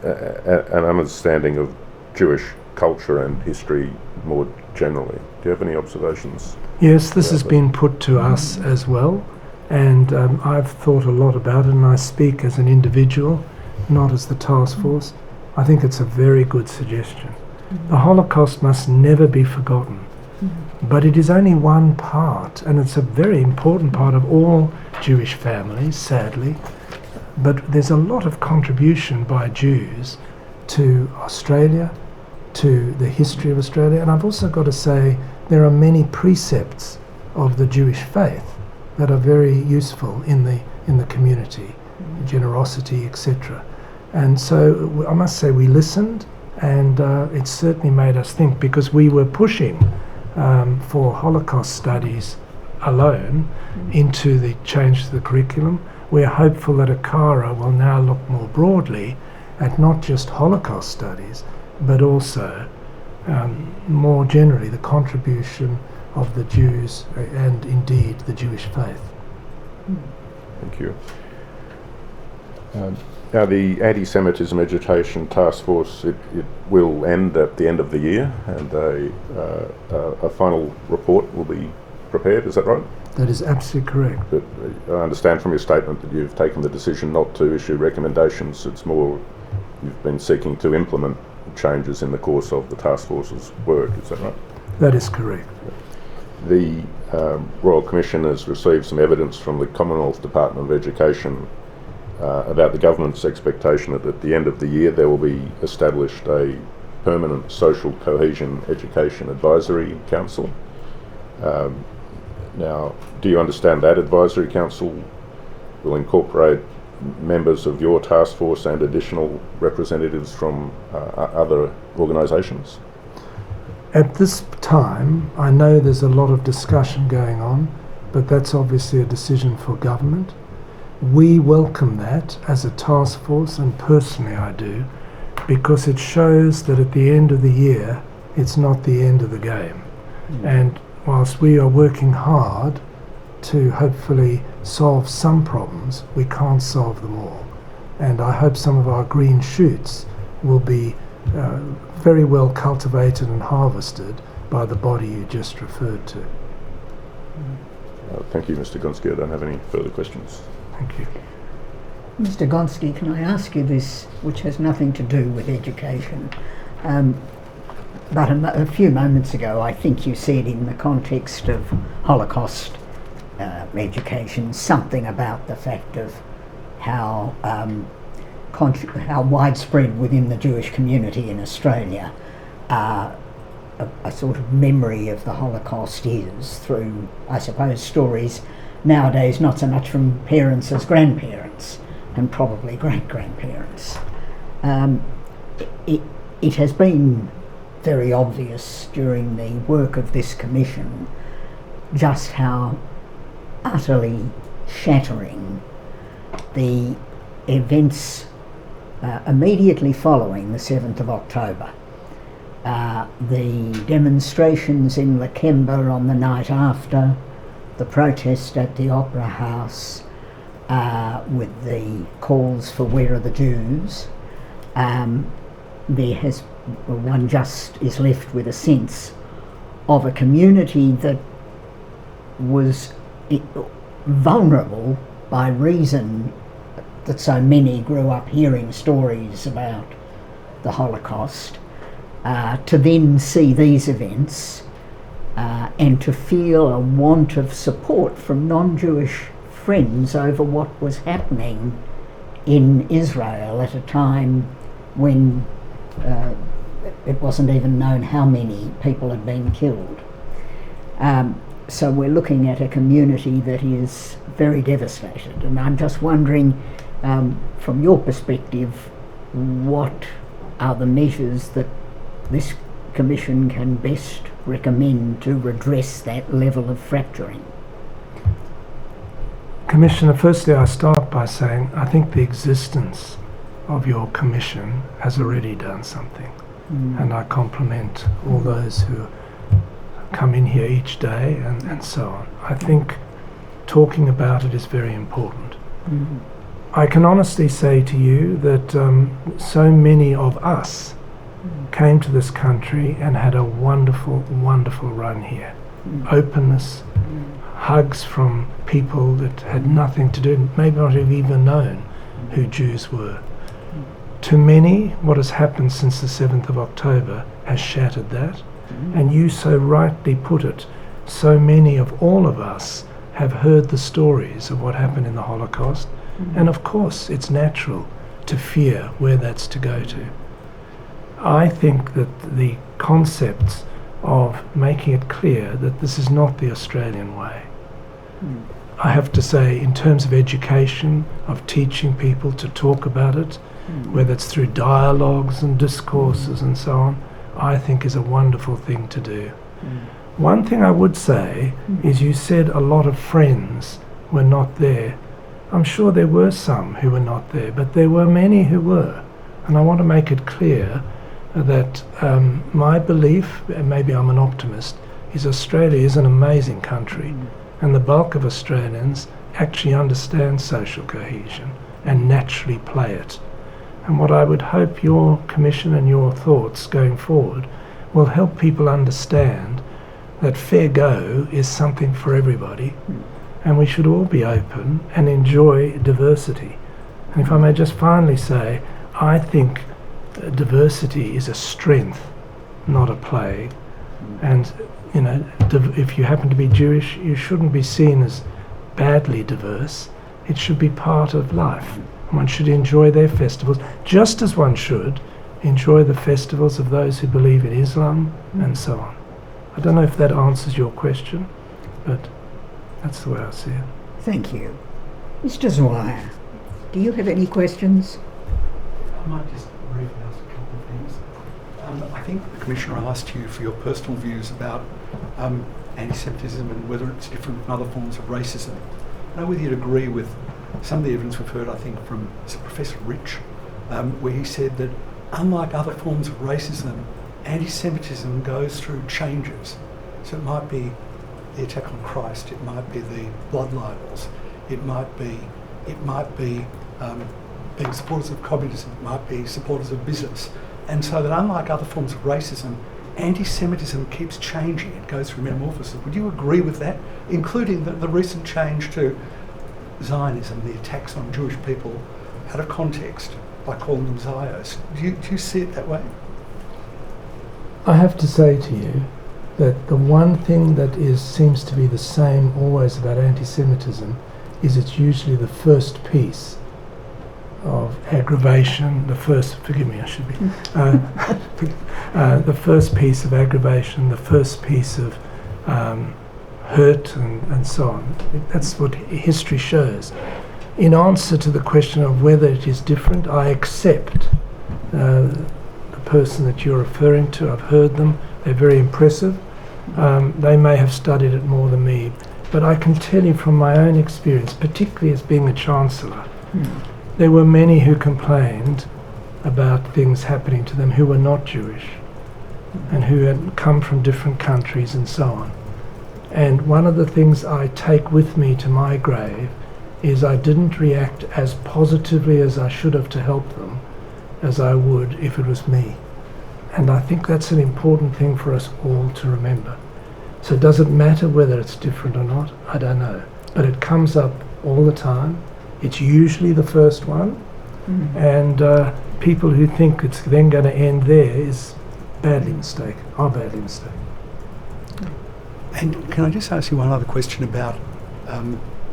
an understanding of Jewish culture and history more generally. Do you have any observations? Yes, this has been put to us as well, and I've thought a lot about it, and I speak as an individual, not as the task force. I think it's a very good suggestion. The Holocaust must never be forgotten, but it is only one part, and it's a very important part of all Jewish families, sadly. But there's a lot of contribution by Jews to Australia, to the history of Australia, and I've also got to say there are many precepts of the Jewish faith that are very useful in the community, generosity, etc. And so I must say we listened, and it certainly made us think, because we were pushing for Holocaust studies alone into the change to the curriculum. We're hopeful that ACARA will now look more broadly at not just Holocaust studies, but also more generally the contribution of the Jews and indeed the Jewish faith. Thank you. Now the Anti-Semitism Education Task Force, it will end at the end of the year, and a final report will be prepared, is that right? That is absolutely correct. But I understand from your statement that you've taken the decision not to issue recommendations. It's more you've been seeking to implement changes in the course of the task force's work, is that right? That is correct. The Royal Commission has received some evidence from the Commonwealth Department of Education about the government's expectation that at the end of the year there will be established a permanent Social Cohesion Education Advisory Council. Now, do you understand that Advisory Council will incorporate members of your task force and additional representatives from other organisations? At this time, I know there's a lot of discussion going on, but that's obviously a decision for government. We welcome that as a task force, and personally I do, because it shows that at the end of the year, it's not the end of the game. And whilst we are working hard to hopefully solve some problems, we can't solve them all. And I hope some of our green shoots will be very well cultivated and harvested by the body you just referred to. Thank you, Mr. Gonski. I don't have any further questions. Thank you. Mr. Gonski, can I ask you this, which has nothing to do with education? But a few moments ago, I think you said in the context of Holocaust education something about the fact of how widespread within the Jewish community in Australia a sort of memory of the Holocaust is through, I suppose, stories nowadays not so much from parents as grandparents and probably great-grandparents. It has been very obvious during the work of this commission just how utterly shattering the events immediately following the 7th of October. The demonstrations in Lakemba on the night after, the protest at the Opera House with the calls for "Where are the Jews?" One just is left with a sense of a community that was vulnerable by reason that so many grew up hearing stories about the Holocaust, to then see these events and to feel a want of support from non-Jewish friends over what was happening in Israel at a time when it wasn't even known how many people had been killed. So we're looking at a community that is very devastated, and I'm just wondering, from your perspective, what are the measures that this Commission can best recommend to redress that level of fracturing? Commissioner, firstly I start by saying I think the existence of your Commission has already done something, and I compliment all those who come in here each day and so on. I think talking about it is very important. I can honestly say to you that so many of us came to this country and had a wonderful, wonderful run here. Openness, hugs from people that had nothing to do, maybe not have even known who Jews were. To many, what has happened since the 7th of October has shattered that. And you so rightly put it, so many of all of us have heard the stories of what happened in the Holocaust, and of course it's natural to fear where that's to go to. I think that the concepts of making it clear that this is not the Australian way. I have to say, in terms of education, of teaching people to talk about it, whether it's through dialogues and discourses and so on, I think is a wonderful thing to do. One thing I would say is you said a lot of friends were not there. I'm sure there were some who were not there, but there were many who were. And I want to make it clear that my belief, and maybe I'm an optimist, is Australia is an amazing country, and the bulk of Australians actually understand social cohesion and naturally play it. And what I would hope your Commission and your thoughts going forward will help people understand that fair go is something for everybody, and we should all be open and enjoy diversity. And if I may just finally say, I think diversity is a strength, not a plague. And, you know, if you happen to be Jewish, you shouldn't be seen as badly diverse. It should be part of life. One should enjoy their festivals, just as one should enjoy the festivals of those who believe in Islam and so on. I don't know if that answers your question, but that's the way I see it. Thank you. Mr. Zwire, do you have any questions? I might just briefly ask a couple of things. I think the Commissioner asked you for your personal views about anti-Semitism and whether it's different from other forms of racism. I know whether you'd agree with some of the evidence we've heard, I think, from Professor Rich, where he said that unlike other forms of racism, anti-Semitism goes through changes. So it might be the attack on Christ, it might be the blood libels, it might be being supporters of communism, it might be supporters of business. And so that unlike other forms of racism, anti-Semitism keeps changing, it goes through metamorphosis. Would you agree with that, including the recent change to Zionism, the attacks on Jewish people out of context by calling them Zios? Do you see it that way? I have to say to you that the one thing that seems to be the same always about anti-Semitism is it's usually the first piece of aggravation, the first piece of aggravation, the first piece of hurt and so on. That's what history shows. In answer to the question of whether it is different, I accept the person that you're referring to. I've heard them. They're very impressive. They may have studied it more than me, but I can tell you from my own experience, particularly as being a Chancellor, there were many who complained about things happening to them who were not Jewish and who had come from different countries and so on. And one of the things I take with me to my grave is I didn't react as positively as I should have to help them as I would if it was me. And I think that's an important thing for us all to remember. So does it matter whether it's different or not? I don't know. But it comes up all the time. It's usually the first one. And people who think it's then going to end there is badly mistaken, are badly mistaken. And can I just ask you one other question about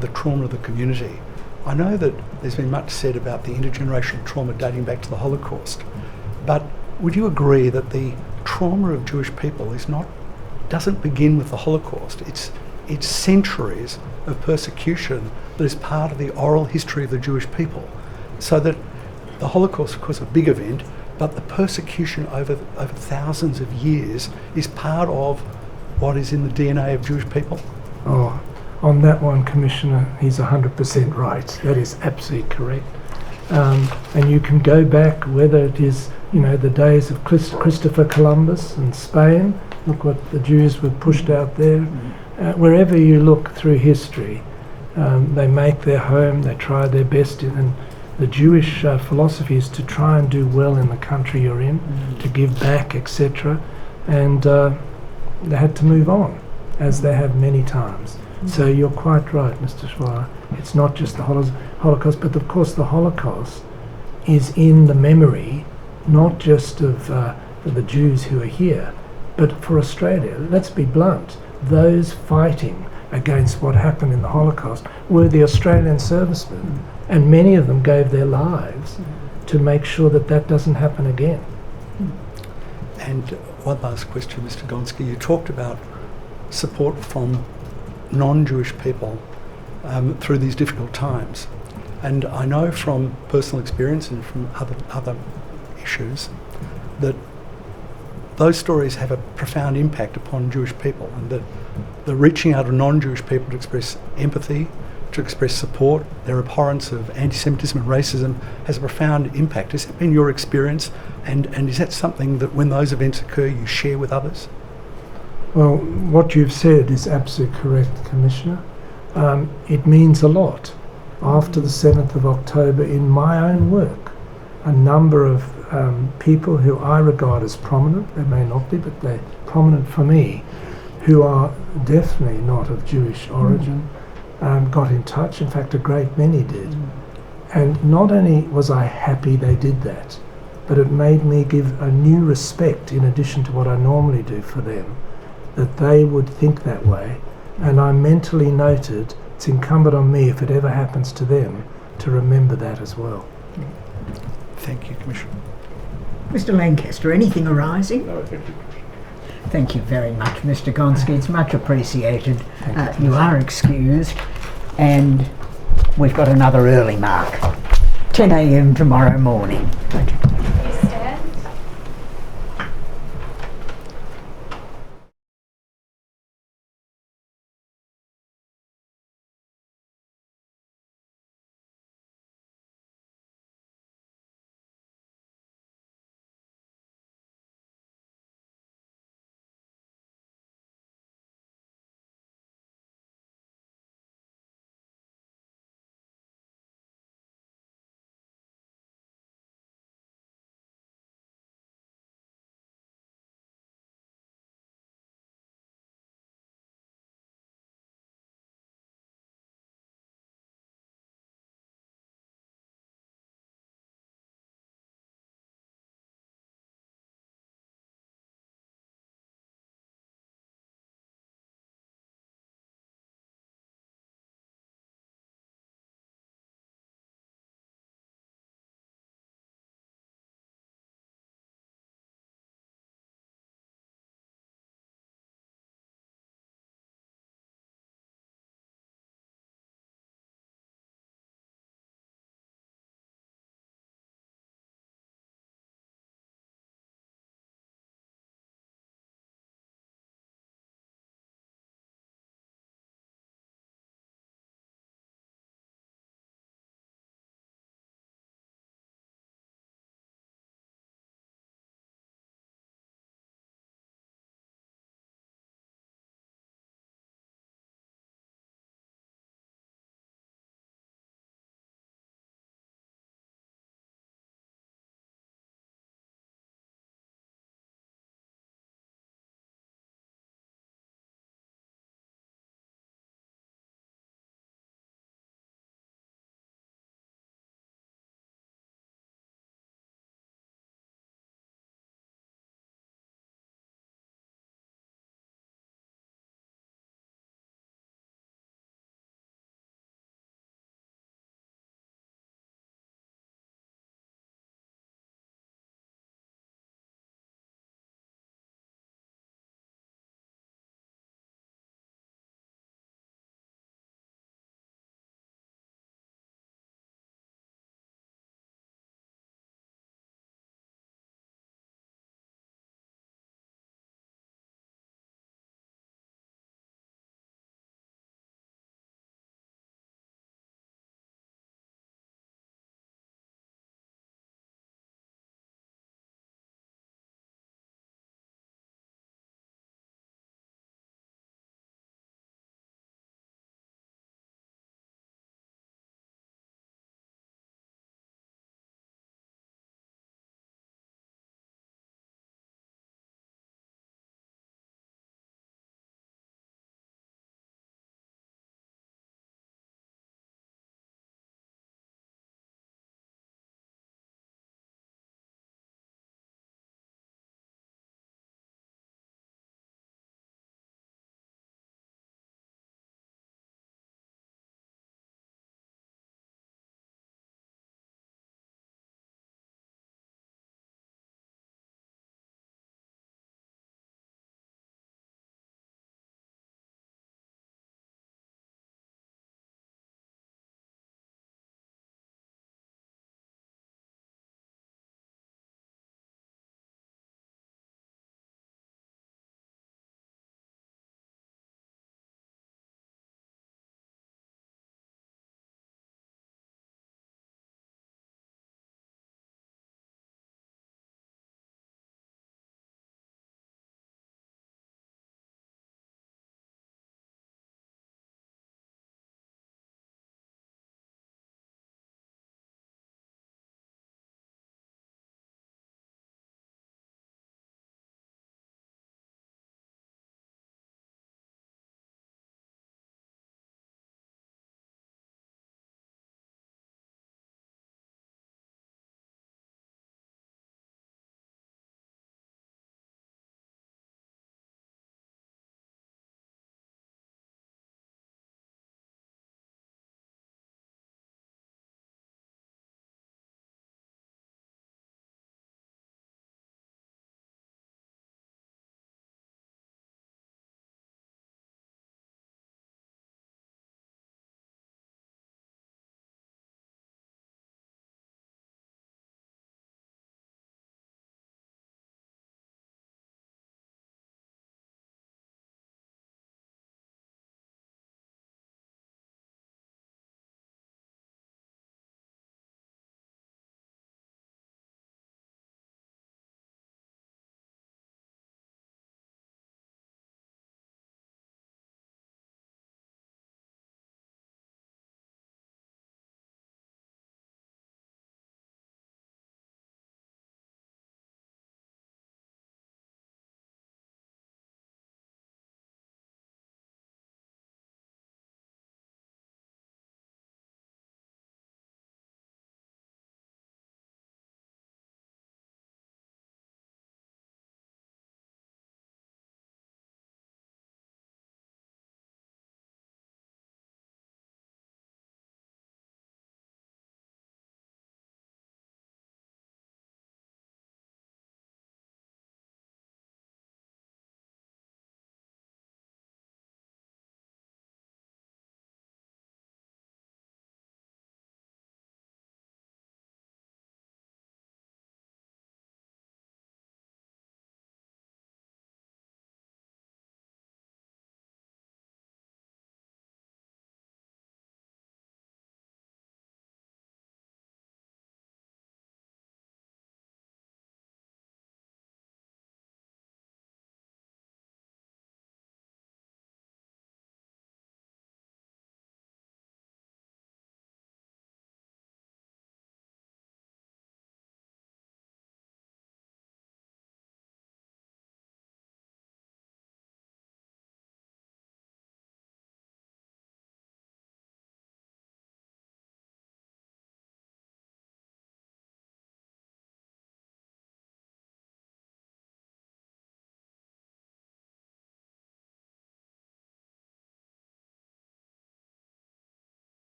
the trauma of the community? I know that there's been much said about the intergenerational trauma dating back to the Holocaust, but would you agree that the trauma of Jewish people doesn't begin with the Holocaust? It's centuries of persecution that is part of the oral history of the Jewish people. So that the Holocaust, of course, is a big event, but the persecution over thousands of years is part of what is in the DNA of Jewish people. Oh, on that one, Commissioner, he's 100% right. That is absolutely correct. And you can go back, whether it is, the days of Christopher Columbus in Spain, look what the Jews were pushed out there. Wherever you look through history, they make their home, they try their best, and the Jewish philosophy is to try and do well in the country you're in, to give back, etc. And they had to move on, as they have many times. So you're quite right, Mr. Schweier. It's not just the Holocaust, but of course the Holocaust is in the memory, not just of the Jews who are here, but for Australia. Let's be blunt. Those fighting against what happened in the Holocaust were the Australian servicemen, and many of them gave their lives to make sure that that doesn't happen again. And one last question, Mr. Gonski. You talked about support from non-Jewish people through these difficult times. And I know from personal experience and from other issues that those stories have a profound impact upon Jewish people, and that the reaching out of non-Jewish people to express empathy, to express support, their abhorrence of anti-Semitism and racism has a profound impact. Has that been your experience? And is that something that when those events occur you share with others? Well, what you've said is absolutely correct, Commissioner. It means a lot. After the 7th of October, in my own work, a number of people who I regard as prominent, they may not be, but they're prominent for me, who are definitely not of Jewish origin, got in touch. In fact, a great many did. And not only was I happy they did that, but it made me give a new respect in addition to what I normally do for them, that they would think that way. And I mentally noted it's incumbent on me, if it ever happens to them, to remember that as well. Thank you, Commissioner. Mr. Lancaster, anything arising? No, thank you. Thank you very much, Mr. Gonski. It's much appreciated. You are excused, and we've got another early mark. 10 a.m. tomorrow morning.